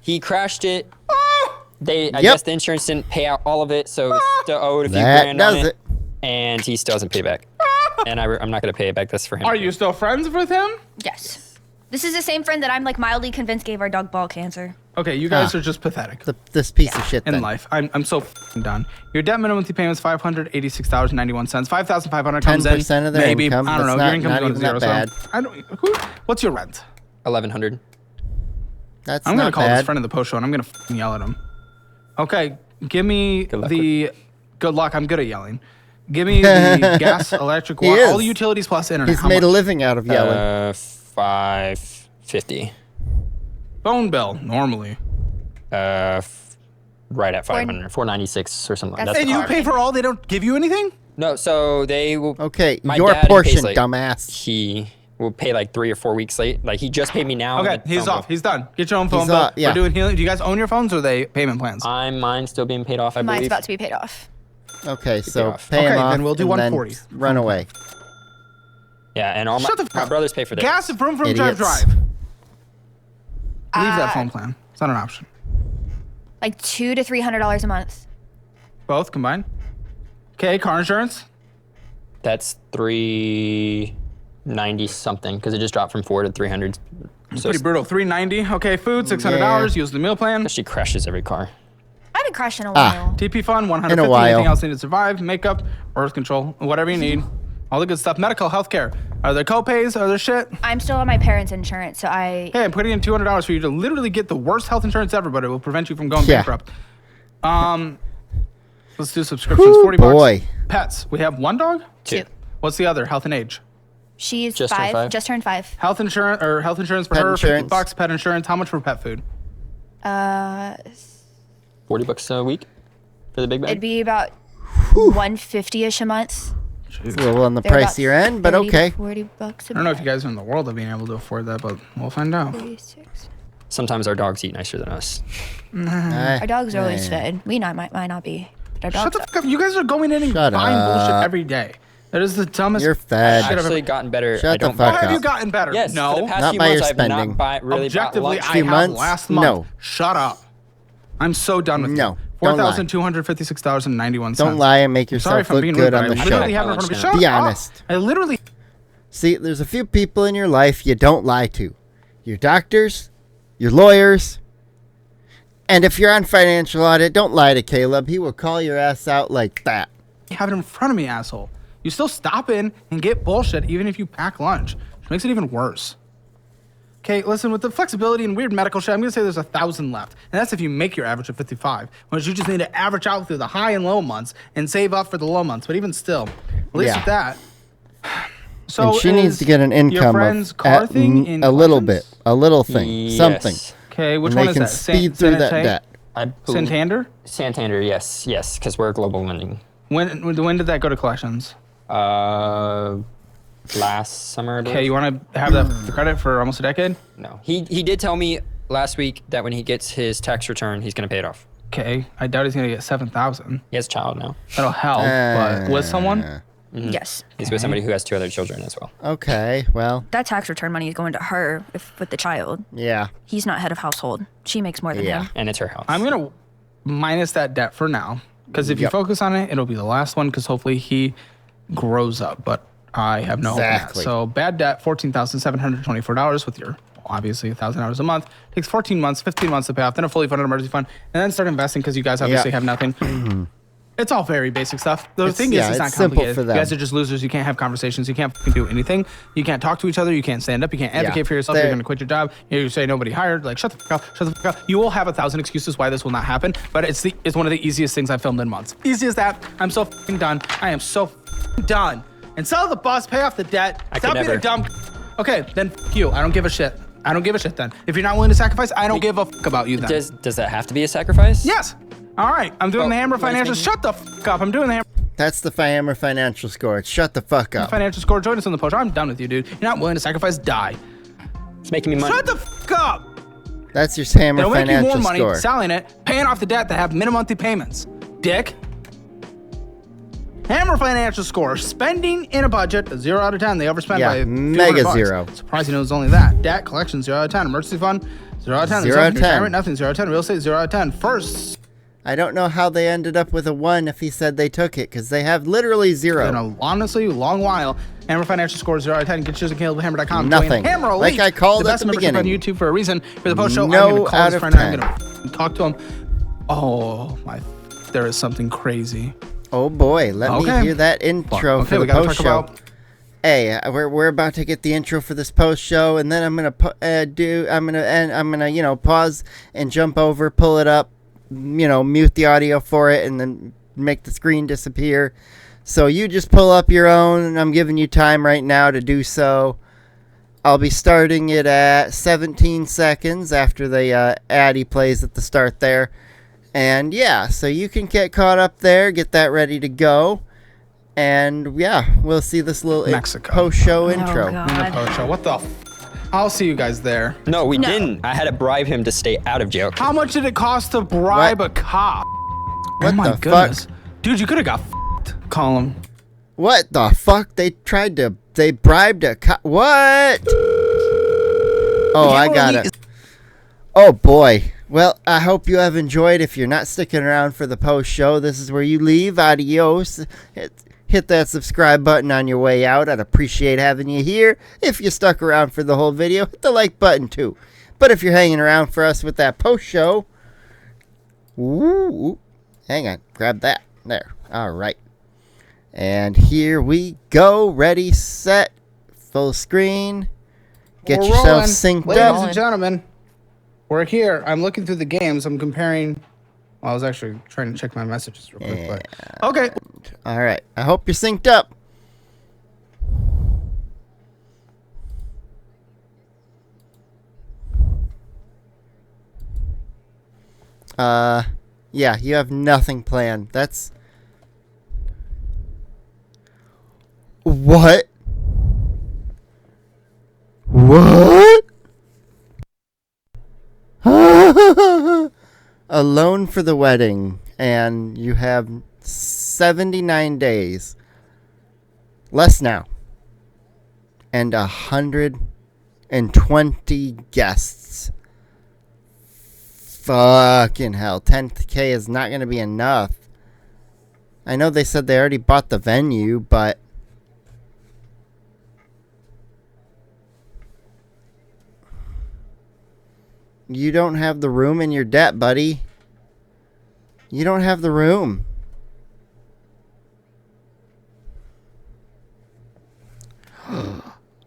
he crashed it. I Yep. guess the insurance didn't pay out all of it, so it's still owed a few That grand on does it, it. and he still hasn't paid it back. And I'm not gonna pay it back. That's for him. Are you still friends with him? Yes. This is the same friend that I'm like mildly convinced gave our dog ball cancer. Okay, you guys Huh. are just pathetic This piece of shit in then. life. I'm so done. Your debt minimum monthly payment is $586.91. 5,500 comes in. 10% of their maybe. income, I don't know. that's Your income's not going to even zero. that So I don't. What's your rent? 1,100. That's I'm not gonna call bad. this friend of the post show and I'm gonna yell at him. Okay, give me Good luck good luck. I'm good at yelling. Give me the gas, electric, He water, all is. the utilities plus internet. He's How made a much? living out of yelling. 550. Phone bill normally. Right at 500, 496 or something. That's And the you car. pay for all? They don't give you anything? No, so they will. Okay, my your dad, he portion, pays, like, dumbass. He will pay like 3 or 4 weeks late. Like he just paid me now. Okay, and the he's phone off. bill. He's done. Get your own phone He's bill. off, yeah. We're doing healing. Do you guys own your phones or are they payment plans? Mine's still being paid off. I Mine's believe. about to be paid off. Okay, so off. pay him Okay, off then we'll do and 140. run away. Yeah, and all Shut the my fuck up. brothers pay for that. Gas and vroom vroom drive Idiots. drive. Leave that phone plan. It's not an option. Like $200 to $300 a month. Both combined. Okay, car insurance. That's 390 something because it just dropped from 4 to 300. So Pretty brutal. $390. Okay, food $600. Use the meal plan. she crashes every car. I haven't crashed in a while. TP fund $150. In a while. Anything else needed to survive? Makeup, birth control, whatever you need. All the good stuff. Medical, healthcare. Are there co-pays? Are there shit? I'm still on my parents' insurance, so I. Hey, I'm putting in $200 for you to literally get the worst health insurance ever, but it will prevent you from going Yeah. bankrupt. Let's do subscriptions. Whew, 40 boy. bucks. Pets. We have one dog. Two. What's the other? Health and age. She's Just turned 5. Just turned 5. Health insurance for Pet her. insurance. 50 bucks. Pet insurance. How much for pet food? 40 bucks a week for the big bag. It'd be about 150-ish a month. It's a little on the They're about pricier end, but 30 to okay. 40 bucks a I don't know if you guys are in the world of being able to afford that, but we'll find out. 36. Sometimes our dogs eat nicer than us. Our dogs are always fed. We might not be. But our Shut dogs the fuck up. You guys are going in and Shut buying bullshit up. every day. That is the dumbest You're fed. shit I've Actually ever. gotten better. Shut I the don't fuck How have up. you gotten better? Yes, for no. the past Not few by months your I've spending. not really bought Objectively, lunch. I Few have months? last month. No. Shut up. I'm so done with No, you. don't lie. $4,256.sorry Don't lie and make Sorry yourself if I'm look being good rude, on but the I show. literally have it in front of me. Shut Be up. honest. I literally. See, there's a few people in your life you don't lie to. Your doctors, your lawyers, and if you're on financial audit, don't lie to Caleb. He will call your ass out like that. have it in front of me, asshole. You still stop in and get bullshit even if you pack lunch, which makes it even worse. Okay, listen, with the flexibility and weird medical shit, I'm gonna say there's 1,000 left. And that's if you make your average of 55, which you just need to average out through the high and low months and save up for the low months. But even still, at least Yeah. with that. So And she needs is to get an your income friend's of car thing in a little bit, collections? a little thing, something. Yes. Okay, which And one they is can that? speed through that debt. I believe- Santander? Santander, yes, because we're global lending. When did that go to collections? Last summer. I believe. Okay, you want to have that for credit for almost a decade? No, he did tell me last week that when he gets his tax return, he's gonna pay it off. Okay, I doubt he's gonna get 7,000. He has a child now. That'll help, but with someone? Yes. He's with somebody who has 2 other children as well. Okay, well, That tax return money is going to her with the child. yeah. He's not head of household. She makes more than Yeah. him. And it's her house. I'm gonna minus that debt for now, because if you Yep. focus on it, it'll be the last one. Because hopefully he grows up, but I have no hope in that. Exactly. So bad debt, $14,724 with your obviously $1,000 a month. Takes 14 months, 15 months to pay off. Then a fully funded emergency fund, and then start investing because you guys obviously Yeah. have nothing. It's all very basic stuff. The thing is, it's not complicated. You guys are just losers. You can't have conversations. You can't do anything. You can't talk to each other. You can't stand up. You can't advocate for yourself. You're going to quit your job. You say nobody hired. Like, shut the fuck up. Shut the fuck up. You will have 1,000 excuses why this will not happen, but it's one of the easiest things I've filmed in months. Easy as that. I'm so fucking done. I am so fucking done. And sell the bus, pay off the debt. Stop being a dumb. Okay, then fuck you. I don't give a shit. I don't give a shit then. If you're not willing to sacrifice, I don't give a fuck about you then. Does that have to be a sacrifice? Yes. All right, I'm doing the Hammer Financial. Shut the fuck up. I'm doing the Hammer. That's the Hammer Financial score. Shut the fuck up. Financial score. Join us on the post. I'm done with you, dude. You're not willing to sacrifice. Die. It's making me money. Shut the fuck up. That's your Hammer It'll make Financial you more money score. selling it, paying off the debt that have minimum monthly payments. Dick. Hammer Financial score. Spending in a budget, a 0 out of 10. They overspend by a few mega $100. 0. Surprising it was only that. Debt collection 0 out of 10. Emergency fund 0 out of 10. 0 out of 10. Retirement, nothing 0 out of 10. Real estate 0 out of 10. First. I don't know how they ended up with a 1 if he said they took it, because they have literally 0. In a honestly long while. Hammer Financial score 0 out of 10. Get yours at CalebHammer.com. Nothing. Hammer Elite, like I called the at best the membership beginning. on YouTube for a reason. For the post show, No I'm going to call out his of friend. 10. I'm going to talk to him. Oh my! There is something crazy. Oh boy, let me hear that intro for the post show. Hey, we're about to get the intro for this post show, and then I'm gonna pause and jump over, pull it up, mute the audio for it, and then make the screen disappear. So you just pull up your own, and I'm giving you time right now to do so. I'll be starting it at 17 seconds after the Addy plays at the start there. And yeah, so you can get caught up there, get that ready to go. And yeah, we'll see this little post-show intro. Post-show. What the I'll see you guys there. No, we didn't. I had to bribe him to stay out of jail. How much did it cost to bribe a cop? What oh my the goodness. fuck? Dude, you could have got f***ed. Call him. What the fuck? They bribed a cop. What? Oh, I got it. Oh boy. Well, I hope you have enjoyed. If you're not sticking around for the post show, this is where you leave. Adios. Hit that subscribe button on your way out. I'd appreciate having you here. If you stuck around for the whole video, hit the like button too. But if you're hanging around for us with that post show, hang on, grab that. There. All right. And here we go. Ready, set, full screen. Get yourself synced up. Ladies and gentlemen, we're here. I'm looking through the games. I'm comparing. Well, I was actually trying to check my messages real quick. But okay. All right. I hope you're synced up. Yeah, you have nothing planned. That's... What? What? A loan for the wedding, and you have 79 days. Less now. And 120 guests. Fucking hell. 10K is not going to be enough. I know they said they already bought the venue, but... You don't have the room in your debt, buddy. You don't have the room.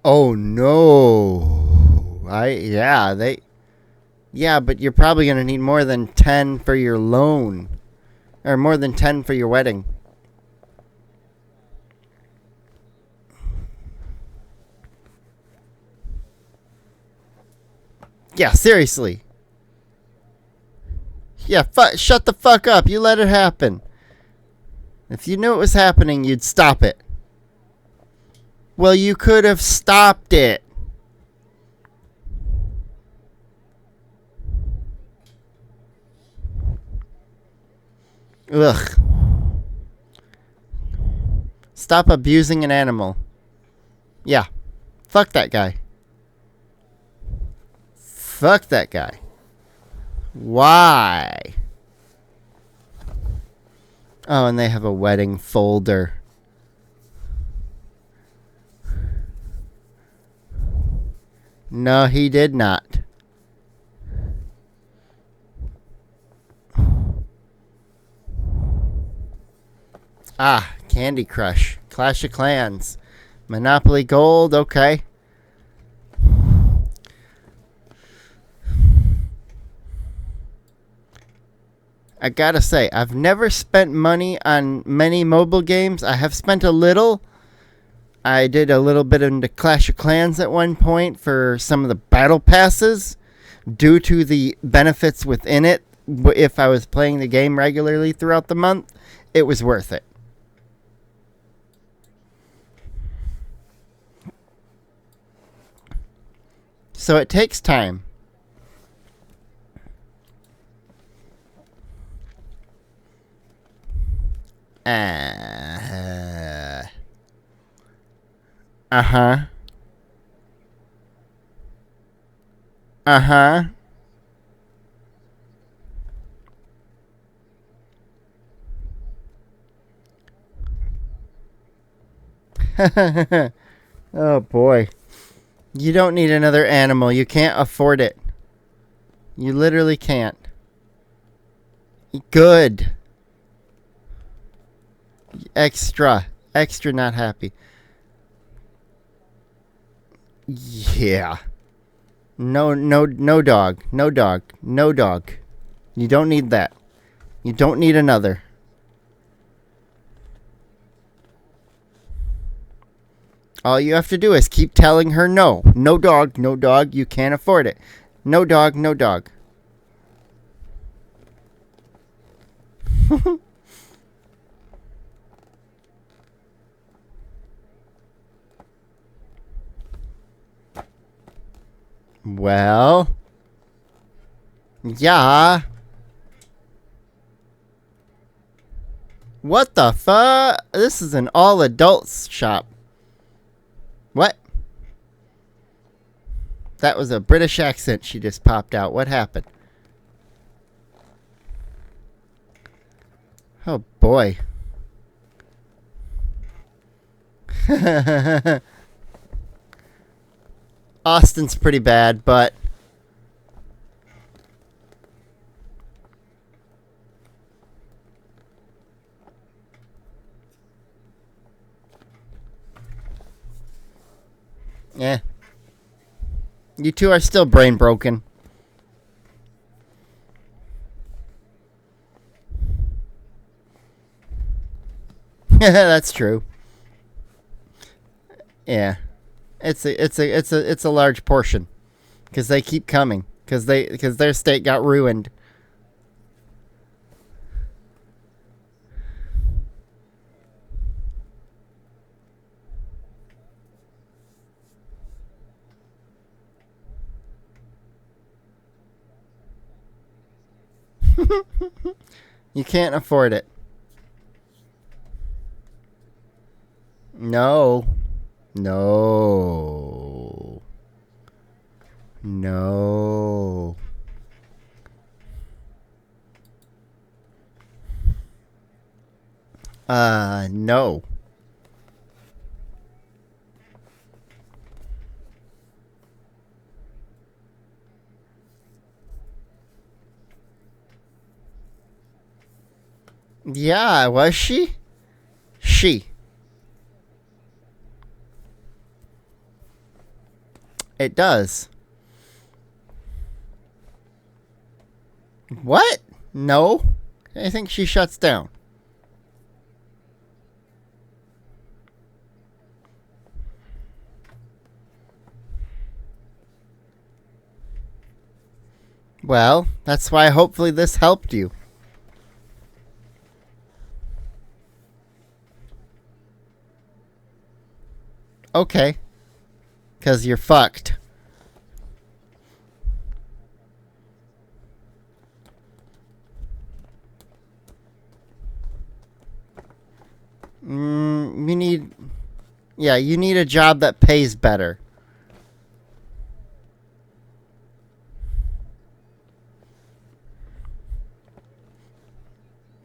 Oh no. Yeah, but you're probably going to need more than 10 for your loan. Or more than 10 for your wedding. Yeah, seriously. Yeah, shut the fuck up. You let it happen. If you knew it was happening, you'd stop it. Well, you could have stopped it. Ugh. Stop abusing an animal. Yeah. Fuck that guy. Fuck that guy. Why? Oh, and they have a wedding folder. No, he did not. Ah, Candy Crush. Clash of Clans. Monopoly Gold, okay. I gotta say, I've never spent money on many mobile games. I have spent a little. I did a little bit into Clash of Clans at one point for some of the battle passes due to the benefits within it. If I was playing the game regularly throughout the month, it was worth it. So it takes time. Uh-huh. Uh-huh. Oh boy. You don't need another animal. You can't afford it. You literally can't. Good. Extra not happy. Yeah. No dog. No dog. No dog. You don't need that. You don't need another. All you have to do is keep telling her no. No dog, no dog. You can't afford it. No dog, no dog. Well, yeah. What the fuck? This is an all adults shop. What? That was a British accent she just popped out. What happened? Oh boy. Austin's pretty bad, but yeah. You two are still brain broken. That's true. Yeah. It's a large portion cuz they keep coming cuz their state got ruined. You can't afford it. No. No. No. No. Yeah, was she? She. It does. What? No. I think she shuts down. Well, that's why hopefully this helped you. Okay. 'Cause you're fucked. You need... Yeah, you need a job that pays better.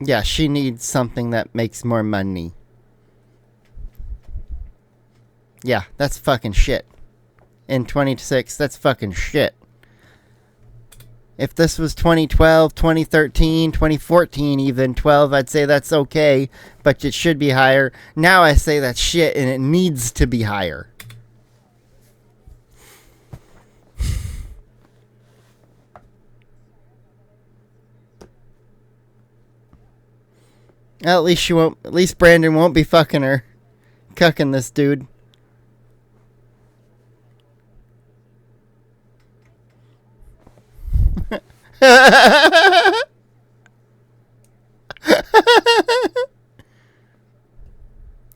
Yeah, she needs something that makes more money. Yeah, that's fucking shit. In 26, that's fucking shit. If this was 2012, 2013, 2014, even 12, I'd say that's okay, but it should be higher. Now I say that's shit and it needs to be higher. Well, at least she won't. At least Brandon won't be fucking her, cucking this dude.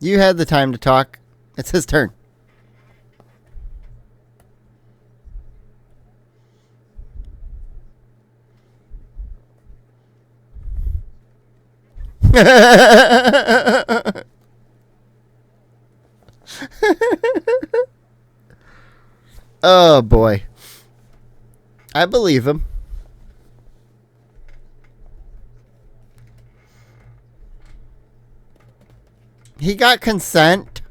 You had the time to talk. It's his turn. Oh boy. I believe him. He got consent.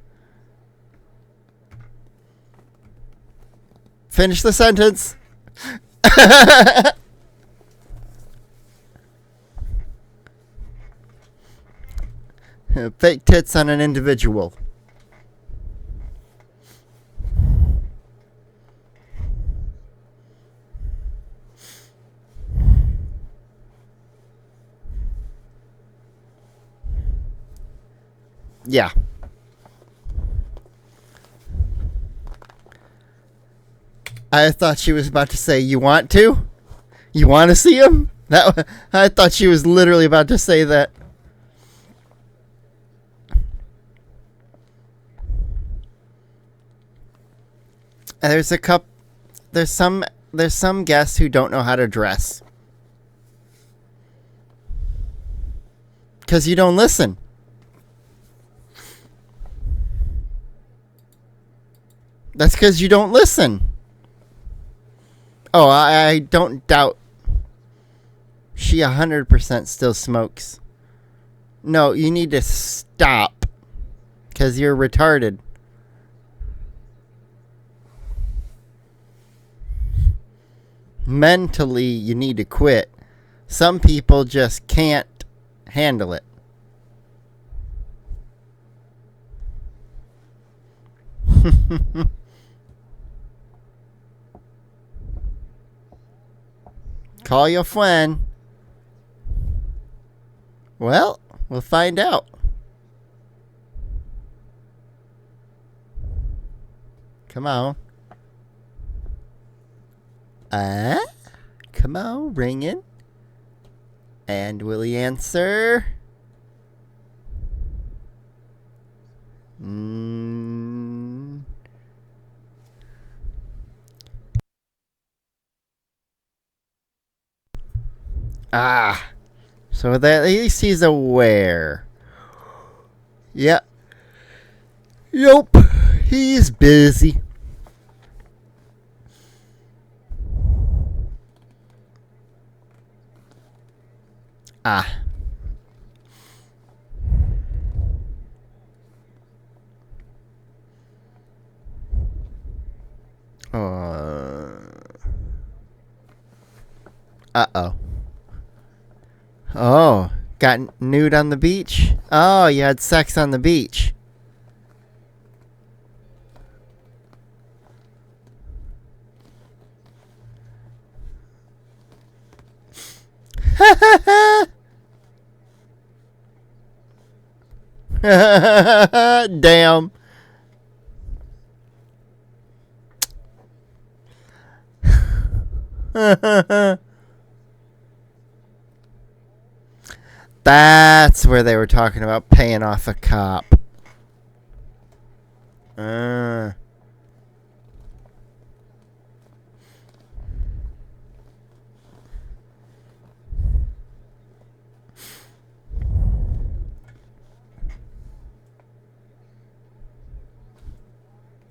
Finish the sentence. Fake tits on an individual. Yeah. I thought she was about to say, "You want to? You want to see him?" I thought she was literally about to say that. There's some guests who don't know how to dress. 'Cause you don't listen. That's 'cause you don't listen. Oh, I don't doubt she 100% still smokes. No, you need to stop. 'Cause you're retarded. Mentally, you need to quit. Some people just can't handle it. Call your friend. Well, we'll find out. Come on. Come on, ringing. And will he answer? So that at least he's aware. Yep. Yup. He's busy. Uh-oh. Oh, got nude on the beach? Oh, you had sex on the beach. Damn. That's where they were talking about paying off a cop. I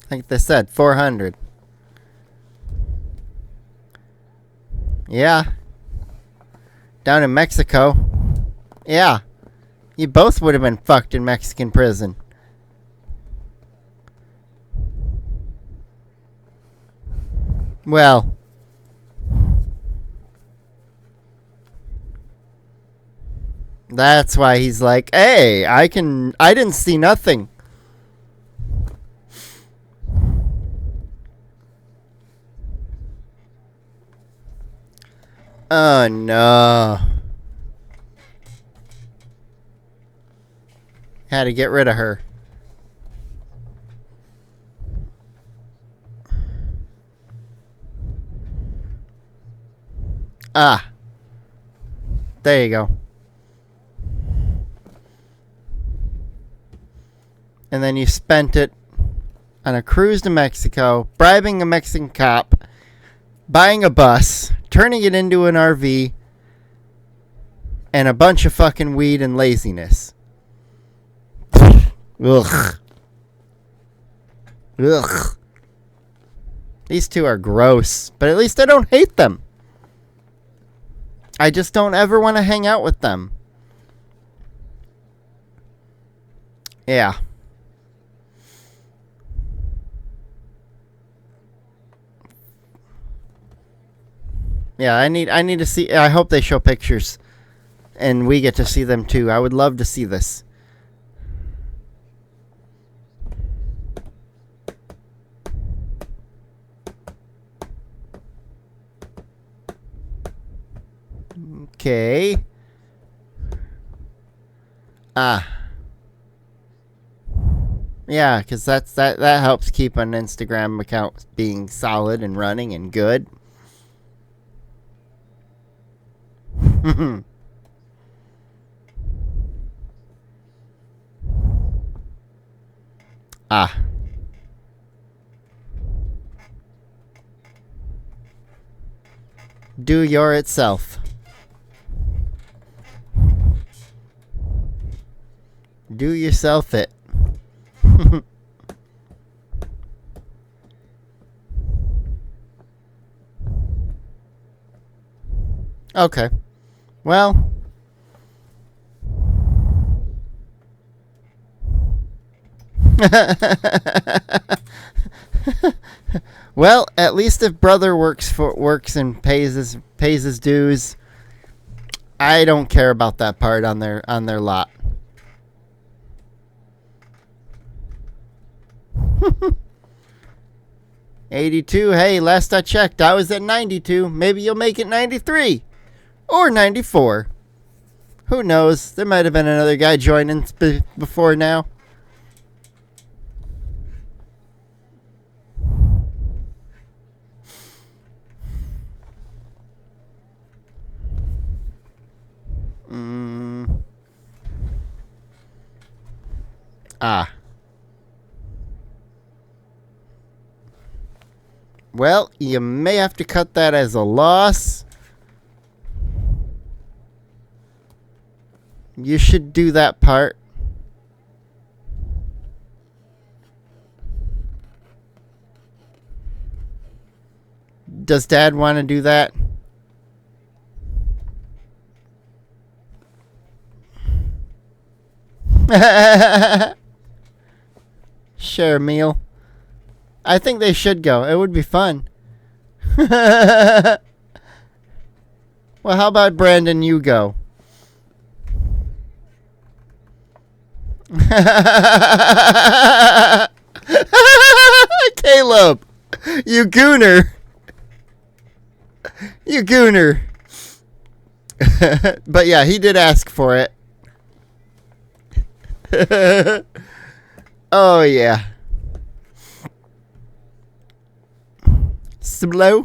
think they said 400. Yeah. Down in Mexico. Yeah. You both would have been fucked in Mexican prison. Well. That's why he's like, hey, I didn't see nothing. Oh, no. Had to get rid of her. Ah. There you go. And then you spent it on a cruise to Mexico, bribing a Mexican cop, buying a bus, turning it into an RV, and a bunch of fucking weed and laziness. Ugh. Ugh. These two are gross, but at least I don't hate them. I just don't ever want to hang out with them. Yeah. Yeah, I need to see. I hope they show pictures and we get to see them too. I would love to see this. Okay. Yeah, because that helps keep an Instagram account being solid and running and good. Do your itself. Do yourself it. Okay. Well. Well, at least if brother works and pays his dues, I don't care about that part on their lot. 82. Hey, last I checked, I was at 92. Maybe you'll make it 93 or 94. Who knows? There might have been another guy joining before now. Well, you may have to cut that as a loss. You should do that part. Does Dad want to do that? Share a meal. I think they should go. It would be fun. Well, how about Brandon, you go? Caleb, you gooner. You gooner. But yeah, he did ask for it. Oh, yeah. Slow.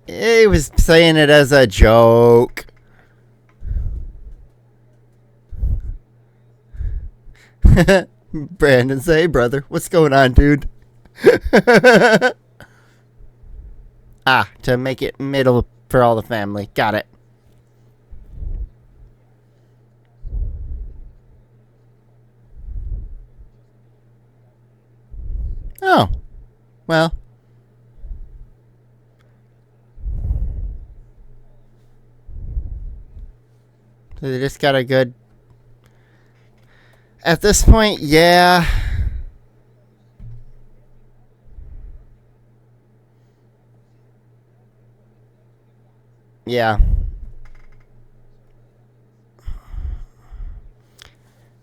He was saying it as a joke. Brandon, say, hey, brother, what's going on, dude? To make it middle for all the family. Got it. Oh. Well. So they just got a good... At this point, yeah. Yeah.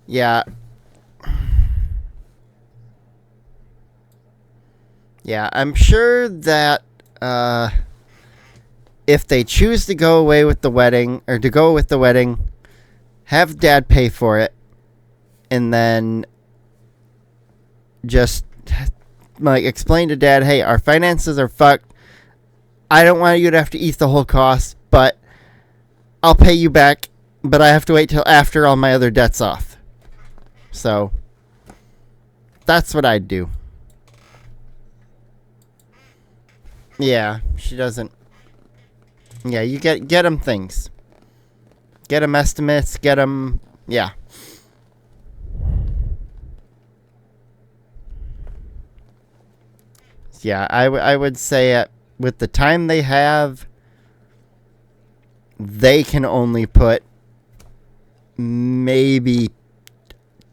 Yeah. Yeah, I'm sure that if they choose to go away with the wedding, or to go with the wedding, have dad pay for it, and then just like explain to dad, hey, our finances are fucked. I don't want you to have to eat the whole cost, but I'll pay you back, but I have to wait till after all my other debts off. So that's what I'd do. Yeah, she doesn't. Yeah, you get them things. Get them estimates, get them, yeah. Yeah, I would say with the time they have, they can only put maybe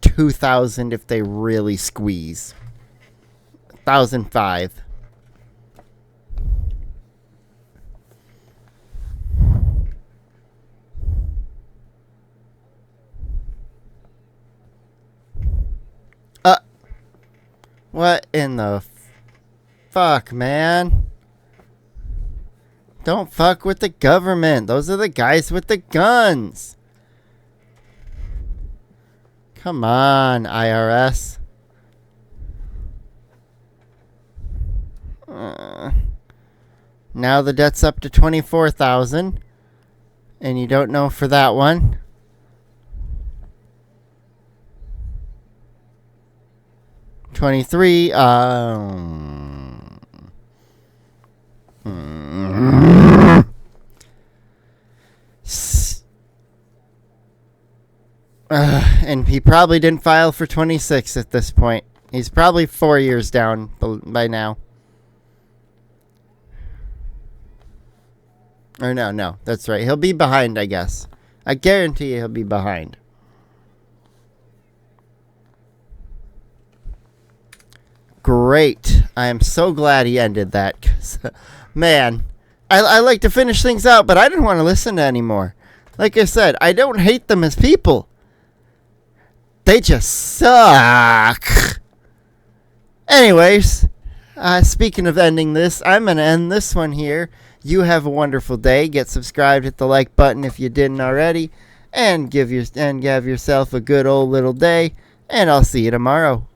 2,000 if they really squeeze. 1,005. What in the fuck, man? Don't fuck with the government. Those are the guys with the guns. Come on, IRS. Now the debt's up to 24,000, and you don't know for that one. $23. And he probably didn't file for 26 at this point. He's probably 4 years down by now. Or no, that's right. He'll be behind, I guess. I guarantee he'll be behind. Great. I am so glad he ended that. 'Cause, man, I like to finish things out, but I didn't want to listen to anymore. Like I said, I don't hate them as people. They just suck. Anyways, speaking of ending this, I'm going to end this one here. You have a wonderful day. Get subscribed, hit the like button if you didn't already, and have yourself a good old little day, and I'll see you tomorrow.